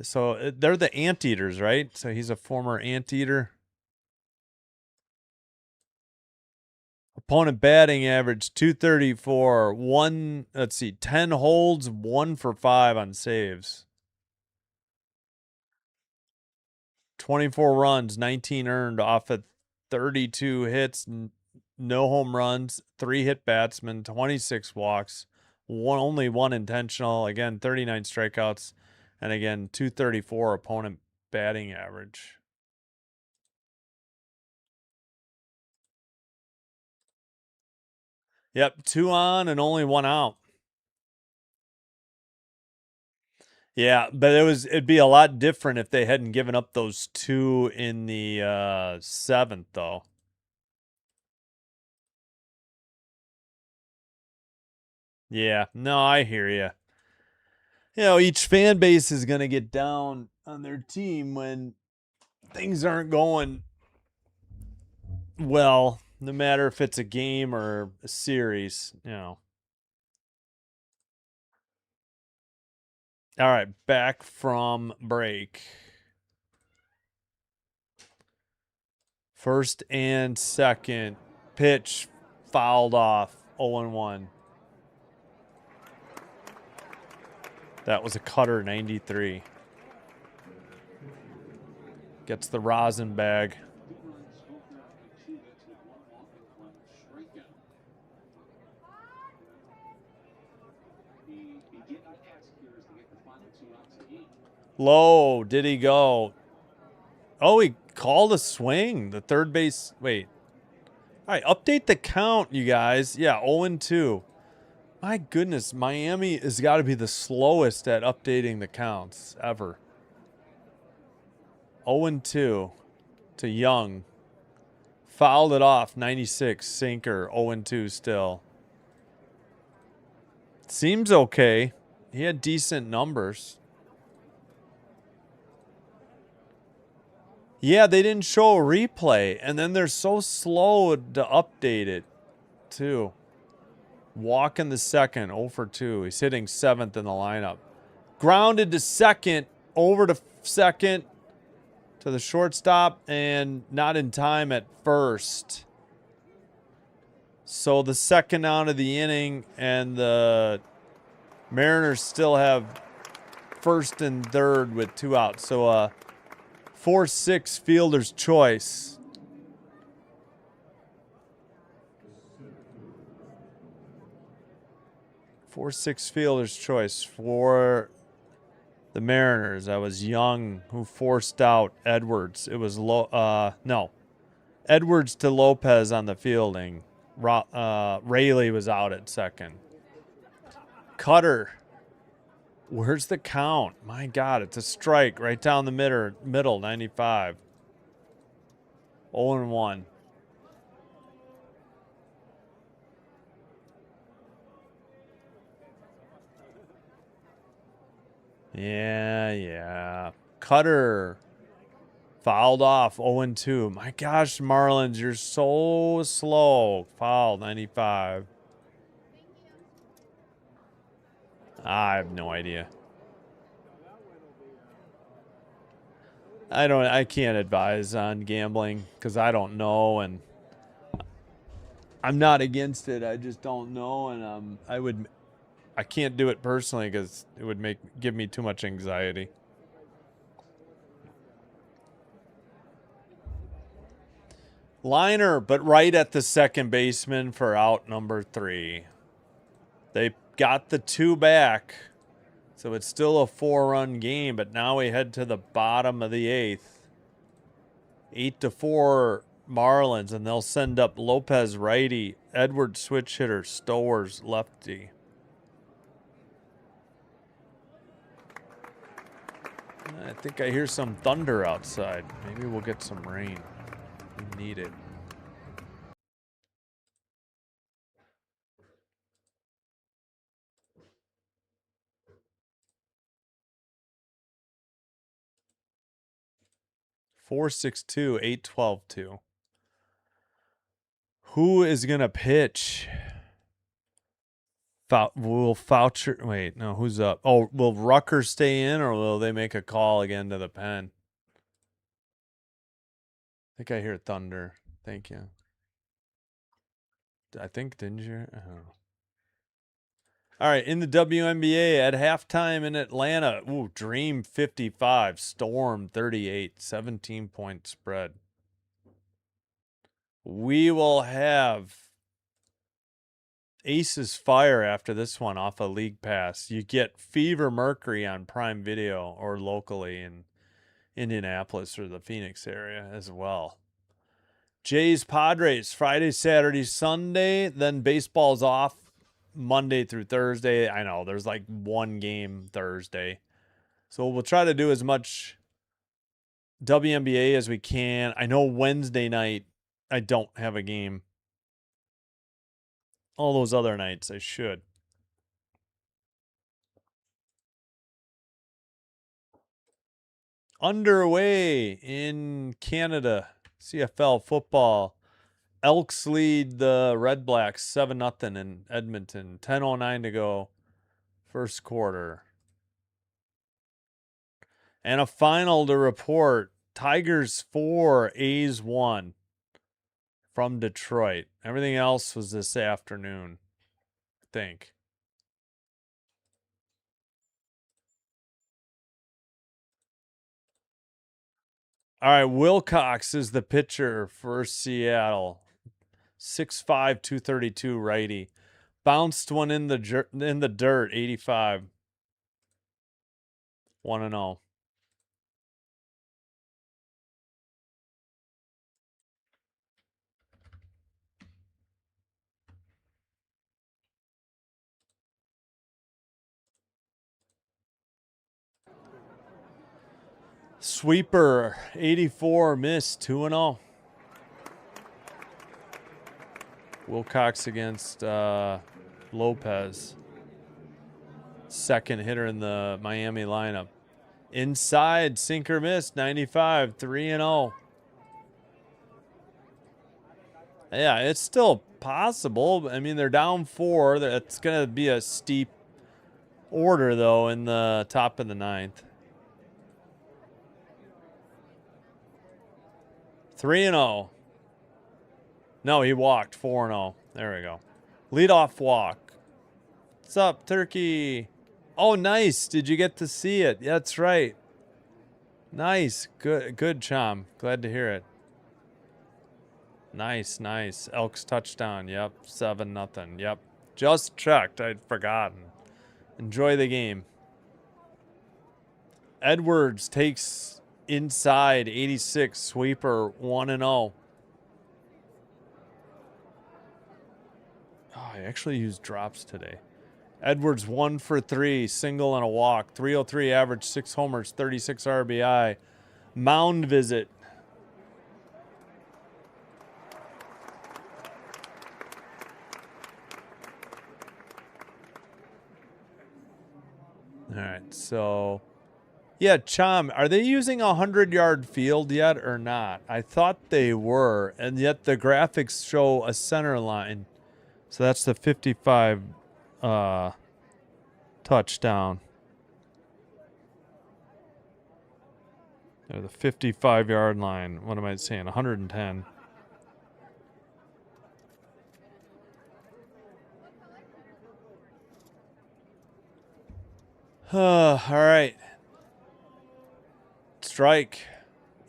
So they're the Anteaters, right? So he's a former Anteater. Opponent batting average 234, 10 holds, 1 for 5 on saves. 24 runs, 19 earned off of 32 hits, no home runs, 3 hit batsmen, 26 walks, only 1 intentional, again 39 strikeouts, and again 234 opponent batting average. Yep, 2 on and only 1 out. Yeah, but it'd be a lot different if they hadn't given up those 2 in the 7th, though. Yeah, no, I hear you. You know, each fan base is going to get down on their team when things aren't going well, no matter if it's a game or a series, you know. All right, back from break. First and second, pitch fouled off, 0-1. That was a cutter, 93. Gets the rosin bag. Low, did he go? Oh, he called a swing. The third base. Wait. All right, update the count, you guys. Yeah, 0-2. My goodness, Miami has got to be the slowest at updating the counts ever. 0-2 to Young. Fouled it off, 96, sinker, 0-2 still. Seems okay. He had decent numbers. Yeah, they didn't show a replay, and then they're so slow to update it, too. Walk in the second, 0-2. He's hitting 7th in the lineup. Grounded to second, over to second, to the shortstop, and not in time at first. So the second out of the inning, and the Mariners still have first and third with 2 outs. So 4-6 fielder's choice. Fielder's choice for the Mariners. That was Young who forced out Edwards. It was Edwards to Lopez on the fielding. Rayleigh was out at second. Cutter. Where's the count? My God, it's a strike right down the middle, 95. 0-1. Yeah. Cutter fouled off, 0-2. My gosh, Marlins, you're so slow. Foul, 95. I have no idea. I can't advise on gambling because I don't know, and I'm not against it. I just don't know, and I can't do it personally because it would give me too much anxiety. Liner, but right at the second baseman for out number 3. They got the 2 back, so it's still a 4-run game, but now we head to the bottom of the 8th. 8-4 Marlins, and they'll send up Lopez righty, Edwards switch hitter, Stowers lefty. I think I hear some thunder outside. Maybe we'll get some rain. We need it. (4-6-2, 8-12-2). Who is gonna pitch? Will Foucher? Wait, no. Who's up? Oh, will Rucker stay in, or will they make a call again to the pen? I think I hear thunder. Thank you. I think, didn't you? Oh. All right, in the WNBA at halftime in Atlanta. Ooh, Dream 55, Storm 38, 17-point spread. We will have Aces Fire after this one off a League Pass. You get Fever Mercury on Prime Video or locally in Indianapolis or the Phoenix area as well. Jays Padres Friday, Saturday, Sunday. Then baseball's off Monday through Thursday. I know there's like one game Thursday. So we'll try to do as much WNBA as we can. I know Wednesday night I don't have a game. All those other nights I should. Underway in Canada, CFL football. Elks lead the Red Blacks 7-0 in Edmonton. 10:09 to go, first quarter. And a final to report. Tigers 4, A's 1 from Detroit. Everything else was this afternoon, I think. All right, Wilcox is the pitcher for Seattle. 6'5", 232 righty. Bounced one in the dirt, 85. 1-0. Sweeper, 84, missed, 2-0. Wilcox against Lopez. Second hitter in the Miami lineup. Inside, sinker missed, 95, 3-0. Yeah, it's still possible. I mean, they're down 4. It's going to be a steep order, though, in the top of the 9th. 3-0. No, he walked. 4-0. There we go. Leadoff walk. What's up, Turkey? Oh, nice. Did you get to see it? Yeah, that's right. Nice. Good, Chom. Glad to hear it. Nice. Elks touchdown. Yep. 7-0. Yep. Just checked. I'd forgotten. Enjoy the game. Edwards takes inside, 86, sweeper, 1-0. Oh, I actually used drops today. Edwards 1 for 3, single and a walk. 303 average, 6 homers, 36 RBI. Mound visit. All right, so yeah, Chom, are they using a 100-yard field yet or not? I thought they were, and yet the graphics show a center line. So that's the 55 touchdown. Or the 55-yard line. What am I saying? 110. All right. Strike.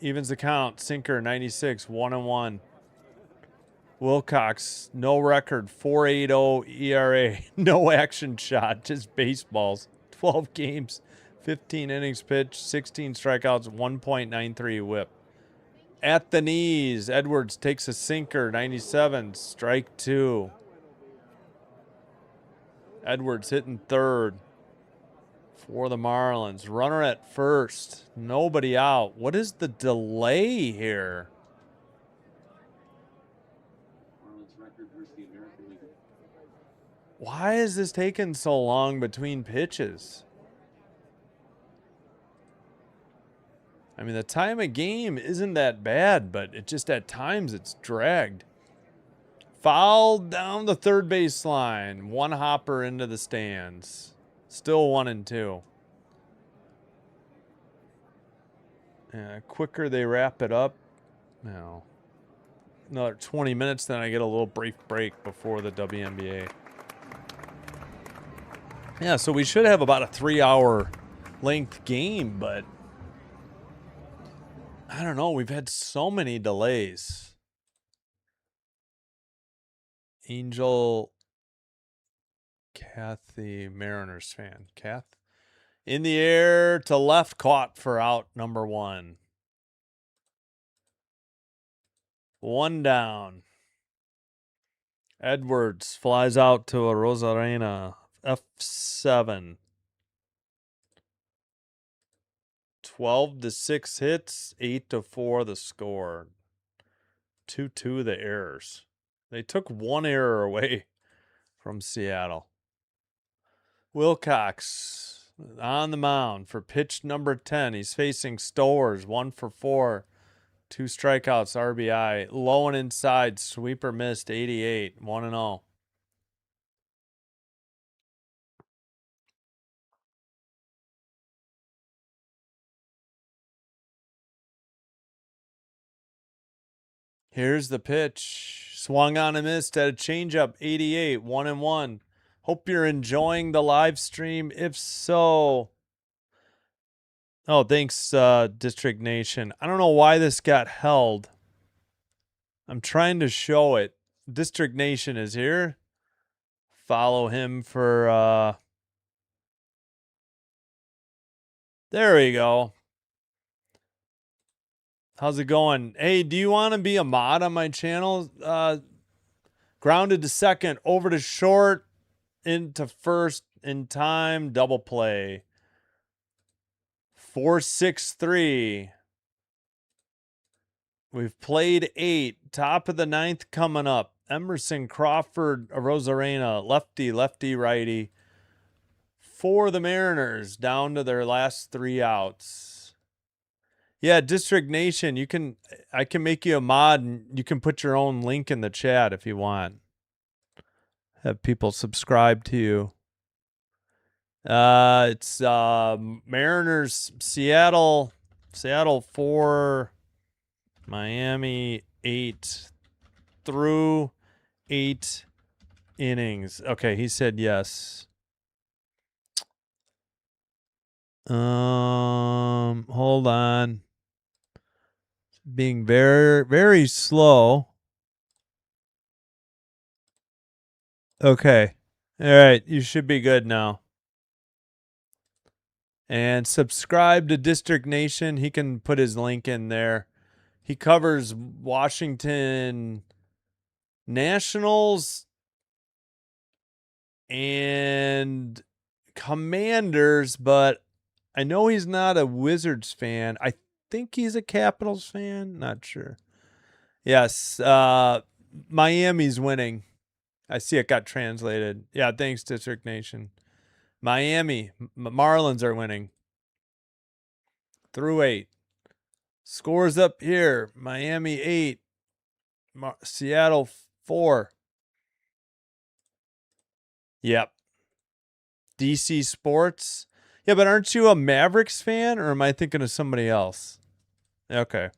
Evens the count. Sinker 96. 1-1. Wilcox, no record. 4.80 ERA. No action shot. Just baseballs. 12 games. 15 innings pitched. 16 strikeouts. 1.93 whip. At the knees. Edwards takes a sinker. 97. Strike 2. Edwards hitting third for the Marlins. Runner at first. Nobody out. What is the delay here? Marlins record versus the American League. Why is this taking so long between pitches? I mean, the time of game isn't that bad, but it just at times it's dragged. Fouled down the third baseline. One hopper into the stands. Still 1-2. Quicker they wrap it up. No. Another 20 minutes, then I get a little brief break before the WNBA. Yeah, so we should have about a 3-hour length game, but I don't know. We've had so many delays. Angel Kathy, Mariners fan. Kath? In the air to left, caught for out number 1. 1 down. Edwards flies out to a Rosarena. F7. 12-6 hits, 8-4 the score. 2-2 the errors. They took 1 error away from Seattle. Wilcox on the mound for pitch number 10. He's facing Stowers, 1 for 4. 2 strikeouts, RBI. Low and inside, sweeper missed, 88, 1-0. Here's the pitch. Swung on and missed at a changeup, 88, 1-1. Hope you're enjoying the live stream. If so, oh, thanks, District Nation. I don't know why this got held. I'm trying to show it. District Nation is here. Follow him for, there we go. How's it going? Hey, do you want to be a mod on my channel? Grounded to second, over to short, into first in time, double play. 4-6-3. We've played 8. Top of the 9th coming up. Emerson, Crawford, Rosarena, lefty, righty. For the Mariners, down to their last 3 outs. Yeah, District Nation, I can make you a mod and you can put your own link in the chat if you want. Have people subscribe to you. It's Mariners, Seattle 4, Miami 8 through 8 innings. Okay, he said yes. Hold on. Being very, very slow. Okay. All right, you should be good now. And subscribe to District Nation. He can put his link in there. He covers Washington Nationals and Commanders, but I know he's not a Wizards fan. I think he's a Capitals fan. Not sure. Yes, Miami's winning. I see it got translated. Yeah, thanks, District Nation. Miami Marlins are winning through 8. Scores up here: Miami 8, Seattle 4. Yep. DC Sports. Yeah, but aren't you a Mavericks fan, or am I thinking of somebody else? Okay.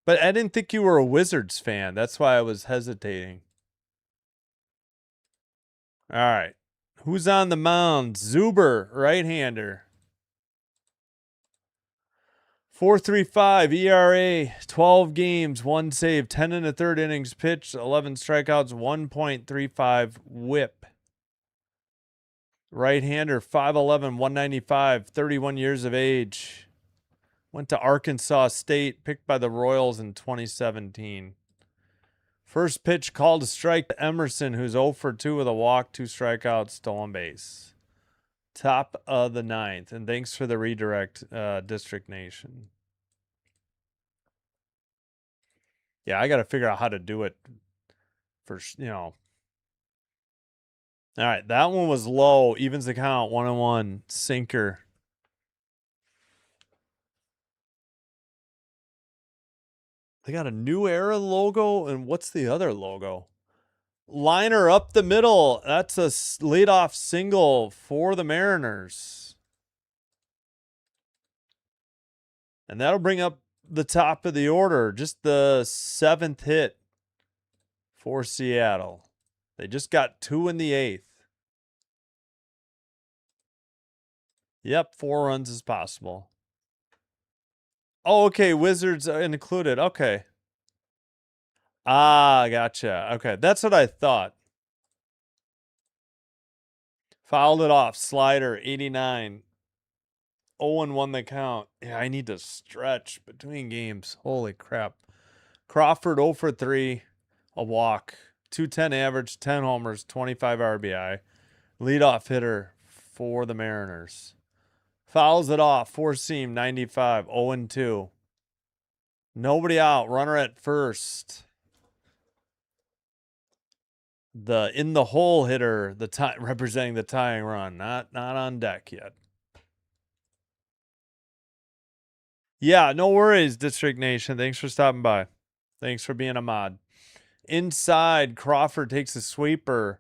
But I didn't think you were a Wizards fan. That's why I was hesitating. All right. Who's on the mound? Zuber, right-hander. 4.35 ERA, 12 games, 1 save, 10 in the third innings pitched, 11 strikeouts, 1.35 whip. Right-hander, 5'11", 195, 31 years of age. Went to Arkansas State, picked by the Royals in 2017. First pitch called a strike to Emerson, who's 0 for 2 with a walk, 2 strikeouts, stolen base. Top of the 9th. And thanks for the redirect, District Nation. Yeah, I got to figure out how to do it for, All right, that one was low. Evens the count, 1-1. Sinker. They got a New Era logo, and what's the other logo? Liner up the middle. That's a leadoff single for the Mariners. And that'll bring up the top of the order. Just the 7th hit for Seattle. They just got 2 in the 8th. Yep, 4 runs is possible. Oh, okay. Wizards are included. Okay. Ah, gotcha. Okay, that's what I thought. Fouled it off. Slider, 89. 0-1 the count. Yeah, I need to stretch between games. Holy crap. Crawford 0 for 3. A walk. 210 average, 10 homers, 25 RBI. Leadoff hitter for the Mariners. Fouls it off. Four seam, 95. 0-2. Nobody out. Runner at first. The in the hole hitter, representing the tying run, not on deck yet. Yeah, no worries, District Nation. Thanks for stopping by. Thanks for being a mod. Inside, Crawford takes a sweeper,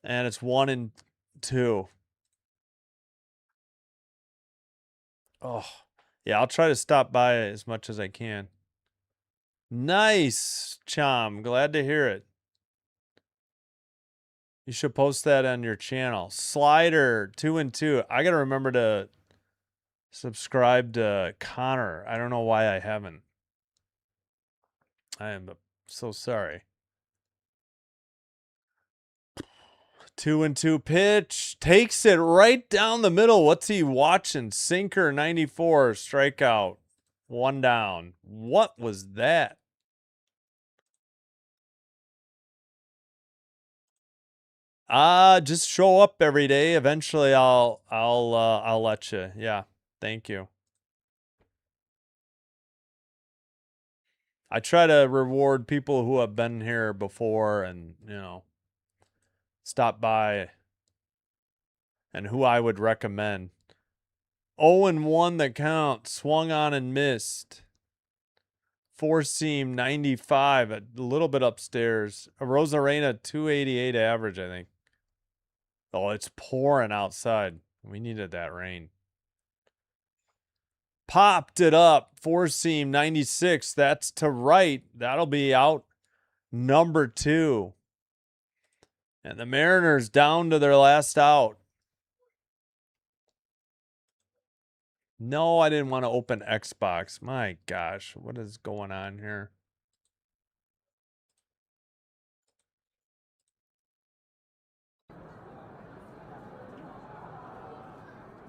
and it's 1-2. Oh, yeah, I'll try to stop by as much as I can. Nice, Chom. Glad to hear it. You should post that on your channel. Slider, 2-2. I got to remember to subscribe to Connor. I don't know why I haven't. I am so sorry. 2-2 pitch. Takes it right down the middle. What's he watching? Sinker, 94. Strikeout. 1 down. What was that? Just show up every day. Eventually I'll let you. Yeah. Thank you. I try to reward people who have been here before and, stop by, and who I would recommend. 0-1 the count. Swung on and missed. 4 seam, 95. A little bit upstairs. A Rosarena, 288 average, I think. Oh, it's pouring outside. We needed that rain. Popped it up. 4 seam, 96. That's to right. That'll be out number 2. And the Mariners down to their last out. No, I didn't want to open Xbox. My gosh, what is going on here?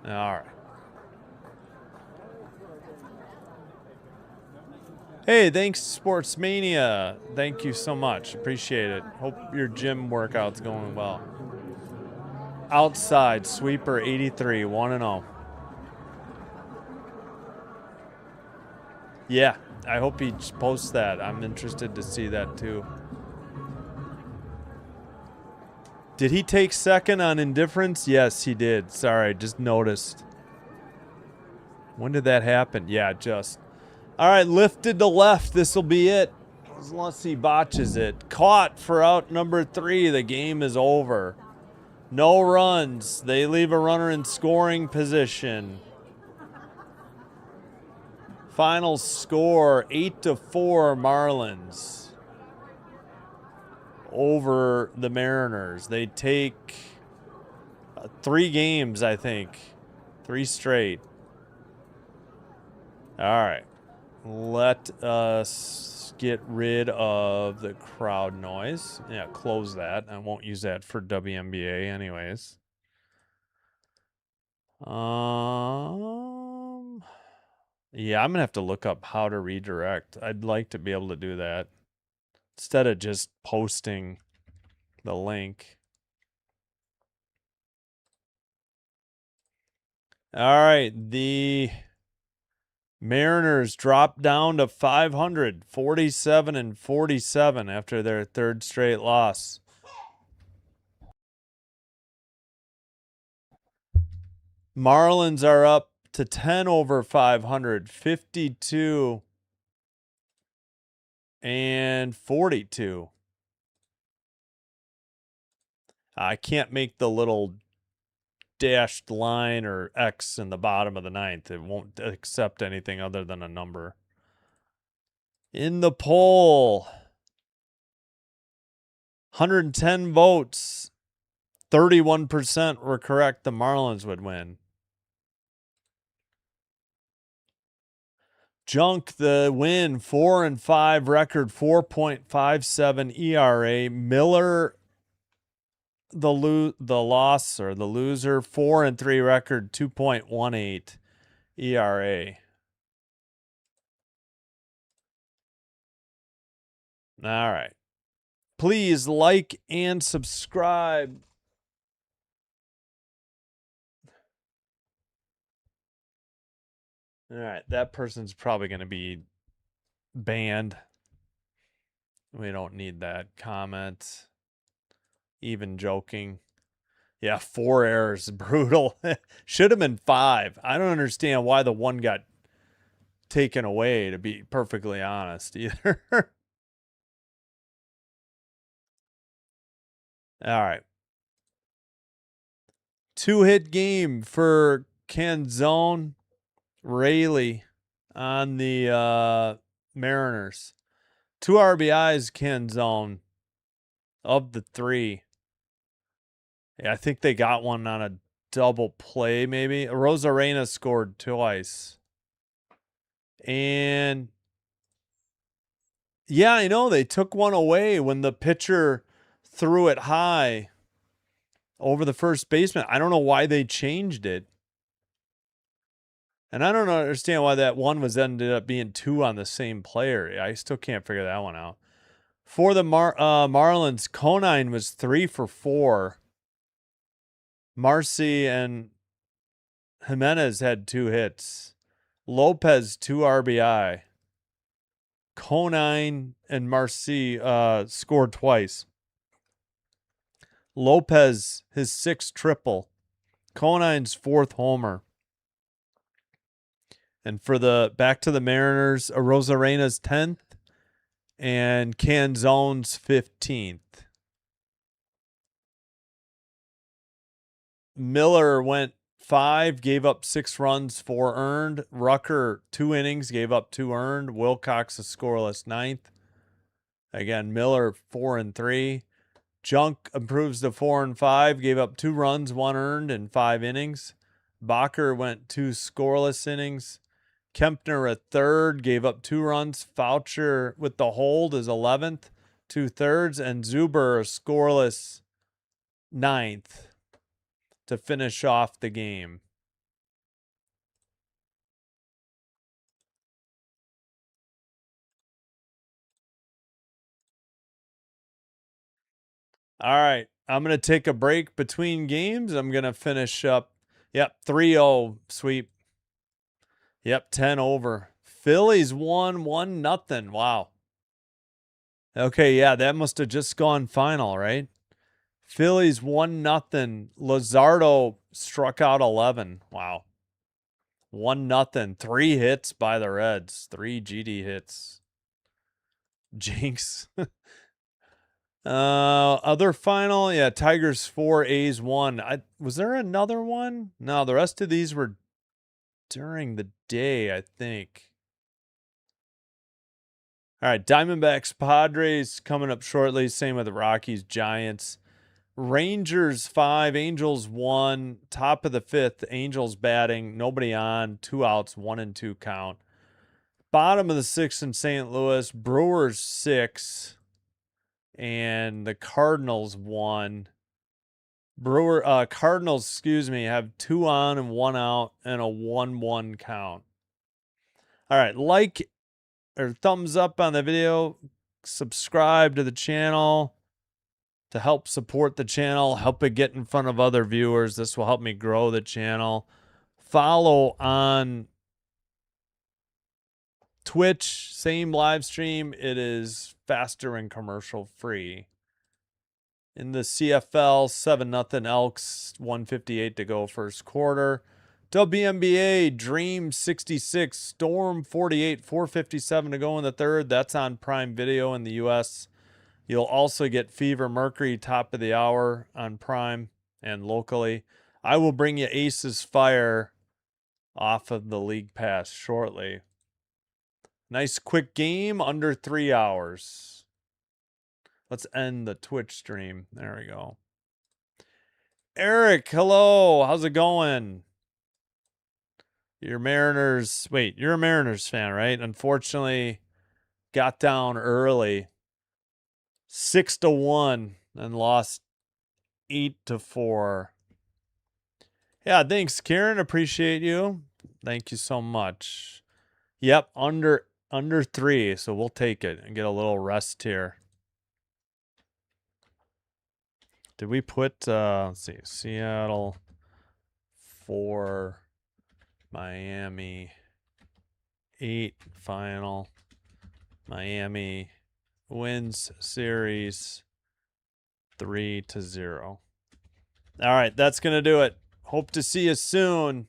All right. Hey, thanks, Sportsmania. Thank you so much. Appreciate it. Hope your gym workout's going well. Outside, sweeper 83, 1-0. Yeah, I hope he posts that. I'm interested to see that too. Did he take second on indifference? Yes, he did. Sorry, I just noticed. When did that happen? Yeah, just. All right, lifted to left. This will be it. Unless he botches it. Caught for out number 3. The game is over. No runs. They leave a runner in scoring position. Final score 8-4 Marlins over the Mariners. They take 3 games, I think. 3 straight. All right. Let us get rid of the crowd noise. Yeah, close that. I won't use that for WNBA anyways. Yeah, I'm going to have to look up how to redirect. I'd like to be able to do that instead of just posting the link. All right, the Mariners dropped down to 500, 47-47 after their 3rd straight loss. Marlins are up to 10 over 500, 52-42. I can't make the little dashed line or X in the bottom of the 9th. It won't accept anything other than a number. In the poll, 110 votes, 31% were correct the Marlins would win. Junk, the win, 4-5 record, 4.57 ERA. Miller, the loss or the loser, 4-3 record, 2.18 ERA. All right. Please like and subscribe. All right, that person's probably going to be banned. We don't need that comment. Even joking. Yeah, 4 errors. Brutal. Should have been 5. I don't understand why the one got taken away, to be perfectly honest, either. All right. 2-hit game for Canzone Rayleigh on the Mariners. 2 RBIs, Canzone, of the 3. Yeah, I think they got one on a double play, maybe. Rosarena scored twice. And yeah, I know they took one away when the pitcher threw it high over the first baseman. I don't know why they changed it. And I don't understand why that one was ended up being 2 on the same player. I still can't figure that one out. For the Marlins, Conine was 3 for 4. Marcy and Jimenez had 2 hits. Lopez, 2 RBI. Conine and Marcy scored twice. Lopez, his 6th triple. Conine's 4th homer. And for the back to the Mariners, Rosarena's 10th and Canzone's 15th. Miller went 5, gave up 6 runs, 4 earned. Rucker, 2 innings, gave up 2 earned. Wilcox, a scoreless 9th. Again, Miller, 4-3. Junk improves to 4-5, gave up 2 runs, 1 earned in 5 innings. Bacher went 2 scoreless innings. Kempner, a 3rd, gave up 2 runs. Foucher with the hold is 11th, 2/3, and Zuber, a scoreless 9th to finish off the game. All right. I'm going to take a break between games. I'm going to finish up. Yep. 3-0 sweep. Yep. 10 over. Phillies won 1-0. Wow. Okay. Yeah. That must have just gone final, right? Phillies 1-0. Luzardo struck out 11. Wow. 1-0. 3 hits by the Reds. 3 GD hits. Jinx. Other final, yeah, Tigers 4, A's 1. Was there another one? No, the rest of these were during the day, I think. All right, Diamondbacks, Padres coming up shortly. Same with the Rockies, Giants. Rangers 5, Angels 1. Top of the 5th, Angels batting, nobody on, 2 outs, 1 and 2 count. Bottom of the 6th in St. Louis, Brewers 6, and the Cardinals 1. Cardinals, excuse me, have 2 on and 1 out and a 1-1 count. All right, like or thumbs up on the video, subscribe to the channel to help support the channel, help it get in front of other viewers. This will help me grow the channel. Follow on Twitch, same live stream. It is faster and commercial free. In the CFL, 7-0 Elks, 158 to go first quarter. WNBA, Dream 66, Storm 48, 457 to go in the third. That's on Prime Video in the US. You'll also get Fever Mercury top of the hour on Prime and locally. I will bring you Aces Fire off of the League Pass shortly. Nice quick game, under 3 hours. Let's end the Twitch stream. There we go. Eric, hello. How's it going? You're Mariners. Wait, you're a Mariners fan, right? Unfortunately, got down early. 6-1 and lost 8-4. Yeah, thanks, Karen. Appreciate you. Thank you so much. Yep, under 3, so we'll take it and get a little rest here. Did we put let's see, Seattle 4, Miami 8 final. Miami wins series 3-0. All right, that's going to do it. Hope to see you soon.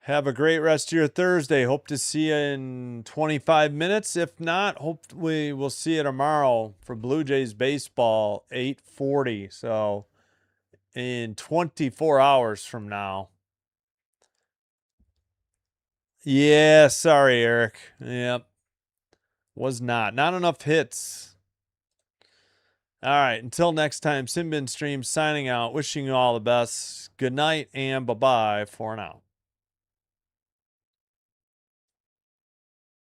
Have a great rest of your Thursday. Hope to see you in 25 minutes. If not, hopefully we'll see you tomorrow for Blue Jays baseball, 8:40. So in 24 hours from now. Yeah, sorry, Eric. Yep. Was not enough hits. All right, until next time, Simbin Stream signing out, wishing you all the best. Good night and bye-bye for now.